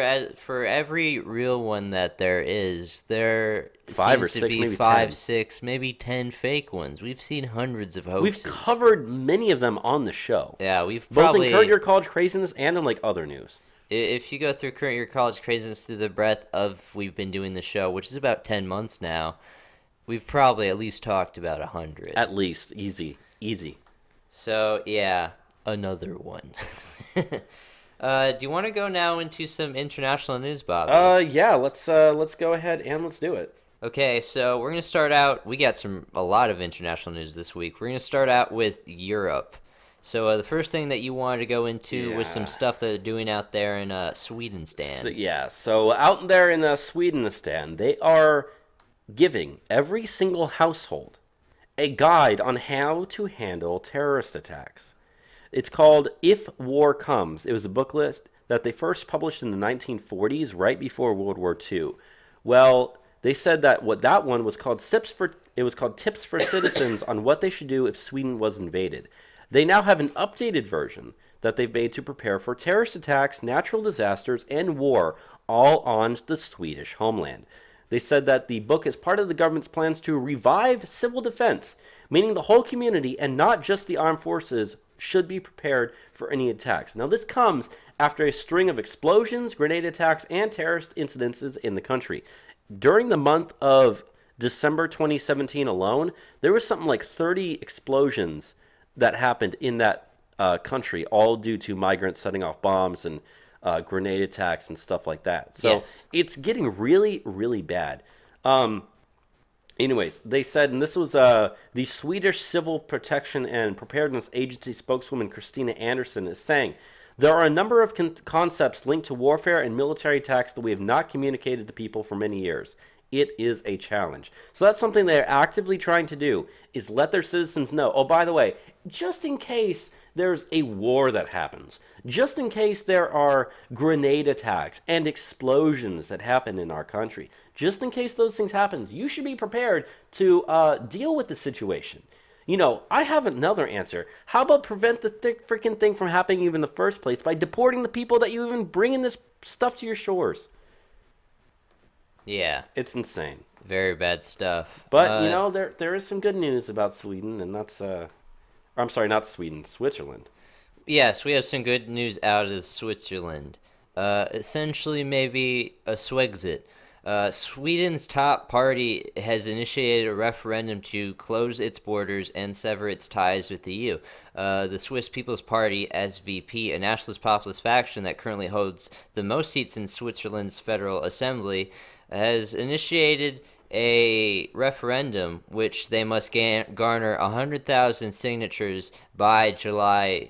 Speaker 2: every real one that there is, there
Speaker 1: 5 or
Speaker 2: seems to
Speaker 1: 6,
Speaker 2: be
Speaker 1: maybe
Speaker 2: 5,
Speaker 1: 10.
Speaker 2: 6, maybe 10 fake ones. We've seen hundreds of hoaxes.
Speaker 1: We've covered many of them on the show.
Speaker 2: Yeah, we've
Speaker 1: Both
Speaker 2: probably...
Speaker 1: in Current Year College Craziness and in other news.
Speaker 2: If you go through current year college craziness through the breadth of we've been doing the show, which is about 10 months now, we've probably at least talked about 100.
Speaker 1: At least. Easy.
Speaker 2: So, yeah. another one. Do you want to go now into some international news, Bob?
Speaker 1: Yeah, let's go ahead and let's do it.
Speaker 2: Okay, so we're gonna start out. We got a lot of international news this week. We're gonna start out with Europe. So the first thing that you wanted to go into was some stuff that they're doing out there in Swedenistan.
Speaker 1: So out there in Swedenistan, they are giving every single household a guide on how to handle terrorist attacks. It's called If War Comes. It was a booklet that they first published in the 1940s, right before World War II. Well, they said that that one was called Tips for Citizens on what they should do if Sweden was invaded. They now have an updated version that they've made to prepare for terrorist attacks, natural disasters, and war, all on the Swedish homeland. They said that the book is part of the government's plans to revive civil defense, meaning the whole community and not just the armed forces should be prepared for any attacks. Now, this comes after a string of explosions, grenade attacks, and terrorist incidences in the country. During the month of December 2017 alone, there was something like 30 explosions that happened in that country, all due to migrants setting off bombs and grenade attacks and stuff like that. So It's getting really, really bad. Anyways, they said, and this was the Swedish Civil Protection and Preparedness Agency spokeswoman Christina Andersson is saying, there are a number of concepts linked to warfare and military attacks that we have not communicated to people for many years. It is a challenge. So that's something they're actively trying to do, is let their citizens know, oh, by the way, just in case there's a war that happens, just in case there are grenade attacks and explosions that happen in our country, just in case those things happen, you should be prepared to deal with the situation. You know, I have another answer. How about prevent the freaking thing from happening even in the first place by deporting the people that you even bring in this stuff to your shores?
Speaker 2: Yeah.
Speaker 1: It's insane.
Speaker 2: Very bad stuff.
Speaker 1: But, there is some good news about Sweden, and that's, I'm sorry, not Sweden, Switzerland.
Speaker 2: Yes, we have some good news out of Switzerland. Essentially, maybe a Swexit. Sweden's top party has initiated a referendum to close its borders and sever its ties with the EU. The Swiss People's Party, SVP, a nationalist populist faction that currently holds the most seats in Switzerland's Federal Assembly, has initiated a referendum which they must garner 100,000 signatures by July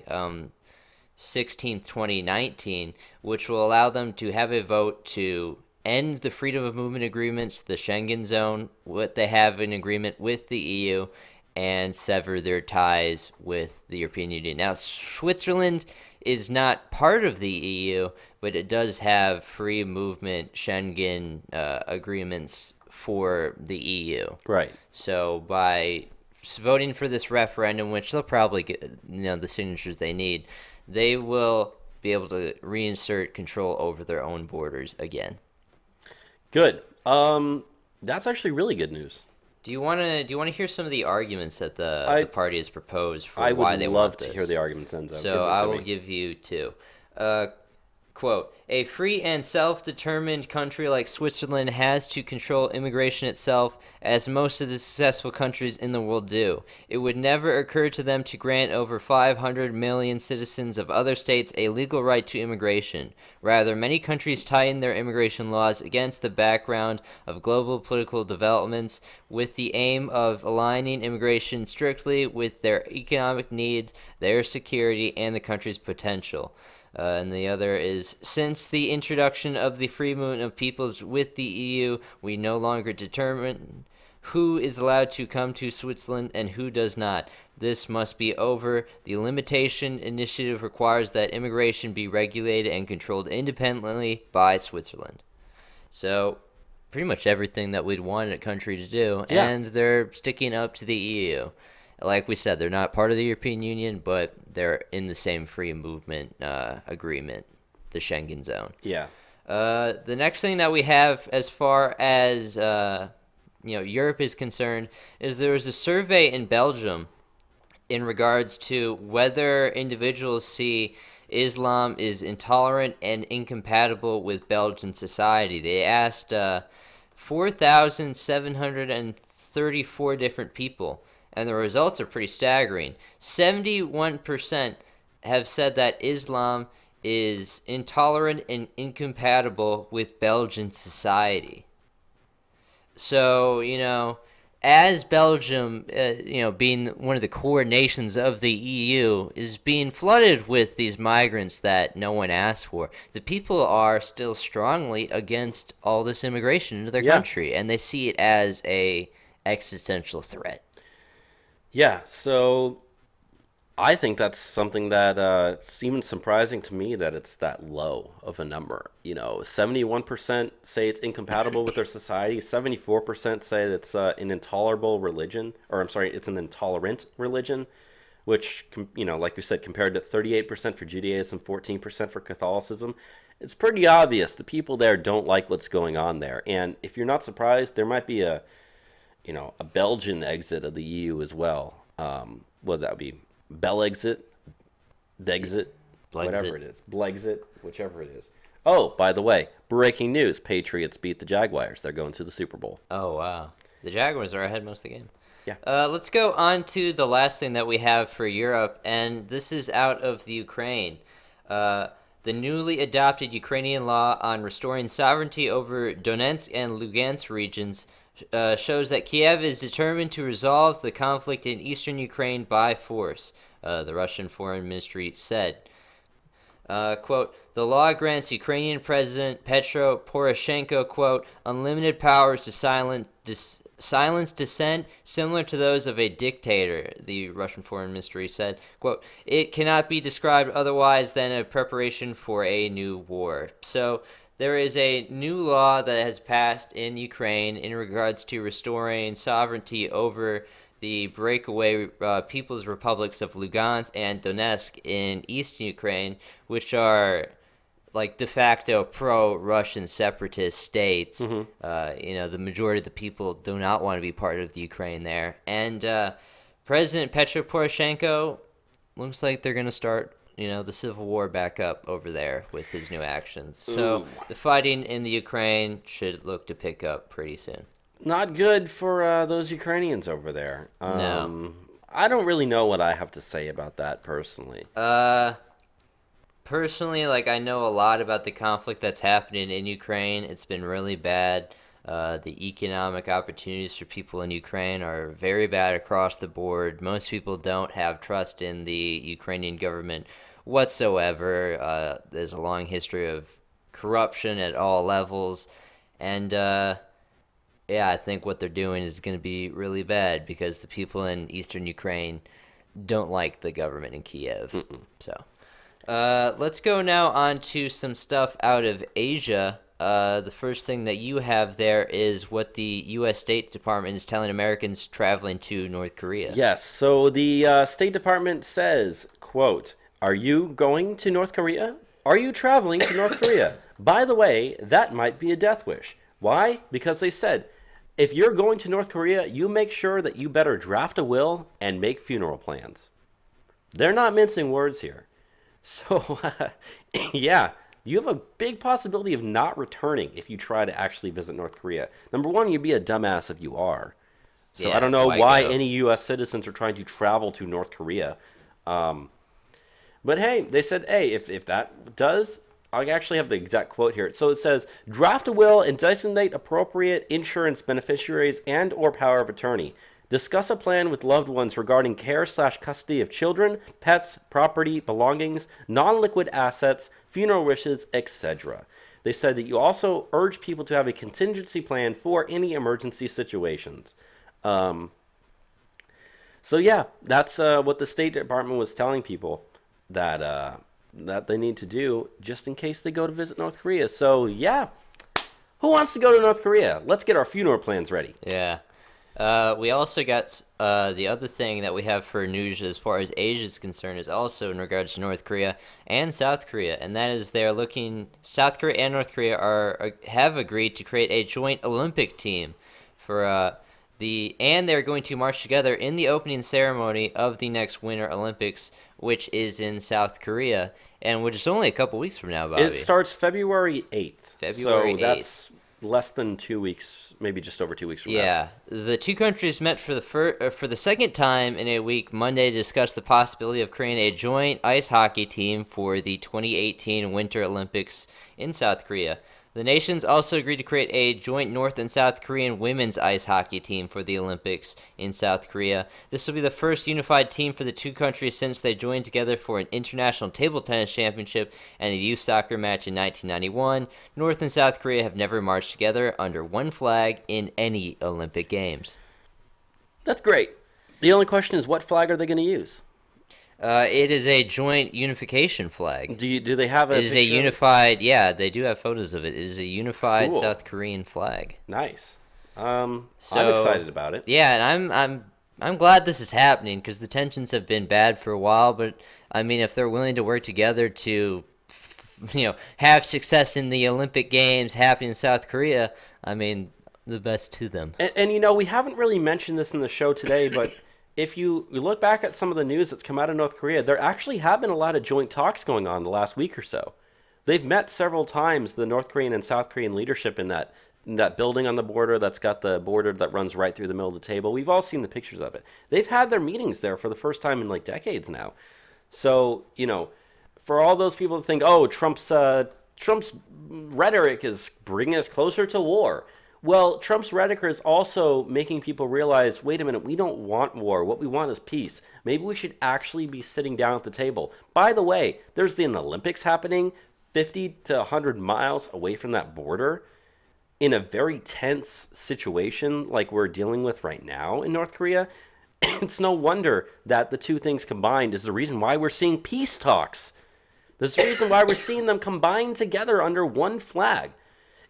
Speaker 2: 16th, 2019, which will allow them to have a vote to end the freedom of movement agreements, the Schengen zone, what they have in agreement with the EU, and sever their ties with the European Union. Now, Switzerland is not part of the EU, but it does have free movement Schengen agreements for the EU.
Speaker 1: Right.
Speaker 2: So by voting for this referendum, which they'll probably get the signatures they need, they will be able to reinsert control over their own borders again.
Speaker 1: Good. That's actually really good news.
Speaker 2: Do you want to hear some of the arguments that the party has proposed for why they want this?
Speaker 1: I would love to hear the arguments, Enzo.
Speaker 2: So I will give you two. Quote, a free and self-determined country like Switzerland has to control immigration itself, as most of the successful countries in the world do. It would never occur to them to grant over 500 million citizens of other states a legal right to immigration. Rather, many countries tighten their immigration laws against the background of global political developments with the aim of aligning immigration strictly with their economic needs, their security, and the country's potential. And the other is, since the introduction of the free movement of peoples with the EU, we no longer determine who is allowed to come to Switzerland and who does not. This must be over. The limitation initiative requires that immigration be regulated and controlled independently by Switzerland. So, pretty much everything that we'd want a country to do, and they're sticking up to the EU. Like we said, they're not part of the European Union, but they're in the same free movement agreement, the Schengen zone.
Speaker 1: Yeah.
Speaker 2: The next thing that we have as far as Europe is concerned is there was a survey in Belgium in regards to whether individuals see Islam is intolerant and incompatible with Belgian society. They asked 4,734 different people. And the results are pretty staggering. 71% have said that Islam is intolerant and incompatible with Belgian society. So, as Belgium, being one of the core nations of the EU, is being flooded with these migrants that no one asked for, the people are still strongly against all this immigration into their country, and they see it as a existential threat.
Speaker 1: Yeah, so I think that's something that it's even surprising to me that it's that low of a number. 71% say it's incompatible with their society. 74% say it's an intolerable religion, or I'm sorry, it's an intolerant religion, which, like you said, compared to 38% for Judaism, 14% for Catholicism. It's pretty obvious the people there don't like what's going on there. And if you're not surprised, there might be a Belgian exit of the EU as well. Would that be Belexit, Dexit, whatever it is. Blexit, whichever it is. Oh, by the way, breaking news. Patriots beat the Jaguars. They're going to the Super Bowl.
Speaker 2: Oh, wow. The Jaguars are ahead most of the game.
Speaker 1: Yeah.
Speaker 2: Let's go on to the last thing that we have for Europe, and this is out of the Ukraine. The newly adopted Ukrainian law on restoring sovereignty over Donetsk and Lugansk regions shows that Kiev is determined to resolve the conflict in eastern Ukraine by force, the Russian Foreign Ministry said. Quote, the law grants Ukrainian President Petro Poroshenko, quote, unlimited powers to silence dissent similar to those of a dictator, the Russian Foreign Ministry said. Quote, it cannot be described otherwise than a preparation for a new war. So there is a new law that has passed in Ukraine in regards to restoring sovereignty over the breakaway People's Republics of Lugansk and Donetsk in eastern Ukraine, which are like de facto pro-Russian separatist states. Mm-hmm. The majority of the people do not want to be part of the Ukraine there. And President Petro Poroshenko looks like they're going to start the civil war back up over there with his new actions. So the fighting in the Ukraine should look to pick up pretty soon.
Speaker 1: Not good for those Ukrainians over there.
Speaker 2: No.
Speaker 1: I don't really know what I have to say about that personally.
Speaker 2: Personally, I know a lot about the conflict that's happening in Ukraine. It's been really bad. The economic opportunities for people in Ukraine are very bad across the board. Most people don't have trust in the Ukrainian government whatsoever. There's a long history of corruption at all levels. And, I think what they're doing is going to be really bad because the people in eastern Ukraine don't like the government in Kiev. Mm-mm. So, let's go now on to some stuff out of Asia. The first thing that you have there is what the U.S. State Department is telling Americans traveling to North Korea.
Speaker 1: Yes, so the State Department says, quote, are you going to North Korea? Are you traveling to North Korea? By the way, that might be a death wish. Why? Because they said, if you're going to North Korea, you make sure that you better draft a will and make funeral plans. They're not mincing words here. So, yeah, you have a big possibility of not returning if you try to actually visit North Korea. Number one, you'd be a dumbass if you are. So I don't know why any U.S. citizens are trying to travel to North Korea. But hey, they said, hey, if that does, I actually have the exact quote here. So it says, draft a will and designate appropriate insurance beneficiaries and or power of attorney. Discuss a plan with loved ones regarding care/custody of children, pets, property, belongings, non-liquid assets, funeral wishes, etc. They said that you also urge people to have a contingency plan for any emergency situations. So yeah, that's what the State Department was telling people that they need to do just in case they go to visit North Korea. So yeah, who wants to go to North Korea? Let's get our funeral plans ready.
Speaker 2: Yeah. We also got the other thing that we have for news as far as Asia is concerned is also in regards to North Korea and South Korea, and that is South Korea and North Korea have agreed to create a joint Olympic team for and they're going to march together in the opening ceremony of the next Winter Olympics, which is in South Korea, and which is only a couple weeks from now, Bobby.
Speaker 1: It starts February 8th.
Speaker 2: February 8th.
Speaker 1: That's less than 2 weeks, maybe just over 2 weeks from now.
Speaker 2: Yeah, the two countries met for the second time in a week Monday to discuss the possibility of creating a joint ice hockey team for the 2018 Winter Olympics in South Korea. The nations also agreed to create a joint North and South Korean women's ice hockey team for the Olympics in South Korea. This will be the first unified team for the two countries since they joined together for an international table tennis championship and a youth soccer match in 1991. North and South Korea have never marched together under one flag in any Olympic Games.
Speaker 1: That's great. The only question is, what flag are they going to use?
Speaker 2: It is a joint unification flag.
Speaker 1: Do they have a
Speaker 2: It is a unified, yeah, they do have photos of it. It is a unified
Speaker 1: Cool.
Speaker 2: South Korean flag.
Speaker 1: Nice. I'm excited about it.
Speaker 2: Yeah, and I'm glad this is happening because the tensions have been bad for a while, but I mean, if they're willing to work together to have success in the Olympic Games happening in South Korea, I mean, the best to them.
Speaker 1: And we haven't really mentioned this in the show today, but if you look back at some of the news that's come out of North Korea, there actually have been a lot of joint talks going on the last week or so. They've met several times, the North Korean and South Korean leadership in that building on the border that's got the border that runs right through the middle of the table. We've all seen the pictures of it. They've had their meetings there for the first time in like decades now. So, for all those people that think, oh, Trump's rhetoric is bringing us closer to war. Well, Trump's rhetoric is also making people realize, wait a minute, we don't want war. What we want is peace. Maybe we should actually be sitting down at the table. By the way, there's the Olympics happening 50 to 100 miles away from that border in a very tense situation like we're dealing with right now in North Korea. It's no wonder that the two things combined is the reason why we're seeing peace talks. There's the reason why we're seeing them combined together under one flag.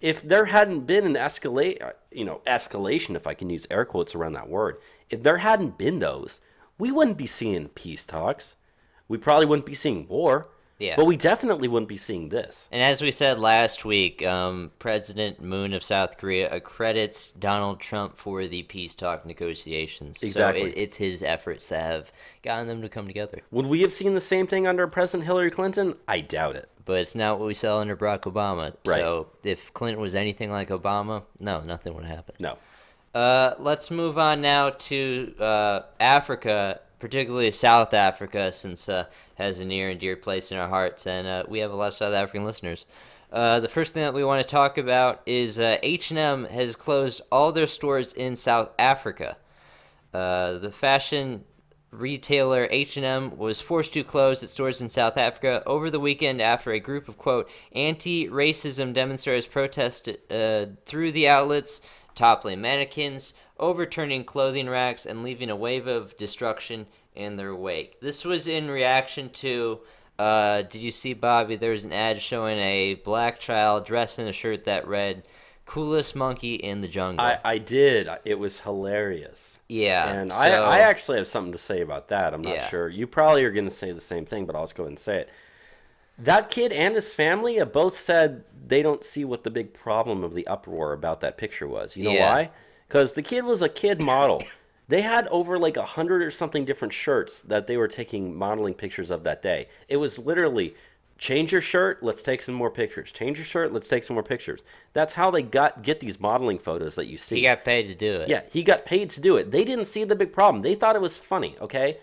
Speaker 1: If there hadn't been an escalation, if I can use air quotes around that word, if there hadn't been those, we wouldn't be seeing peace talks. We probably wouldn't be seeing war.
Speaker 2: Yeah.
Speaker 1: But we definitely wouldn't be seeing this.
Speaker 2: And as we said last week, President Moon of South Korea accredits Donald Trump for the peace talk negotiations.
Speaker 1: Exactly.
Speaker 2: So it's his efforts that have gotten them to come together.
Speaker 1: Would we have seen the same thing under President Hillary Clinton? I doubt it.
Speaker 2: But it's not what we saw under Barack Obama.
Speaker 1: Right.
Speaker 2: So if Clinton was anything like Obama, no, nothing would happen.
Speaker 1: No.
Speaker 2: Let's move on now to Africa, particularly South Africa, since has a near and dear place in our hearts, and we have a lot of South African listeners. The first thing that we want to talk about is H&M has closed all their stores in South Africa. The fashion retailer H&M was forced to close its stores in South Africa over the weekend after a group of, quote, anti-racism demonstrators protested through the outlets, toppling mannequins, overturning clothing racks, and leaving a wave of destruction in their wake. This was in reaction to, did you see, Bobby, there was an ad showing a black child dressed in a shirt that read, coolest monkey in the jungle.
Speaker 1: I did. It was hilarious.
Speaker 2: Yeah.
Speaker 1: And
Speaker 2: so,
Speaker 1: I actually have something to say about that. I'm not
Speaker 2: Yeah.
Speaker 1: sure. You probably are going to say the same thing, but I'll just go ahead and say it. That kid and his family have both said they don't see what the big problem of the uproar about that picture was. You know
Speaker 2: Yeah.
Speaker 1: why? Because the kid was a kid model. They had over like 100 or something different shirts that they were taking modeling pictures of that day. It was literally, change your shirt, let's take some more pictures. Change your shirt, let's take some more pictures. That's how they get these modeling photos that you see.
Speaker 2: he got paid to do it.
Speaker 1: Yeah, he got paid to do it. They didn't see the big problem. They thought it was funny, okay?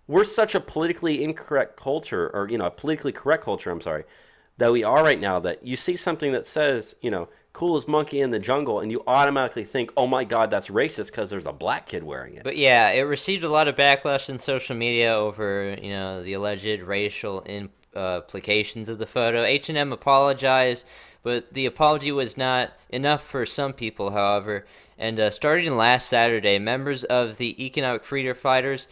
Speaker 1: We're such a politically incorrect culture, or, a politically correct culture, I'm sorry, that we are right now, that you see something that says, coolest monkey in the jungle, and you automatically think, oh my God, that's racist because there's a black kid wearing it.
Speaker 2: But yeah, it received a lot of backlash in social media over, the alleged racial implications of the photo. H&M apologized, but the apology was not enough for some people, however. And starting last Saturday, members of the Economic Freedom Fighters,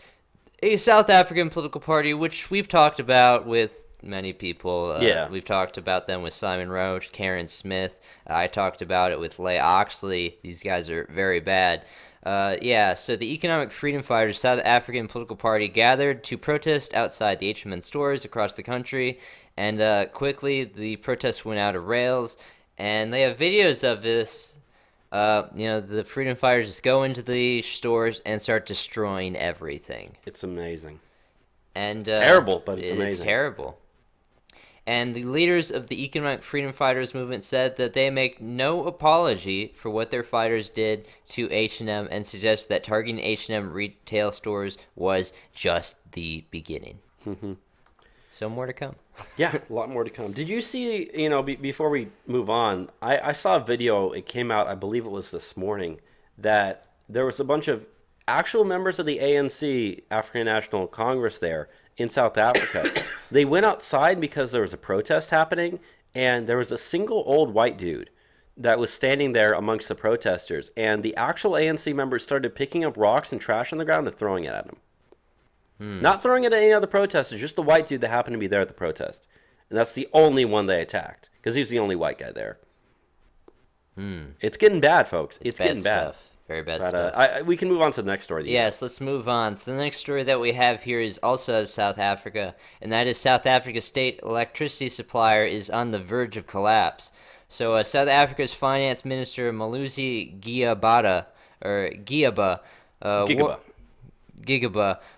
Speaker 2: a South African political party, which we've talked about with many people.
Speaker 1: Yeah.
Speaker 2: We've talked about them with Simon Roach, Karen Smith. I talked about it with Leigh Oxley. These guys are very bad. So the Economic Freedom Fighters, South African political party, gathered to protest outside the H&M stores across the country, and quickly the protest went out of rails, and they have videos of this. The Freedom Fighters just go into the stores and start destroying everything.
Speaker 1: It's amazing.
Speaker 2: And
Speaker 1: it's terrible, but it's amazing.
Speaker 2: It's terrible. And the leaders of the economic freedom fighters movement said that they make no apology for what their fighters did to H&M and suggest that targeting H&M retail stores was just the beginning.
Speaker 1: Mm-hmm.
Speaker 2: So more to come.
Speaker 1: Yeah, a lot more to come. Did you see, before we move on, I saw a video, it came out, I believe it was this morning, that there was a bunch of actual members of the ANC, African National Congress there, in South Africa. They went outside because there was a protest happening, and there was a single old white dude that was standing there amongst the protesters, and the actual ANC members started picking up rocks and trash on the ground and throwing it at him. Not throwing it at any other protesters, just the white dude that happened to be there at the protest. And that's the only one they attacked, because he's the only white guy there. It's getting bad, folks. It's getting bad.
Speaker 2: Stuff. Very bad stuff.
Speaker 1: We can move on to the next story.
Speaker 2: Yes, let's move on. So the next story that we have here is also out of South Africa, and that is South Africa's state electricity supplier is on the verge of collapse. So South Africa's finance minister, Malusi Gigaba,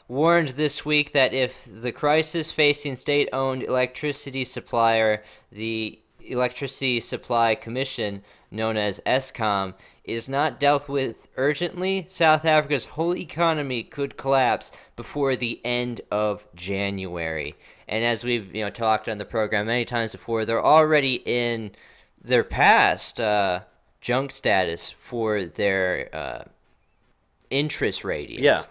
Speaker 2: warned this week that if the crisis facing state-owned electricity supplier, the Electricity Supply Commission, known as Eskom, is not dealt with urgently, South Africa's whole economy could collapse before the end of January. And as we've talked on the program many times before, they're already in their past junk status for their interest ratings.
Speaker 1: Yeah.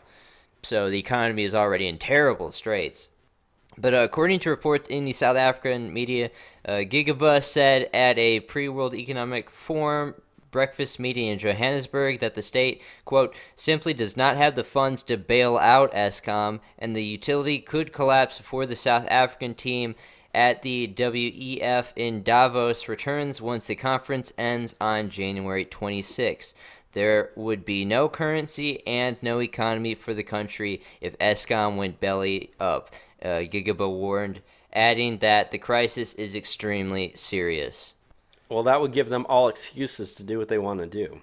Speaker 2: So the economy is already in terrible straits. But according to reports in the South African media, Gigaba said at a pre-World Economic Forum breakfast meeting in Johannesburg that the state, quote, simply does not have the funds to bail out Eskom, and the utility could collapse before the South African team at the WEF in Davos returns once the conference ends on January 26. There would be no currency and no economy for the country if Eskom went belly up, Gigaba warned, adding that the crisis is extremely serious.
Speaker 1: Well, that would give them all excuses to do what they want to do.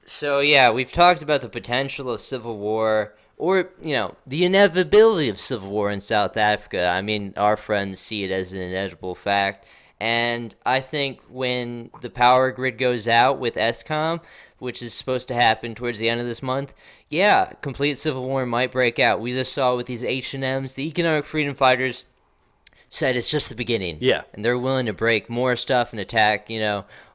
Speaker 2: So, yeah, we've talked about the potential of civil war, or, the inevitability of civil war in South Africa. I mean, our friends see it as an inevitable fact. And I think when the power grid goes out with Eskom, which is supposed to happen towards the end of this month, yeah, complete civil war might break out. We just saw with these H&Ms, the economic freedom fighters said it's just the beginning.
Speaker 1: Yeah.
Speaker 2: And they're willing to break more stuff and attack,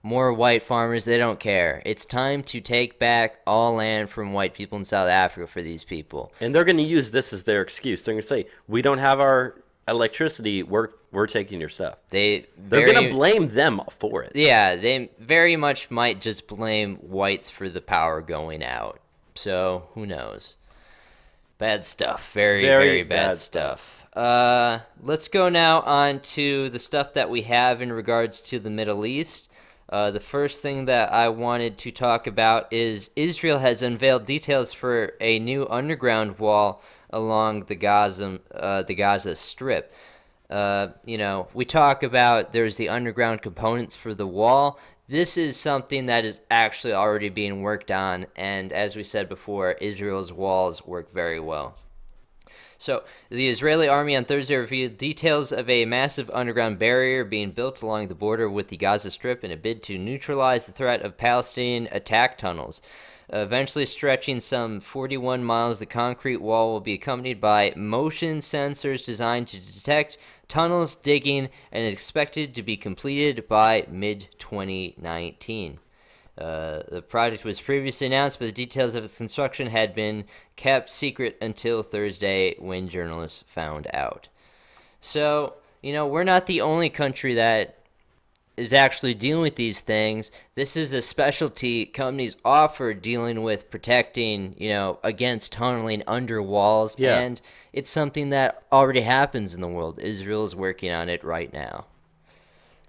Speaker 2: more white farmers. They don't care. It's time to take back all land from white people in South Africa for these people.
Speaker 1: And they're going to use this as their excuse. They're going to say, we don't have our electricity, we're taking your stuff. They're going to blame them for it.
Speaker 2: Yeah, they very much might just blame whites for the power going out. So, who knows? Bad stuff. Very bad stuff. Let's go now on to the stuff that we have in regards to the Middle East. The first thing that I wanted to talk about is Israel has unveiled details for a new underground wall along the Gaza Strip. We talk about there's the underground components for the wall. This is something that is actually already being worked on, and as we said before, Israel's walls work very well. So, the Israeli army on Thursday revealed details of a massive underground barrier being built along the border with the Gaza Strip in a bid to neutralize the threat of Palestinian attack tunnels. Eventually stretching some 41 miles, the concrete wall will be accompanied by motion sensors designed to detect tunnels digging and is expected to be completed by mid-2019. The project was previously announced, but the details of its construction had been kept secret until Thursday when journalists found out. So, we're not the only country that is actually dealing with these things. This is a specialty companies offer dealing with protecting, against tunneling under walls.
Speaker 1: Yeah.
Speaker 2: And it's something that already happens in the world. Israel is working on it right now.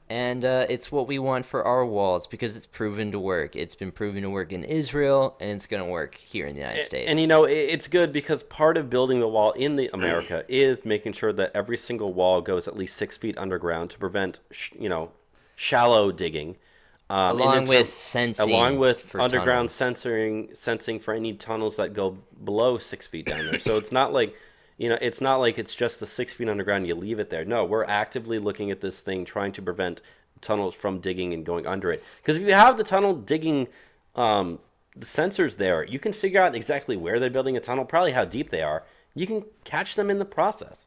Speaker 2: And it's what we want for our walls because it's proven to work. It's been proven to work in Israel, and it's going to work here in the United States.
Speaker 1: And, it's good because part of building the wall in America is making sure that every single wall goes at least 6 feet underground to prevent, shallow digging.
Speaker 2: Along with
Speaker 1: underground
Speaker 2: tunnels.
Speaker 1: sensing for any tunnels that go below 6 feet down there. So it's not like You know, it's not like it's just the 6 feet underground and you leave it there. No, we're actively looking at this thing, trying to prevent tunnels from digging and going under it. Because if you have the tunnel digging the sensors there, you can figure out exactly where they're building a tunnel, probably how deep they are. You can catch them in the process.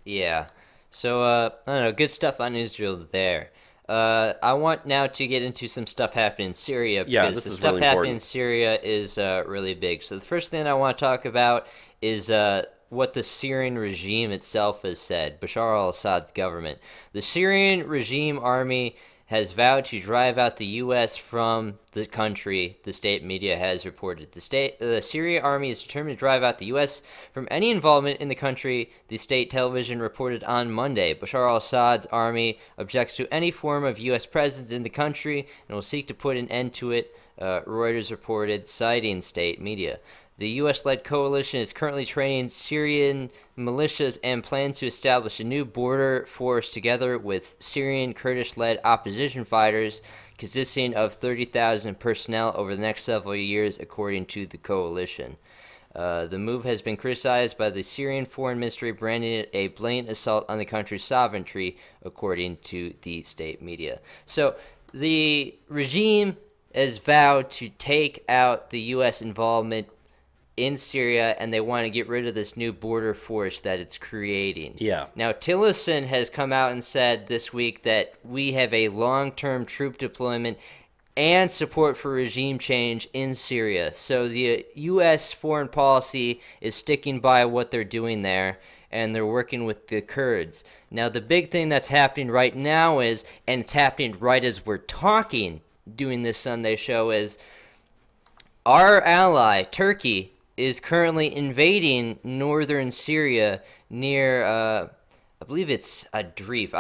Speaker 2: Yeah. So, I don't know, good stuff on Israel there. I want now to get into some stuff happening in Syria,
Speaker 1: Yeah,
Speaker 2: because
Speaker 1: this
Speaker 2: the
Speaker 1: is
Speaker 2: stuff
Speaker 1: really
Speaker 2: happening in
Speaker 1: important.
Speaker 2: Syria is really big. So the first thing I want to talk about is what the Syrian regime itself has said, Bashar al-Assad's government. The Syrian regime army has vowed to drive out the U.S. from the country, the state media has reported. The Syrian army is determined to drive out the U.S. from any involvement in the country, the state television reported on Monday. Bashar al-Assad's army objects to any form of U.S. presence in the country and will seek to put an end to it, Reuters reported, citing state media. The U.S.-led coalition is currently training Syrian militias and plans to establish a new border force together with Syrian Kurdish-led opposition fighters consisting of 30,000 personnel over the next several years, according to the coalition. The move has been criticized by the Syrian Foreign Ministry, branding it a blatant assault on the country's sovereignty, according to the state media. So the regime has vowed to take out the U.S. involvement in Syria, and they want to get rid of this new border force that it's creating.
Speaker 1: Yeah.
Speaker 2: Now, Tillerson has come out and said this week that we have a long-term troop deployment and support for regime change in Syria. So the U.S. foreign policy is sticking by what they're doing there, and they're working with the Kurds. Now, the big thing that's happening right now is, and it's happening right as we're talking, doing this Sunday show, is our ally, Turkey, is currently invading northern Syria near, I believe it's Adrif.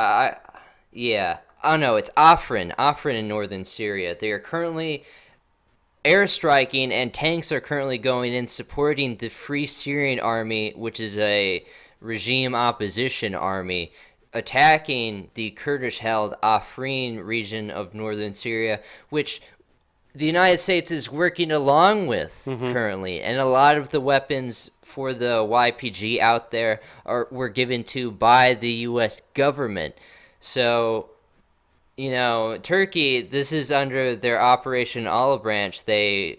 Speaker 2: It's Afrin in northern Syria. They are currently airstriking, and tanks are currently going in supporting the Free Syrian Army, which is a regime opposition army, attacking the Kurdish-held Afrin region of northern Syria, which the United States is working along with currently, and a lot of the weapons for the YPG out there were given to by the U.S. government. So, you know, Turkey, this is under their Operation Olive Branch they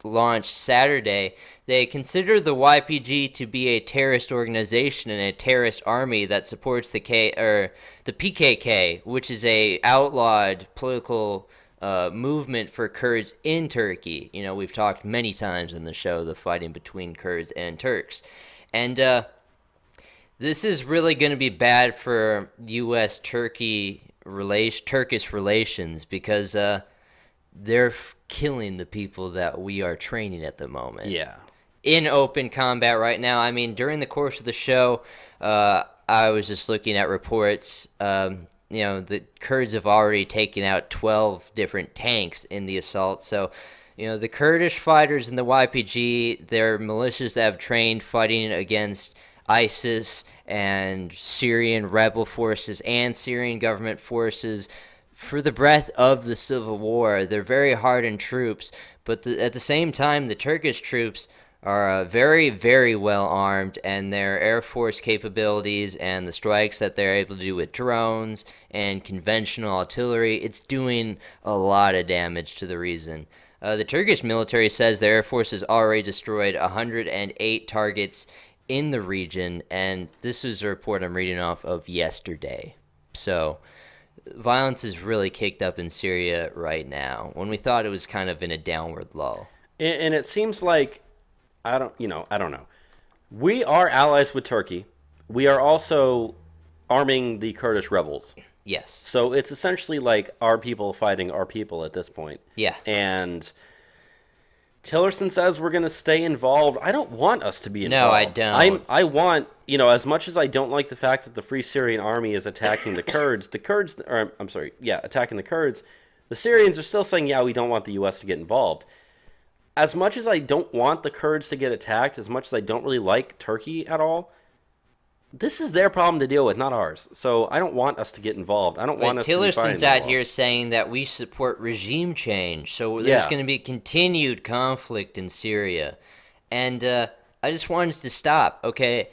Speaker 2: launched Saturday. They consider the YPG to be a terrorist organization and a terrorist army that supports the PKK, which is a outlawed political movement for Kurds in Turkey. You know, we've talked many times in the show, the fighting between Kurds and Turks. And this is really going to be bad for U.S.-Turkish relations, because they're killing the people that we are training at the moment.
Speaker 1: Yeah.
Speaker 2: In open combat right now. I mean, during the course of the show, I was just looking at reports. You know, the Kurds have already taken out 12 different tanks in the assault. So, you know, the Kurdish fighters in the YPG, they're militias that have trained fighting against ISIS and Syrian rebel forces and Syrian government forces for the breadth of the civil war. They're very hardened troops, but at the same time, the Turkish troops are very, very well armed, and their air force capabilities and the strikes that they're able to do with drones and conventional artillery, it's doing a lot of damage to the region. The Turkish military says their air force has already destroyed 108 targets in the region, and this is a report I'm reading off of yesterday. So violence is really kicked up in Syria right now, when we thought it was kind of in a downward lull.
Speaker 1: And it seems like, I don't know. We are allies with Turkey. We are also arming the Kurdish rebels.
Speaker 2: Yes.
Speaker 1: So it's essentially like our people fighting our people at this point.
Speaker 2: Yeah.
Speaker 1: And Tillerson says we're going to stay involved. I don't want us to be involved.
Speaker 2: No, I don't.
Speaker 1: I want, you know, as much as I don't like the fact that the Free Syrian Army is attacking the Kurds, attacking the Kurds, the Syrians are still saying, yeah, we don't want the U.S. to get involved. As much as I don't want the Kurds to get attacked, as much as I don't really like Turkey at all, this is their problem to deal with, not ours. So I don't want us to get involved. I don't want us to be
Speaker 2: Tillerson's out here saying that we support regime change. So there's going to be continued conflict in Syria. And I just want it to stop, okay?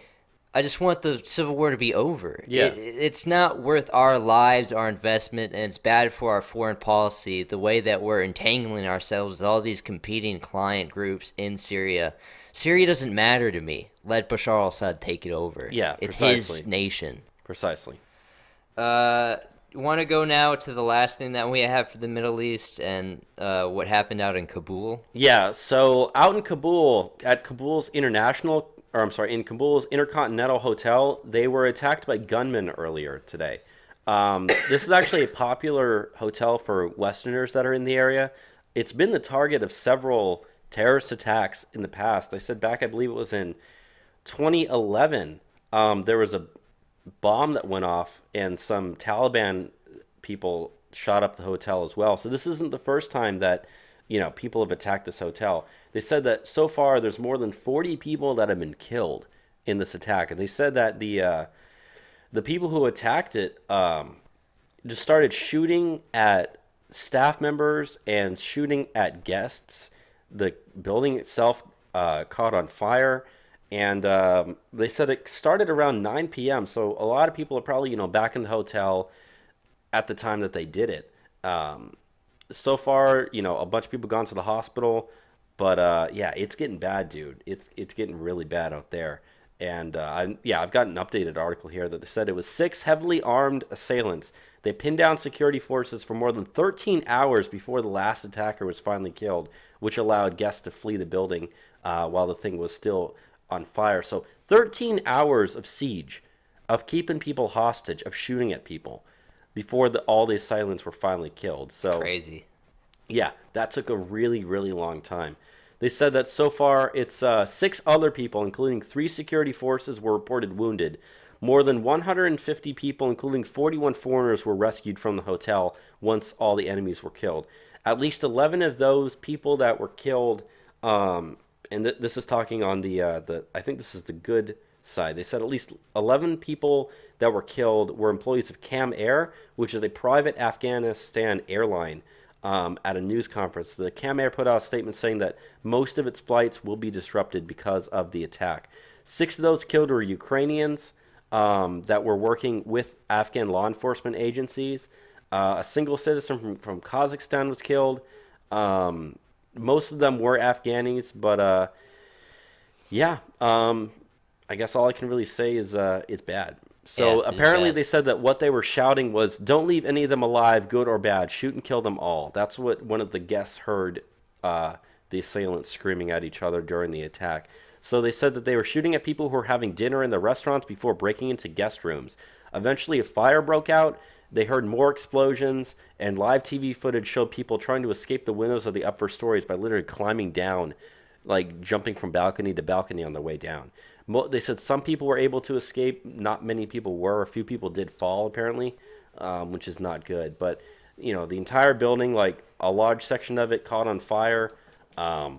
Speaker 2: I just want the Civil War to be over.
Speaker 1: Yeah.
Speaker 2: It's not worth our lives, our investment, and it's bad for our foreign policy, the way that we're entangling ourselves with all these competing client groups in Syria. Syria doesn't matter to me. Let Bashar al-Assad take it over.
Speaker 1: Yeah,
Speaker 2: it's
Speaker 1: precisely.
Speaker 2: his nation.
Speaker 1: Precisely.
Speaker 2: You want to go now to the last thing that we have for the Middle East and what happened out in Kabul?
Speaker 1: Yeah, so out in Kabul, at Kabul's in Kabul's Intercontinental Hotel, they were attacked by gunmen earlier today. This is actually a popular hotel for Westerners that are in the area. It's been the target of several terrorist attacks in the past. They said back, I believe it was in 2011, there was a bomb that went off and some Taliban people shot up the hotel as well. So this isn't the first time that, people have attacked this hotel. They said that so far there's more than 40 people that have been killed in this attack. And they said that the people who attacked it just started shooting at staff members and shooting at guests. The building itself caught on fire. And they said it started around 9 p.m. So a lot of people are probably, back in the hotel at the time that they did it. So far, a bunch of people gone to the hospital. But yeah, it's getting bad, dude. It's getting really bad out there. And I've got an updated article here that they said it was 6 heavily armed assailants. They pinned down security forces for more than 13 hours before the last attacker was finally killed, which allowed guests to flee the building while the thing was still on fire. So 13 hours of siege, of keeping people hostage, of shooting at people before all the assailants were finally killed. So
Speaker 2: it's crazy.
Speaker 1: Yeah, that took a really, really long time. They said that so far it's 6 other people, including 3 security forces, were reported wounded. More than 150 people, including 41 foreigners, were rescued from the hotel once all the enemies were killed. At least 11 of those people that were killed, this is talking on I think this is the good side. They said at least 11 people that were killed were employees of Cam Air, which is a private Afghanistan airline. At a news conference, the Cam Air put out a statement saying that most of its flights will be disrupted because of the attack. 6 of those killed were Ukrainians that were working with Afghan law enforcement agencies. A single citizen from Kazakhstan was killed. Most of them were Afghanis, but I guess all I can really say is it's bad. So
Speaker 2: Yeah,
Speaker 1: apparently
Speaker 2: bad.
Speaker 1: they said that what they were shouting was, "Don't leave any of them alive, good or bad. Shoot and kill them all." That's what one of the guests heard the assailants screaming at each other during the attack. So they said that they were shooting at people who were having dinner in the restaurants before breaking into guest rooms. Eventually a fire broke out. They heard more explosions, and live TV footage showed people trying to escape the windows of the upper stories by literally climbing down, like jumping from balcony to balcony on their way down. They said some people were able to escape. Not many people were. A few people did fall, apparently, which is not good. But, the entire building, like a large section of it caught on fire. That's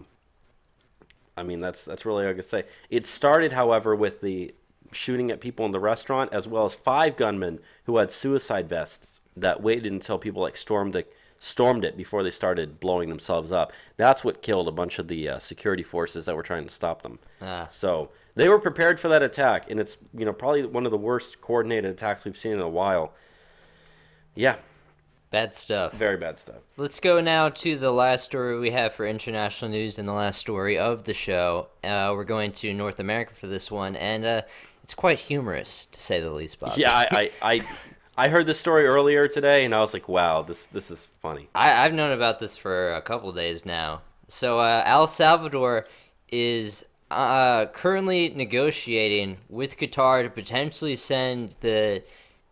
Speaker 1: really all I can say. It started, however, with the shooting at people in the restaurant, as well as 5 gunmen who had suicide vests that waited until people stormed it before they started blowing themselves up. That's what killed a bunch of the security forces that were trying to stop them. So they were prepared for that attack, and it's probably one of the worst coordinated attacks we've seen in a while. Yeah,
Speaker 2: Bad stuff.
Speaker 1: very bad stuff.
Speaker 2: Let's go now to the last story we have for international news and the last story of the show. We're going to North America for this one, and it's quite humorous, to say the least, Bob.
Speaker 1: Yeah, I heard this story earlier today, and I was like, wow, this is funny.
Speaker 2: I've known about this for a couple days now. So El Salvador is currently negotiating with Qatar to potentially send the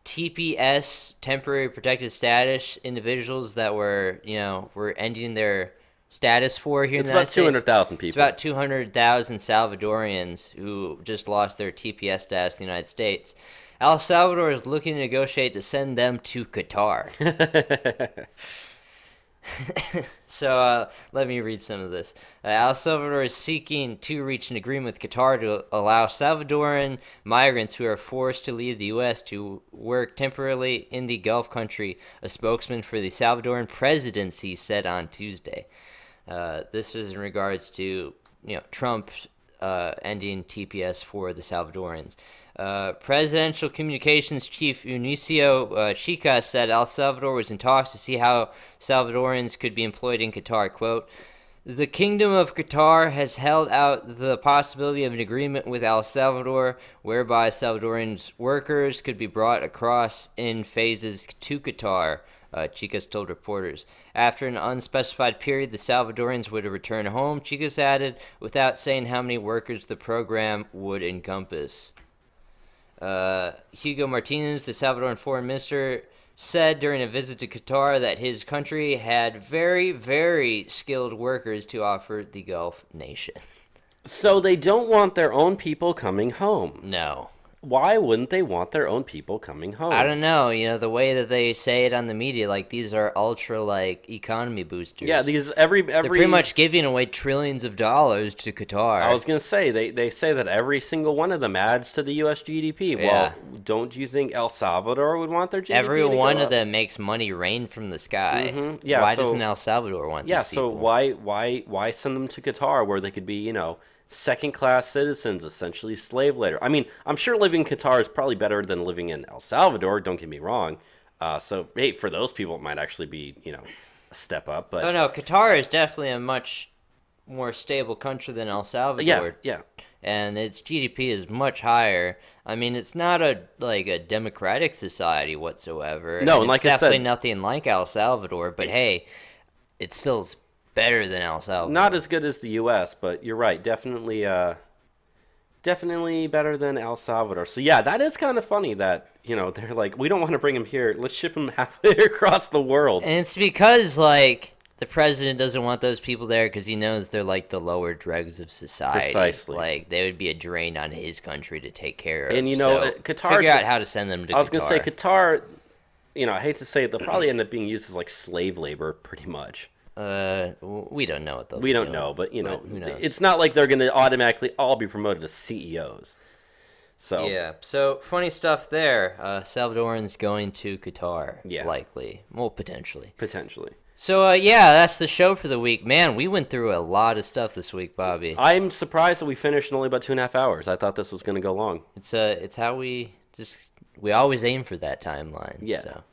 Speaker 2: TPS, temporary protected status, individuals that were ending their status for here in the United States.
Speaker 1: It's about 200,000 people.
Speaker 2: It's about 200,000 Salvadorians who just lost their TPS status in the United States. El Salvador is looking to negotiate to send them to Qatar. So let me read some of this. El Salvador is seeking to reach an agreement with Qatar to allow Salvadoran migrants who are forced to leave the U.S. to work temporarily in the Gulf country, a spokesman for the Salvadoran presidency said on Tuesday. This is in regards to Trump ending TPS for the Salvadorans. Presidential Communications Chief Unicio Chica said El Salvador was in talks to see how Salvadorans could be employed in Qatar. Quote, "The Kingdom of Qatar has held out the possibility of an agreement with El Salvador whereby Salvadorian workers could be brought across in phases to Qatar," Chicas told reporters. After an unspecified period, the Salvadorians would return home, Chicas added, without saying how many workers the program would encompass. Hugo Martinez, the Salvadoran foreign minister, said during a visit to Qatar that his country had very, very skilled workers to offer the Gulf nation.
Speaker 1: So they don't want their own people coming home.
Speaker 2: No.
Speaker 1: Why wouldn't they want their own people coming home?
Speaker 2: I don't know. The way that they say it on the media, like these are ultra economy boosters.
Speaker 1: Yeah, they're
Speaker 2: pretty much giving away trillions of dollars to Qatar.
Speaker 1: I was gonna say they say that every single one of them adds to the U.S. GDP.
Speaker 2: Yeah.
Speaker 1: Well, don't you think El Salvador would want their GDP?
Speaker 2: Every
Speaker 1: to
Speaker 2: one
Speaker 1: go
Speaker 2: of
Speaker 1: up?
Speaker 2: them makes money rain from the sky.
Speaker 1: Mm-hmm. Yeah.
Speaker 2: Why doesn't El Salvador want?
Speaker 1: Yeah.
Speaker 2: These people?
Speaker 1: So why send them to Qatar where they could be second-class citizens, essentially slave labor? I mean, I'm sure living in Qatar is probably better than living in El Salvador. Don't get me wrong. So hey, for those people, it might actually be a step up. But
Speaker 2: no, Qatar is definitely a much more stable country than El Salvador.
Speaker 1: Yeah.
Speaker 2: And its GDP is much higher. I mean, it's not a democratic society whatsoever.
Speaker 1: No,
Speaker 2: and
Speaker 1: like
Speaker 2: it's definitely
Speaker 1: I said,
Speaker 2: nothing like El Salvador. But hey, it's still better than El Salvador.
Speaker 1: Not as good as the U.S., but you're right. Definitely better than El Salvador. So yeah, that is kind of funny that they're like, we don't want to bring him here. Let's ship him halfway across the world.
Speaker 2: And it's because the president doesn't want those people there because he knows they're like the lower dregs of society.
Speaker 1: Precisely.
Speaker 2: Like they would be a drain on his country to take care of.
Speaker 1: And Qatar.
Speaker 2: Figure out how to send them to Qatar.
Speaker 1: I was gonna say Qatar. I hate to say it, they'll probably end up being used as like slave labor, pretty much.
Speaker 2: We don't know what they'll.
Speaker 1: We don't know, but who knows? It's not like they're gonna automatically all be promoted to CEOs. So
Speaker 2: yeah, so funny stuff there. Salvadorans going to Qatar, likely, well, potentially. So yeah, that's the show for the week. Man, we went through a lot of stuff this week, Bobby.
Speaker 1: I'm surprised that we finished in only about 2.5 hours. I thought this was gonna go long.
Speaker 2: It's how we always aim for that timeline.
Speaker 1: Yeah.
Speaker 2: So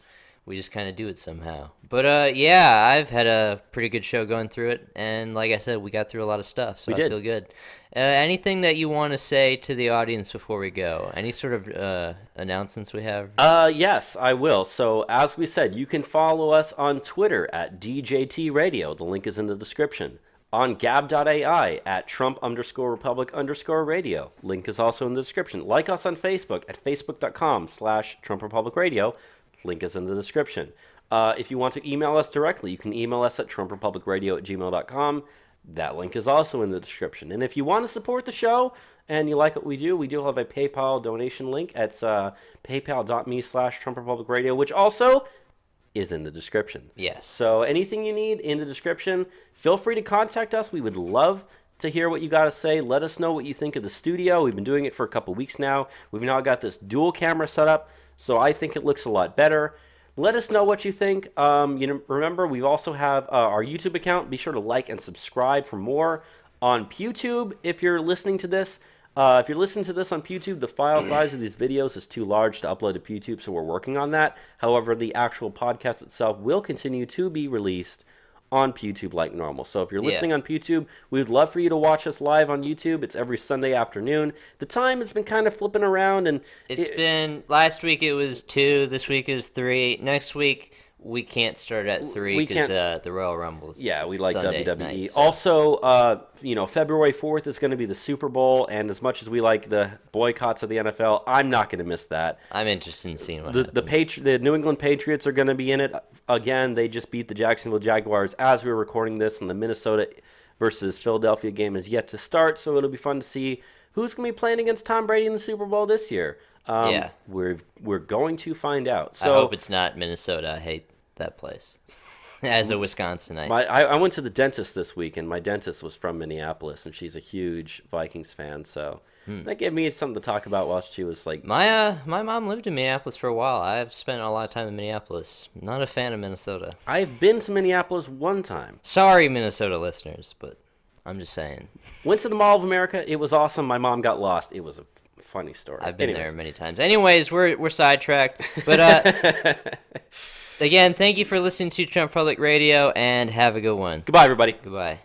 Speaker 2: we just kind of do it somehow. But yeah, I've had a pretty good show going through it, and like I said, we got through a lot of stuff, so I feel good. Anything that you want to say to the audience before we go? Any sort of announcements we have?
Speaker 1: Yes, I will. So as we said, you can follow us on Twitter at DJT Radio. The link is in the description. On Gab.ai at Trump_Republic_radio. Link is also in the description. Like us on Facebook at Facebook.com/TrumpRepublicRadio. Link is in the description. If you want to email us directly, you can email us at TrumpRepublicRadio@gmail.com. That link is also in the description. And if you want to support the show and you like what we do have a PayPal donation link at paypal.me/TrumpRepublicRadio, which also is in the description.
Speaker 2: Yes.
Speaker 1: So anything you need in the description, feel free to contact us. We would love to hear what you got to say. Let us know what you think of the studio. We've been doing it for a couple weeks now. We've now got this dual camera set up, so I think it looks a lot better. Let us know what you think. Remember, we also have our YouTube account. Be sure to like and subscribe for more. On YouTube, if you're listening to this, on YouTube, the file size of these videos is too large to upload to YouTube, so we're working on that. However, the actual podcast itself will continue to be released on YouTube like normal. So if you're listening on YouTube, we would love for you to watch us live on YouTube. It's every Sunday afternoon. The time has been kind of flipping around, and
Speaker 2: it's been last week it was 2, this week is 3. Next week we can't start at 3 because the Royal Rumbles.
Speaker 1: Yeah, we like
Speaker 2: Sunday
Speaker 1: WWE.
Speaker 2: night, so.
Speaker 1: Also, February 4th is going to be the Super Bowl, and as much as we like the boycotts of the NFL, I'm not going to miss that.
Speaker 2: I'm interested in seeing what
Speaker 1: the New England Patriots are going to be in it. Again, they just beat the Jacksonville Jaguars as we were recording this, and the Minnesota versus Philadelphia game is yet to start, so it'll be fun to see who's going to be playing against Tom Brady in the Super Bowl this year. We're going to find out. So
Speaker 2: I hope it's not Minnesota. I hate that place. As a Wisconsinite.
Speaker 1: I went to the dentist this week, and my dentist was from Minneapolis, and she's a huge Vikings fan, so that gave me something to talk about while she was like...
Speaker 2: My mom lived in Minneapolis for a while. I've spent a lot of time in Minneapolis. Not a fan of Minnesota.
Speaker 1: I've been to Minneapolis one time.
Speaker 2: Sorry, Minnesota listeners, but... I'm just saying.
Speaker 1: Went to the Mall of America. It was awesome. My mom got lost. It was a funny story.
Speaker 2: I've been there many times. Anyways, we're sidetracked. But again, thank you for listening to Trump Public Radio, and have a good one.
Speaker 1: Goodbye, everybody.
Speaker 2: Goodbye.